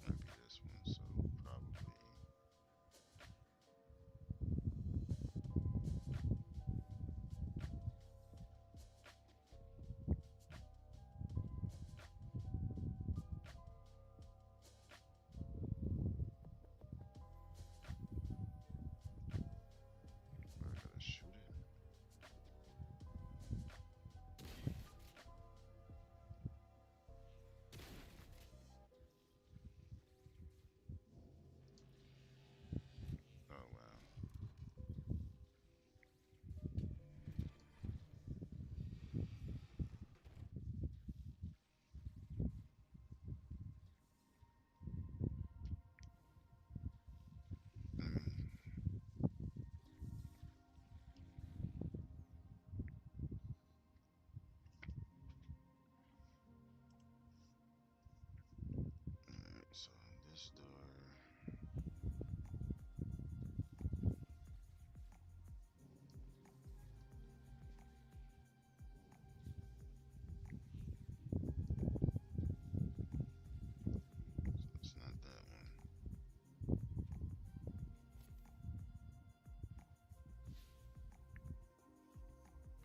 Speaker 1: might be this one. So probably. I gotta shoot it. Oh wow. I mean, alright. So this door. So it's not that one.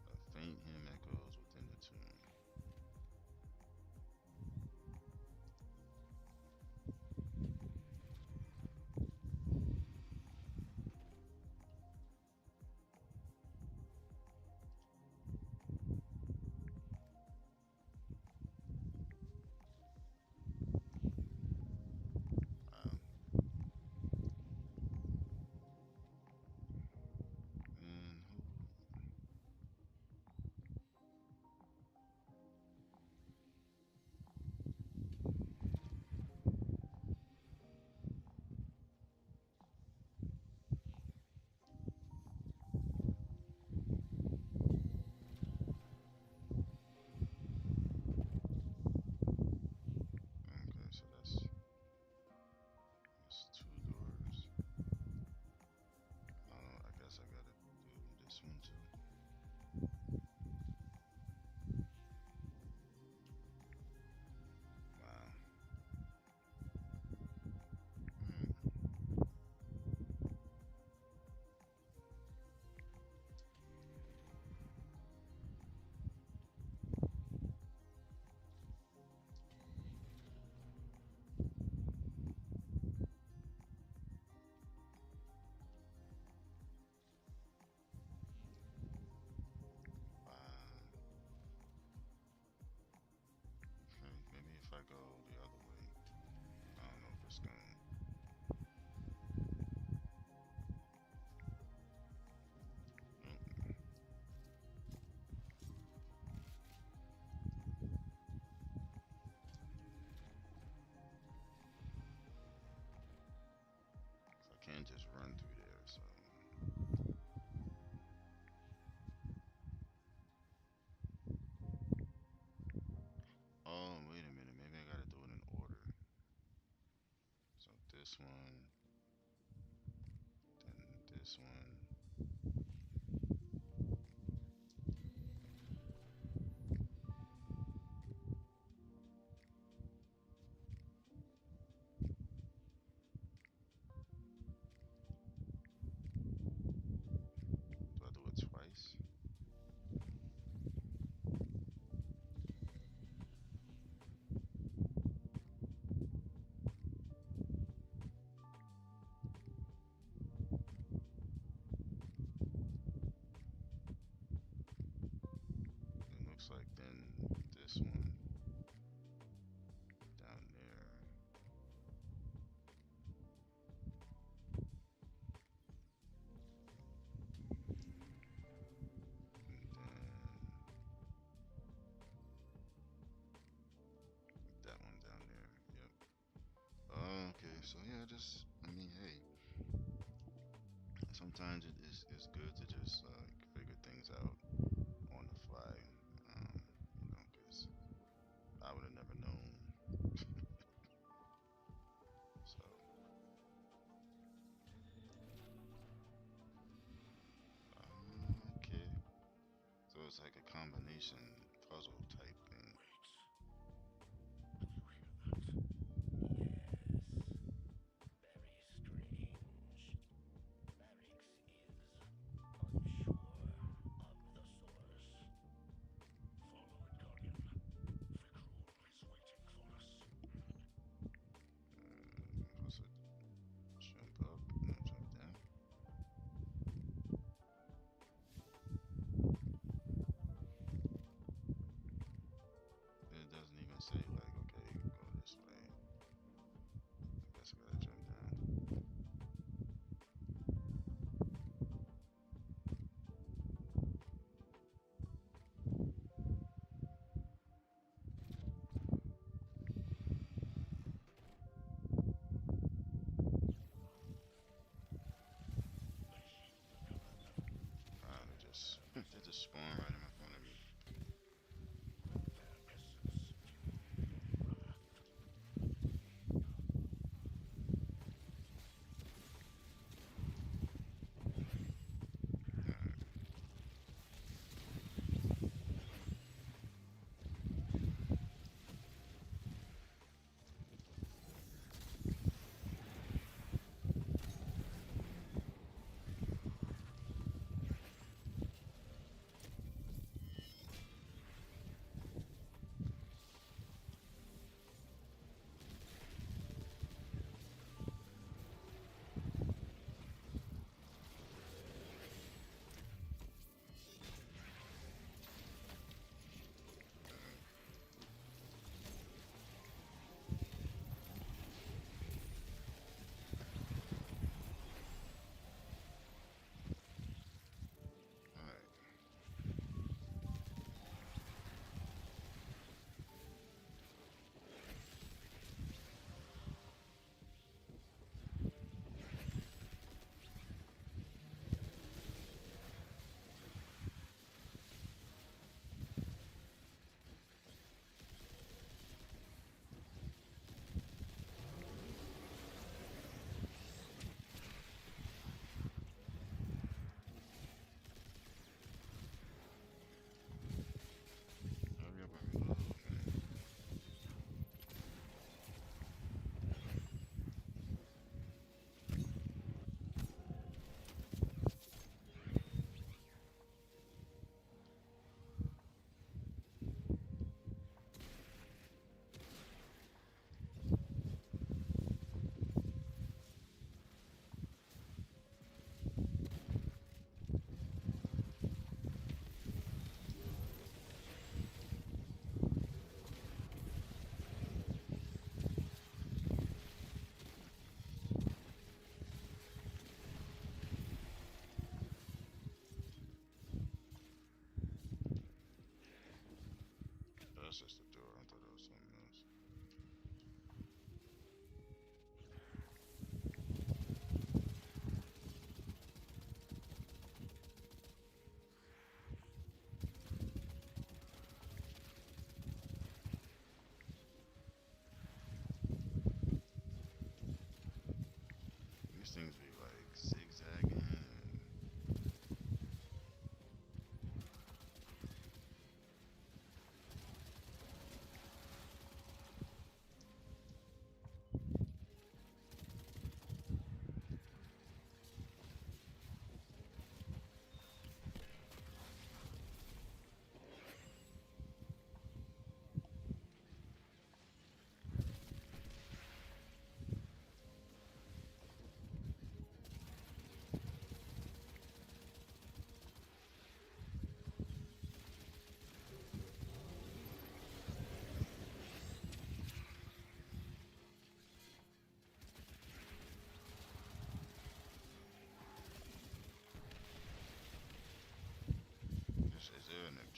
Speaker 1: A faint hymn echoes within the tomb. Wow. And who? Okay, so that's two doors. I guess I gotta do this one too. Wow. Hmm. Wow. Okay, maybe if I go the other way, I don't know if it's gonna. Mm. I can't just run through there. So. Oh, wait a minute. Maybe I gotta do it in order. this one, then this one. Do I do it twice? It looks like then this one down there, and then that one down there. Yep. Okay, so yeah, just I mean, hey, sometimes it's good to just like figure things out on the fly, um, because I would have never known. So, okay, so it's like a combination puzzle type thing.
Speaker 10: Wait. Do you hear that? Yes. Very strange. Barracks is unsure of the source. Follow it, Guardian. Vikrul is waiting for us.
Speaker 1: Supposed to jump up, no, jump down. It doesn't even say like, okay, go this way. I guess I gotta jump down.
Speaker 10: They shield the commander.
Speaker 1: They just they just spawn right in front of me.
Speaker 10: Their essence fuel your wrath.
Speaker 1: Alright, alright, alright. Hurry up and reload, man. That's just the door. I thought it was something else.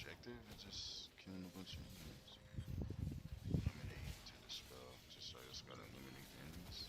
Speaker 1: objective is just killing a bunch of enemies. Eliminate to dispel. Just I just gotta eliminate the enemies.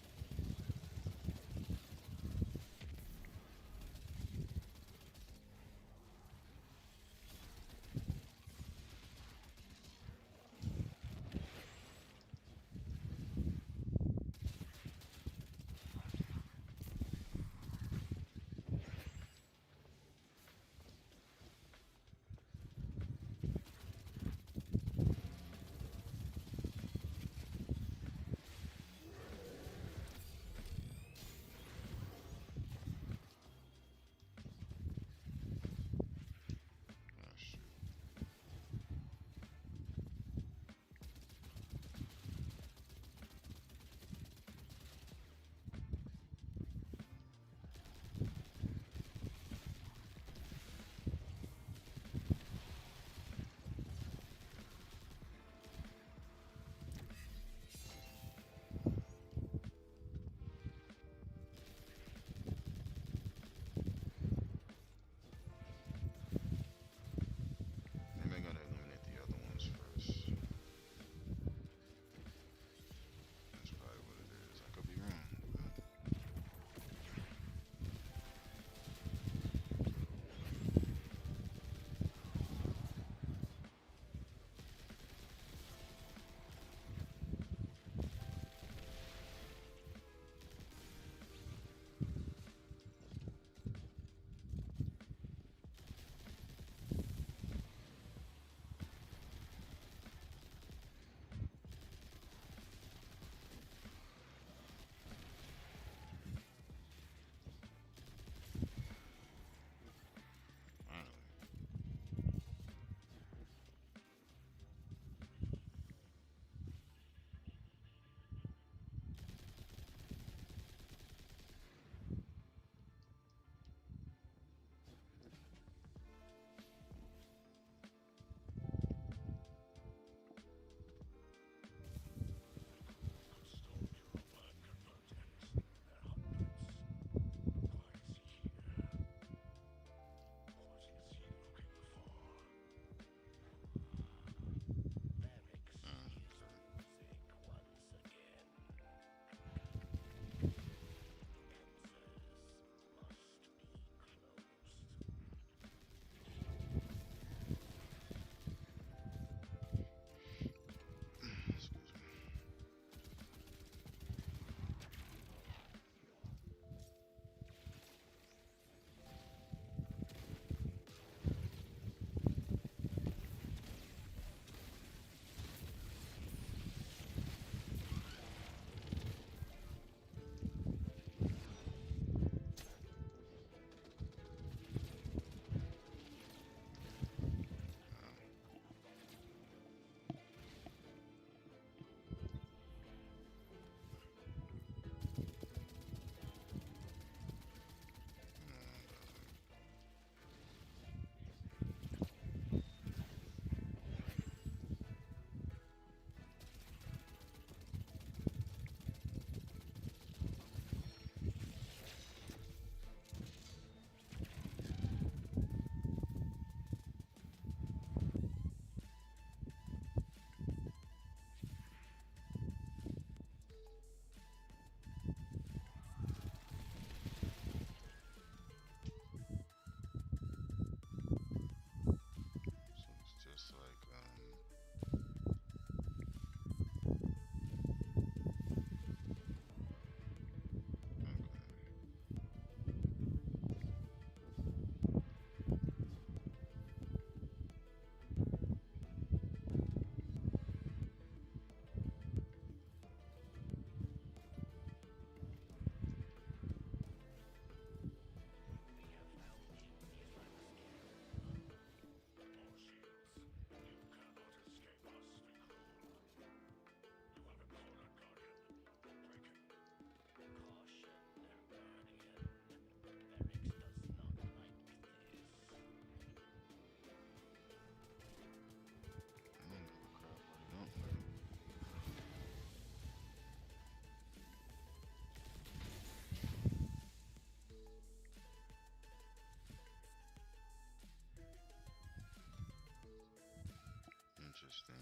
Speaker 1: interesting.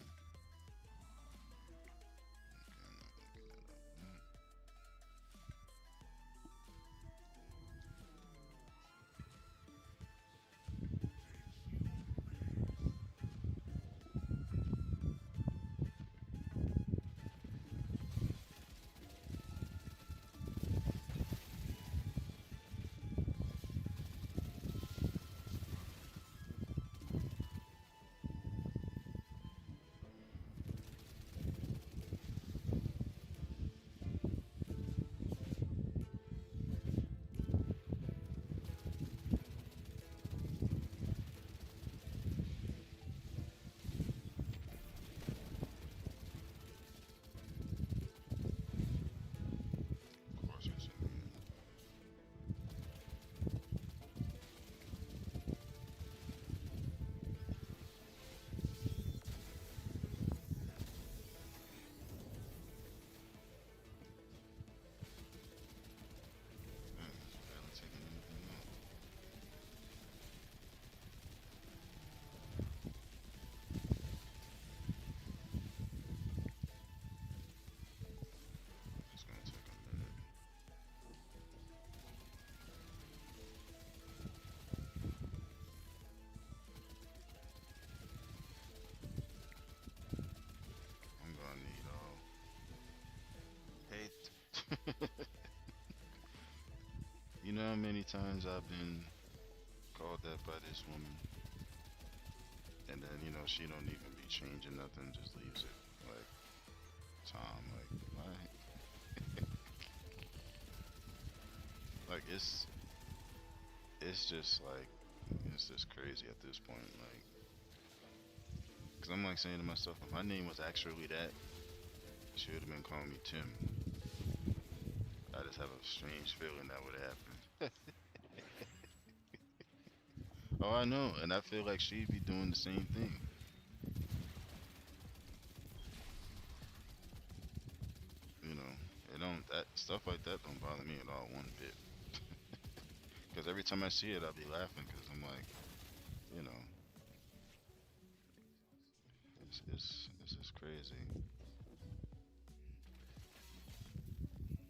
Speaker 1: Okay, I'm not looking that up. Of course, it's in here. Man, it's barely taking anything out. It's gonna take a minute. I'm gonna need all. Hey, you know how many times I've been called that by this woman, and then she don't even be changing nothing, just leaves it like Tom, like why? Like it's just like it's just crazy at this point, like, cause I'm like saying to myself, if my name was actually that, she would have been calling me Tim. I just have a strange feeling that would happen. Oh, I know, and I feel like she'd be doing the same thing. You know, it don't that stuff like that don't bother me at all one bit. Because every time I see it, I'll be laughing because I'm like, you know, it's just crazy.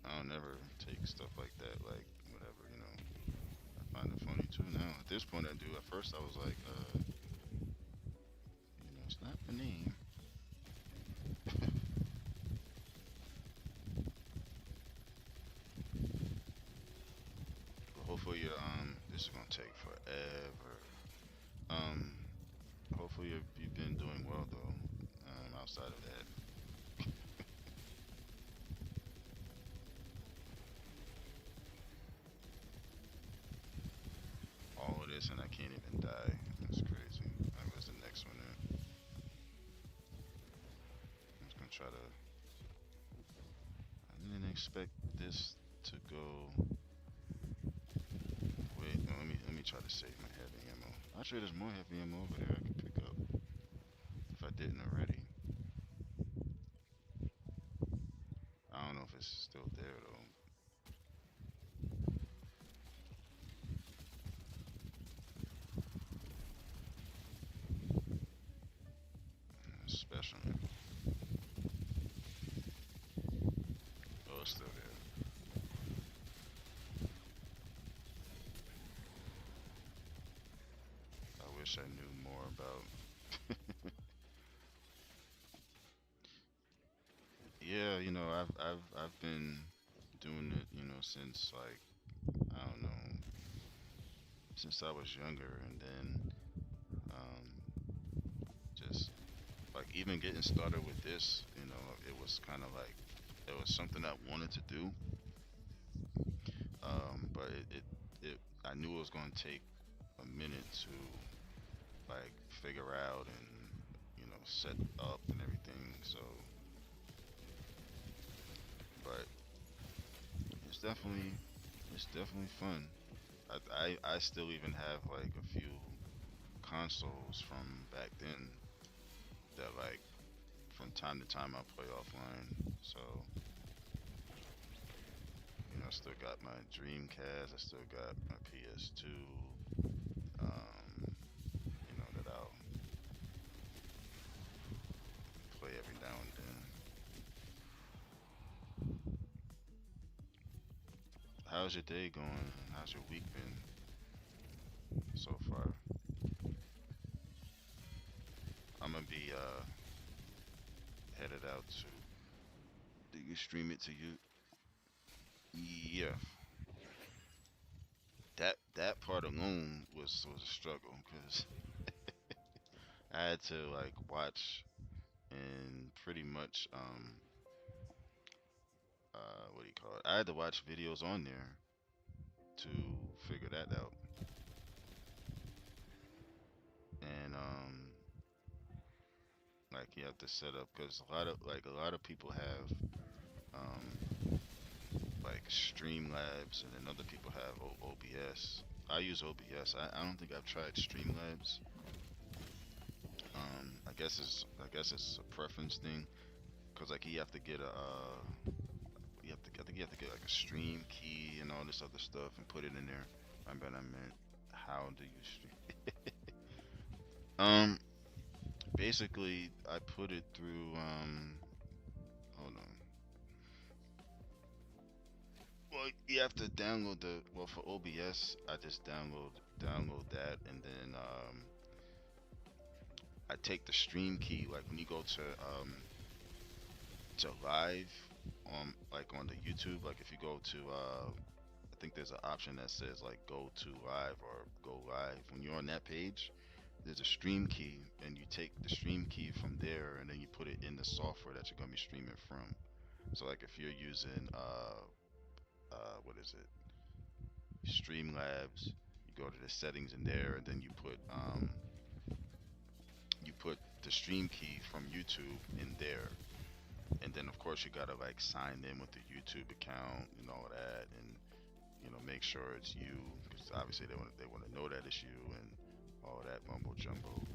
Speaker 1: I don't ever take stuff like that, like whatever, I find it funny too now. At this point, I do. At first, I was like, it's not the name. But hopefully, this is gonna take forever. Um, hopefully you've been doing well though. Outside of that, all of this and I can't even die. That's crazy. Alright, where's the next one at? I'm just gonna try to. I didn't expect this to go. Wait, no, let me try to save my heavy ammo. Actually, there's more heavy ammo over there I could pick up if I didn't already. I don't know if it's still there though. Specimen. Oh, it's still there. I wish I knew more about. Yeah, I've been doing it, since like I don't know, since I was younger, and then just like even getting started with this, it was kind of like it was something I wanted to do, but it I knew it was going to take a minute to like figure out and set up and everything. So, but it's definitely it's definitely fun. I still even have like a few consoles from back then that like from time to time I play offline. So I still got my Dreamcast. I still got my PS2. That I'll how's your day going? How's your week been so far? I'm gonna be headed out to. Do you stream it to you? Yeah, that part alone was a struggle because I had to like watch and pretty much what do you call it? I had to watch videos on there to figure that out. And like you have to set up because a lot of people have like Streamlabs and then other people have OBS. I use OBS. I don't think I've tried Streamlabs. I guess it's a preference thing because like you have to get a you have to I think you have to get like a stream key and all this other stuff and put it in there. I meant how do you stream? Um, basically I put it through hold on. Well, you have to download the well for OBS. I just download that and then I take the stream key like when you go to live on like on the YouTube. Like if you go to I think there's an option that says like go to live or go live. When you're on that page, there's a stream key and you take the stream key from there and then you put it in the software that you're gonna be streaming from. So like if you're using what is it? Streamlabs, you go to the settings in there and then you put the stream key from YouTube in there. And then of course you gotta like sign in with the YouTube account and all that and make sure it's you because obviously they want to know that it's you and all that mumbo jumbo.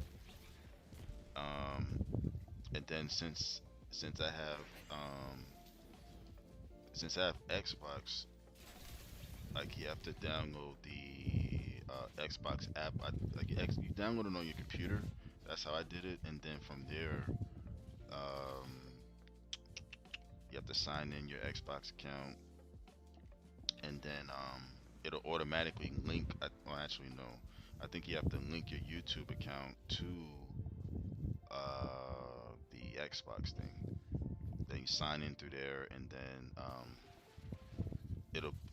Speaker 1: Um, and then since I have since I have Xbox, like you have to download the Xbox app. You download it on your computer. That's how I did it, and then from there, um, you have to sign in your Xbox account, and then it'll automatically link. Well, actually, no. I think you have to link your YouTube account to the Xbox thing. Then you sign in through there, and then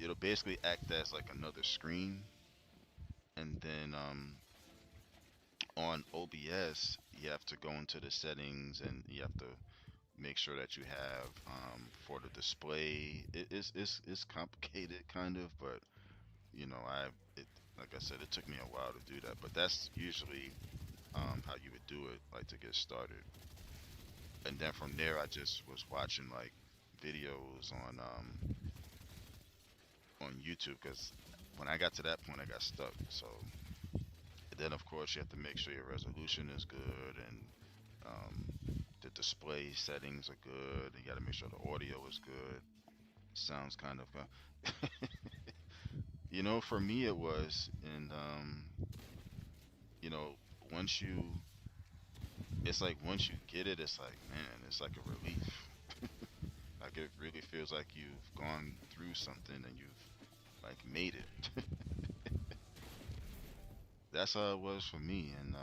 Speaker 1: it'll basically act as like another screen. And then on OBS, you have to go into the settings, and you have to make sure that you have for the display. It's complicated, kind of, but it like I said, it took me a while to do that. But that's usually how you would do it, like to get started. And then from there, I just was watching like videos on YouTube because when I got to that point, I got stuck. So then, of course, you have to make sure your resolution is good and the display settings are good. You got to make sure the audio is good. Sounds kind of, for me it was, and you know, once you, it's like once you get it, it's like man, it's like a relief. Like it really feels like you've gone through something and you've like made it. That's how it was for me, and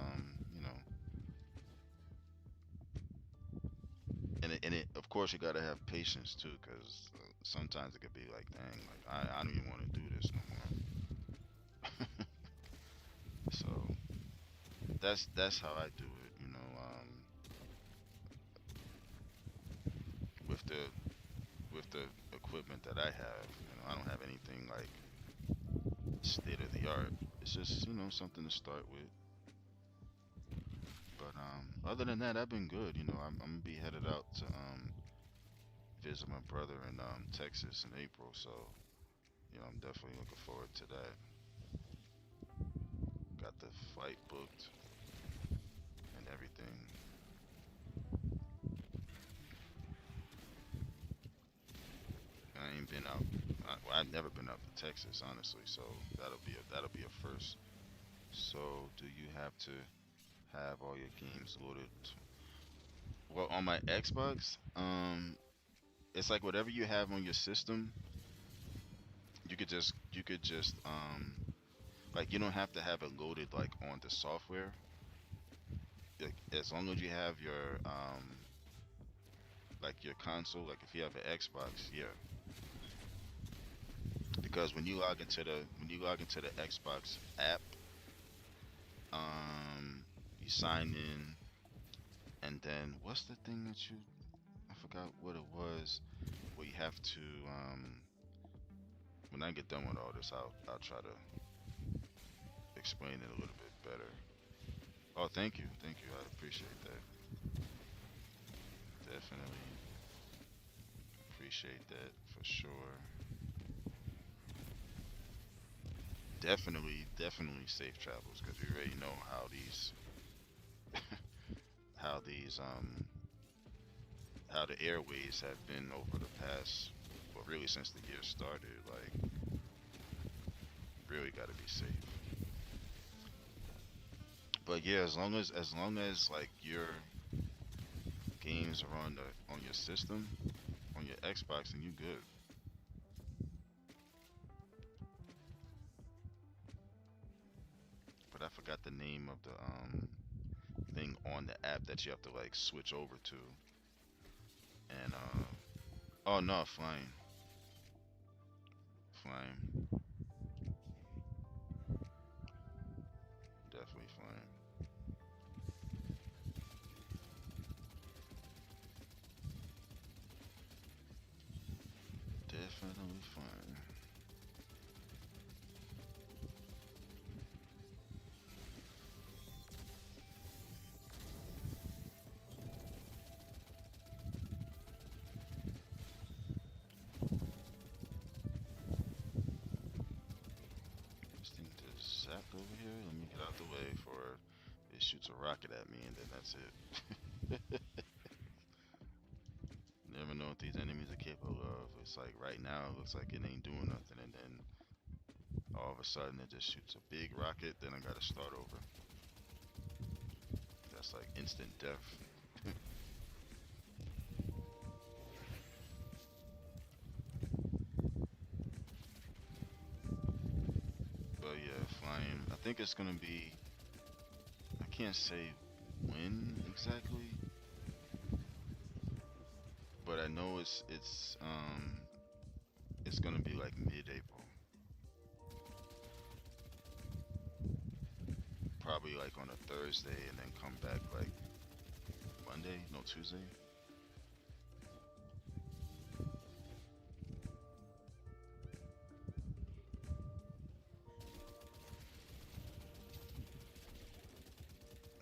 Speaker 1: and it of course you gotta have patience too, cause sometimes it could be like, dang, like I don't even want to do this no more. So that's how I do it, with the equipment that I have. I don't have anything like state of the art. It's just something to start with. But other than that, I've been good. I'm gonna be headed out to visit my brother in Texas in April, so I'm definitely looking forward to that. Got the flight booked and everything. I ain't been out. Well, I've never been out to Texas, honestly. So that'll be a first. So do you have to have all your games loaded? Well, on my Xbox, it's like whatever you have on your system. you could just like you don't have to have it loaded like on the software. Like as long as you have your like your console, like if you have an Xbox, yeah. Because when you log into the Xbox app, you sign in, and then what's the thing that you I forgot what it was. Where you have to when I get done with all this, I'll try to explain it a little bit better. Oh, thank you. I appreciate that. Definitely appreciate that for sure. Definitely safe travels because we already know how these how the airways have been over the past, well, really since the year started. Like, really got to be safe. But yeah, as long as like your games are on your system, on your Xbox, and you good. But I forgot the name of the thing on the app that you have to like switch over to. And oh no, flying, definitely flying, definitely flying. This thing just zapped over here. Let me get out the way for it shoots a rocket at me, and then that's it. Never know what these enemies are capable of. It's like right now, it looks like it ain't doing nothing, and then all of a sudden it just shoots a big rocket. Then I gotta start over. That's like instant death. But yeah, flying. I think it's gonna be. I can't say when exactly, but I know it's gonna be like mid-April, probably like on a Thursday, and then come back like Monday, no Tuesday.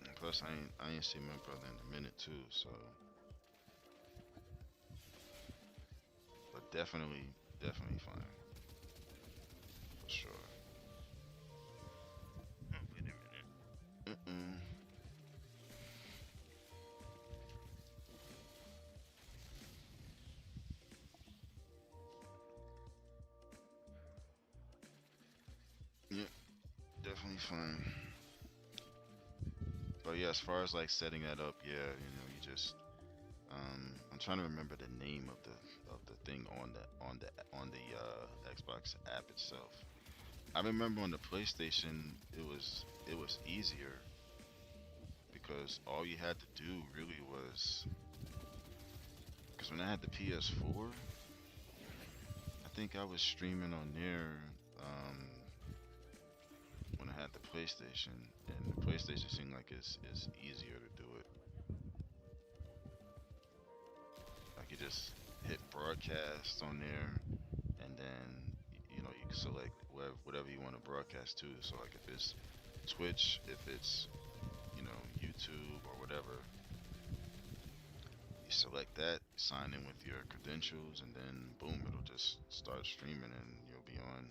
Speaker 1: And plus, I ain't seen my brother in a minute too, so but definitely fine for sure. Oh, wait a minute. Mm-mm. Yep, definitely fine. But yeah, as far as like setting that up, yeah, you just I'm trying to remember the name of the thing on the Xbox app itself. I remember on the PlayStation it was easier because all you had to do really was because when I had the PS4, I think I was streaming on there um, when I had the PlayStation, and the PlayStation seemed like it's easier to do it. Like you just hit broadcast on there, and then you can select whatever you want to broadcast to. So like if it's Twitch, if it's YouTube or whatever, you select that, sign in with your credentials, and then boom, it'll just start streaming, and you'll be on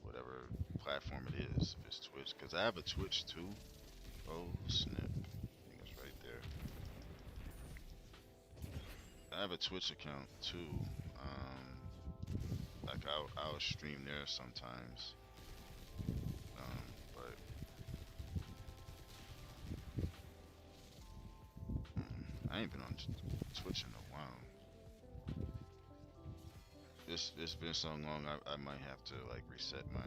Speaker 1: whatever platform it is. If it's Twitch, because I have a Twitch too. Oh snap! I think it's right there. I have a Twitch account too. Like I'll stream there sometimes. But I ain't been on Twitch in a while. It's been so long. I might have to like reset my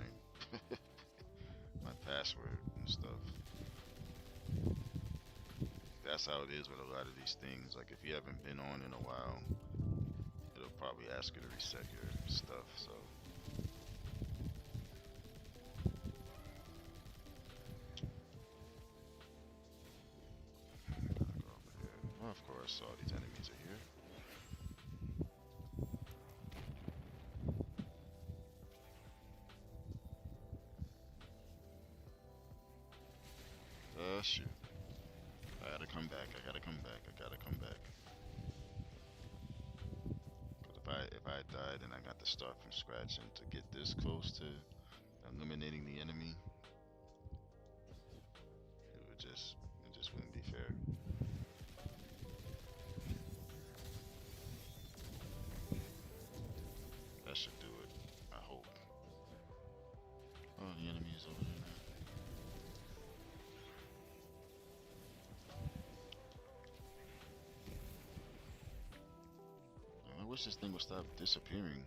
Speaker 1: my password and stuff. That's how it is with a lot of these things. Like if you haven't been on in a while, it'll probably ask you to reset your stuff. So gotta go over here. Well, of course, all these enemies are here. Shoot. I gotta come back. I gotta come back. I gotta come back. Cause if I died and I got to start from scratch and to get this close to eliminating the enemy, it just wouldn't be fair. That should do it. I hope. Oh, the enemy is over there now. I wish this thing would stop disappearing.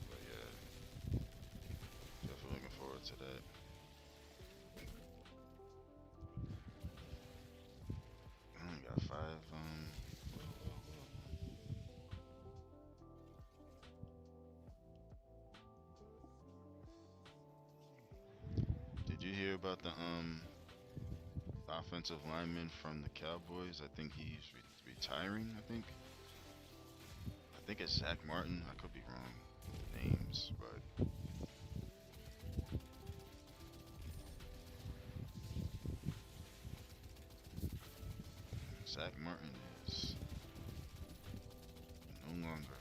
Speaker 1: But yeah, definitely looking forward to that. I only got five. Did you hear about the offensive lineman from the Cowboys? I think he's retiring. I think it's Zach Martin. I could be wrong with the names, but Zach Martin is no longer.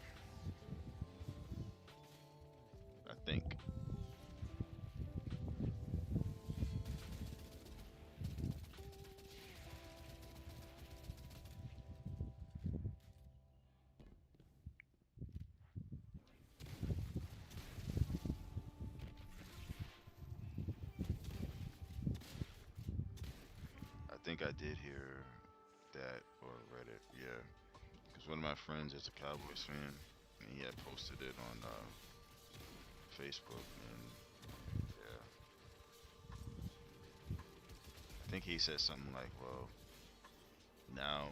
Speaker 1: I think. I think I did hear that or read it. Yeah, because one of my friends is a Cowboys fan, and he had posted it on Facebook, and yeah, I think he said something like, "Well, now,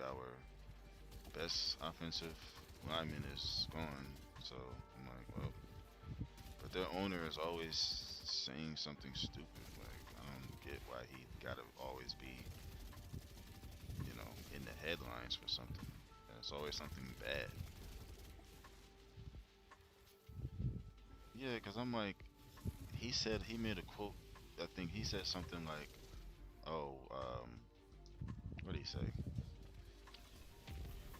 Speaker 1: our best offensive lineman is gone." So I'm like, well, but their owner is always saying something stupid. Like I don't get why he gotta always be, in the headlines for something. And it's always something bad. Yeah, because I'm like, he said he made a quote. I think he said something like, "Oh, what did he say?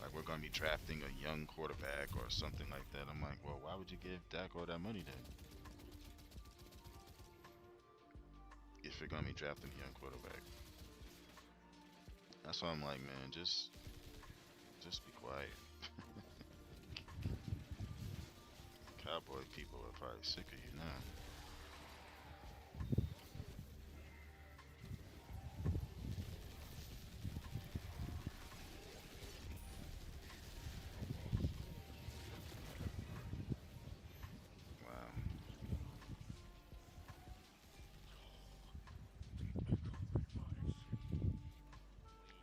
Speaker 1: Like we're gonna be drafting a young quarterback or something like that." I'm like, well, why would you give Dak all that money then? If you're gonna be drafting a young quarterback, that's why I'm like, man, just be quiet. Cowboy people are probably sick of you now. Wow,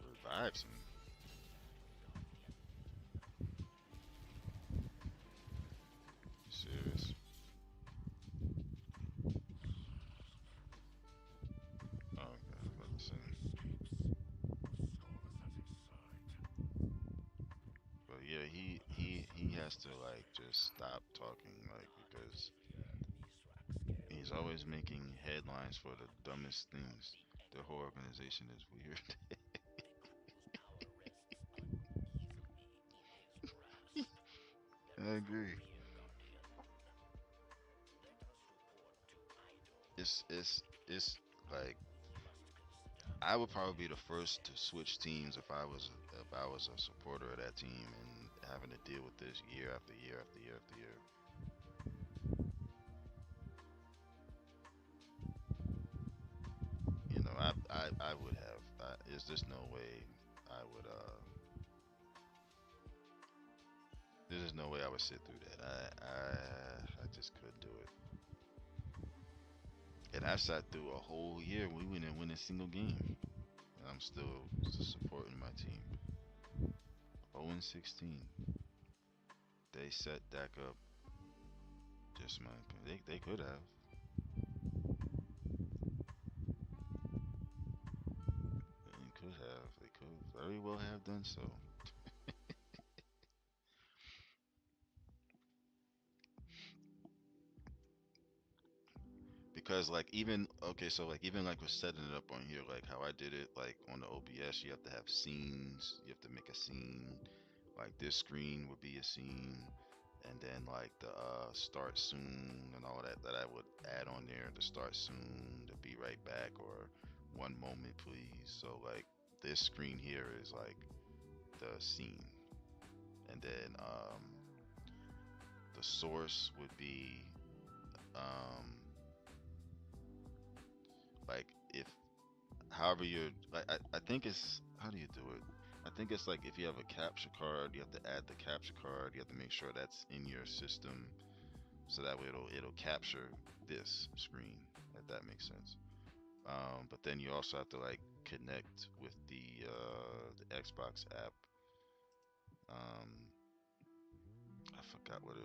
Speaker 1: revives him. You serious? Oh, okay, I was about to say. But yeah, he has to like just stop talking, like because he's always making headlines for the dumbest things. The whole organization is weird. I agree. It's like I would probably be the first to switch teams if I was a supporter of that team and having to deal with this year after year after year after year. You know, I would have. Is just no way I would. There's just no way I would sit through that. I just couldn't do it. And I sat through a whole year. We didn't win a single game, and I'm still supporting my team. 0-16. They set Dak up. Just my opinion. They could have. They could have. They could very well have done so. Because like even okay, so like even like with setting it up on here, like how I did it, like on the OBS, you have to have scenes. You have to make a scene. Like this screen would be a scene, and then like the start soon and all that I would add on there. The start soon, the be right back, or one moment please. So like this screen here is like the scene, and then the source would be um like if however you're like I think it's how do you do it. I think it's like if you have a capture card, you have to add the capture card. You have to make sure that's in your system, so that way it'll capture this screen. If that makes sense. But then you also have to like connect with the Xbox app. Um, I forgot what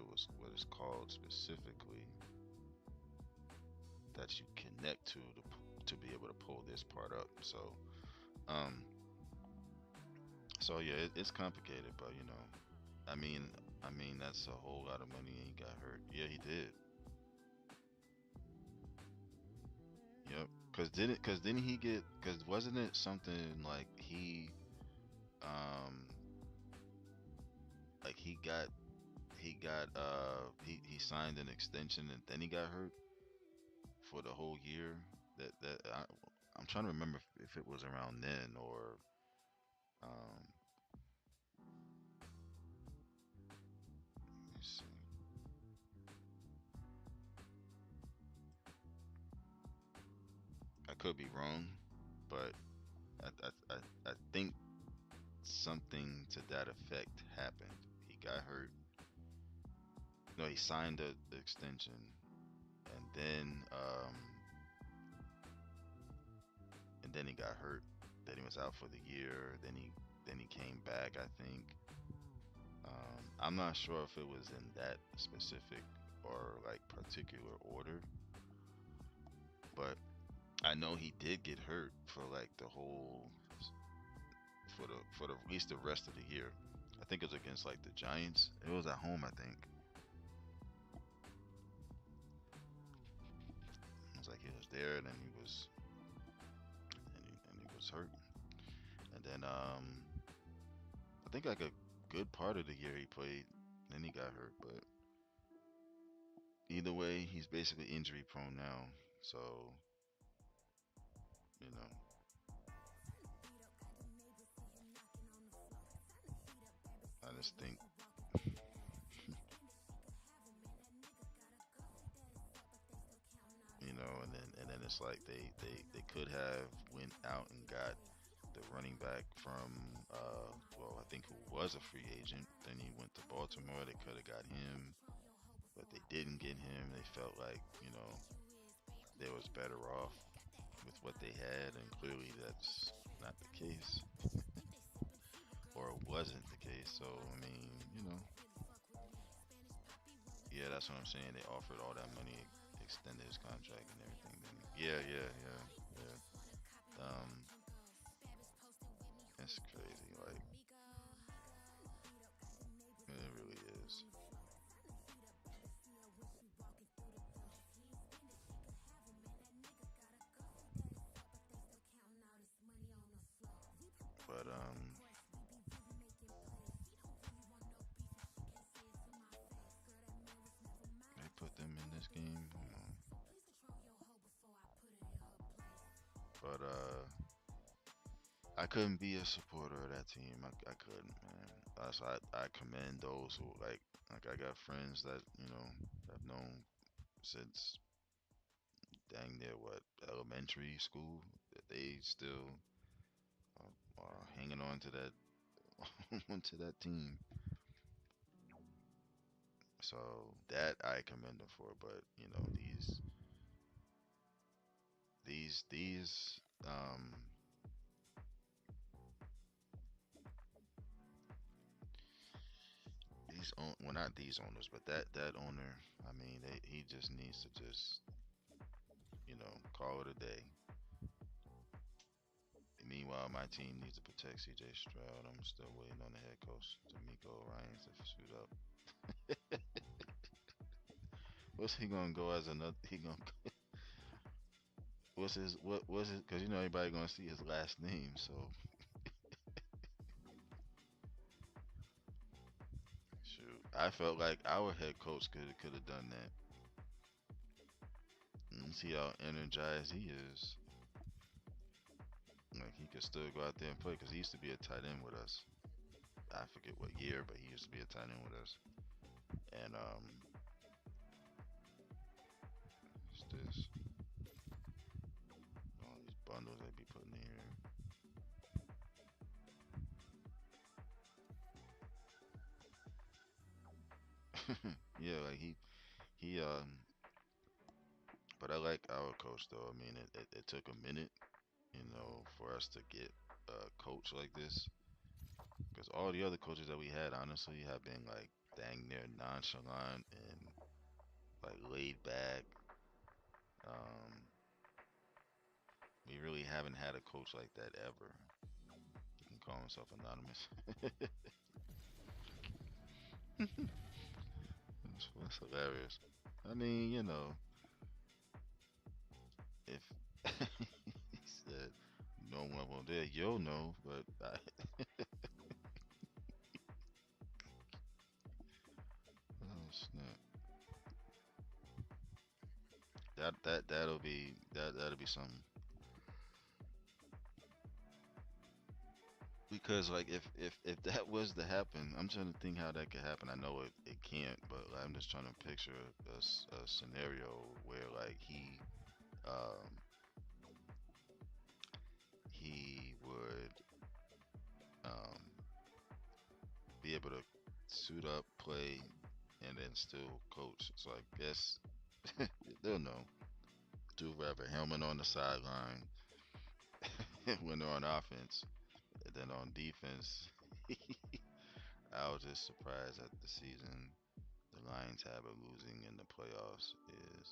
Speaker 1: it's called specifically that you connect to be able to pull this part up. Um, so yeah, it's complicated, but you know, I mean, that's a whole lot of money, and he got hurt. Yeah, he did. Yep. Cause didn't he get? Cause wasn't it something like um, like he signed an extension and then he got hurt for the whole year. I'm trying to remember if it was around then or um. Let me see. I could be wrong, but I think something to that effect happened. He got hurt. No, he signed the extension, and then he got hurt. Then he was out for the year. Then he came back. I think. I'm not sure if it was in that specific or like particular order, but I know he did get hurt for like the whole for the at least the rest of the year. I think it was against like the Giants. It was at home, I think. It was like he was there, and then he was hurt, and then I think like a good part of the year he played, then he got hurt. But either way, he's basically injury prone now. So you know, I just think and then it's like they could have went out and got the running back from well, I think who was a free agent. Then he went to Baltimore. They could have got him, but they didn't get him. They felt like they was better off with what they had, and clearly that's not the case, or it wasn't the case. So I mean, yeah, that's what I'm saying. They offered all that money, extended his contract and everything. Then yeah. It's crazy. Like it really is. But they put them in this game. But I couldn't be a supporter of that team. I couldn't, man. I commend those who like I got friends that I've known since dang near what elementary school that they still are hanging on to that onto that team. So that I commend them for. But these well, not these owners, but that owner. I mean, he just needs to just call it a day. Meanwhile, my team needs to protect C.J. Stroud. I'm still waiting on the head coach, D'Amico Ryan, to suit up. What's he gonna go as another? He gonna what's his what's his? Because everybody gonna see his last name. So shoot, I felt like our head coach could have done that. And see how energized he is. Like he could still go out there and play because he used to be a tight end with us. I forget what year, but he used to be a tight end with us. And what's this? All these bundles they be putting in here. Yeah, like he. But I like our coach though. I mean, it took a minute, for us to get a coach like this. Because all the other coaches that we had, honestly, have been like dang near nonchalant and like laid back. Um, we really haven't had a coach like that ever. He can call himself anonymous. That's hilarious. I mean, if he said no one will there, you'll know. But oh snap, that'll be something. Because like if that was to happen, I'm trying to think how that could happen. I know it can't, but I'm just trying to picture a scenario where like um he would um be able to suit up, play, and then still coach. So I guess they'll know. Do have a helmet on the sideline when they're on offense, and then on defense, I was just surprised at the season the Lions have of losing in the playoffs is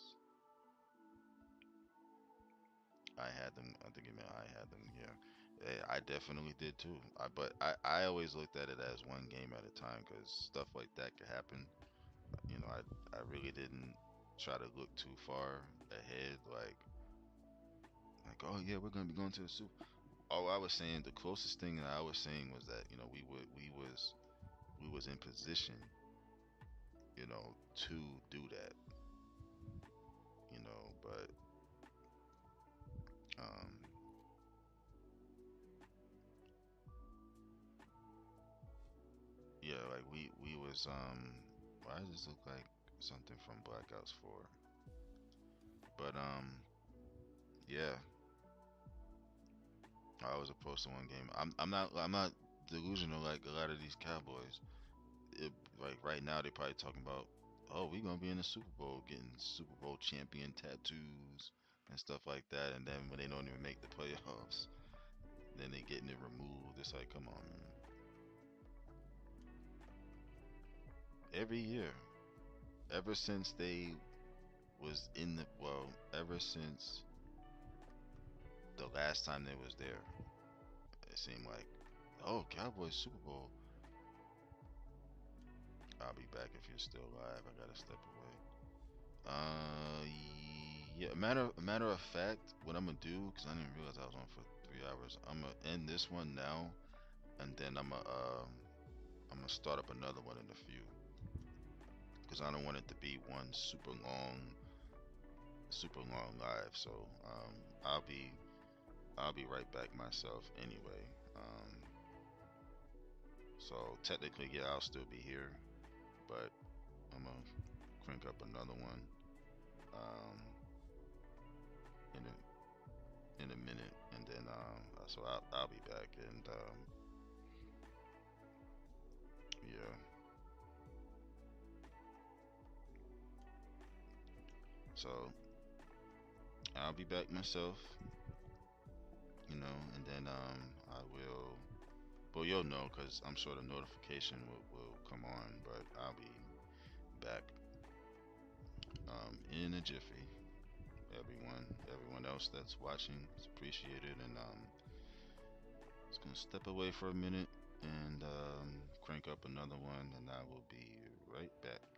Speaker 1: I had them. I think it meant I had them. Yeah, I definitely did too. But I always looked at it as one game at a time because stuff like that could happen. I really didn't try to look too far ahead. Like oh yeah, we're gonna be going to the Super. All I was saying, the closest thing that I was saying was that we was in position, to do that. But um, yeah, like we was why does this look like something from Blackouts 4? But yeah, I was opposed to one game. I'm not delusional like a lot of these Cowboys. Like right now they're probably talking about, oh, we gonna be in the Super Bowl, getting Super Bowl champion tattoos and stuff like that, and then when they don't even make the playoffs, then they getting it removed. It's like, come on, man. Every year, ever since they was in the well, ever since the last time they was there, it seemed like, oh, Cowboys Super Bowl. I'll be back if you're still live. I gotta step away. Uh, yeah. Matter of fact, what I'm gonna do, cause I didn't realize I was on for 3 hours. I'm gonna end this one now, and then I'm gonna start up another one in a few, cause I don't want it to be one super long live. So I'll be right back myself anyway. Um, so technically, yeah, I'll still be here, but I'm gonna crank up another one um, in a minute, and then so I'll be back, and yeah, so I'll be back myself, and then I will. Well, you'll know because I'm sure the notification will come on, but I'll be back in a jiffy. Everyone else that's watching is appreciated, and just gonna step away for a minute and crank up another one, and I will be right back.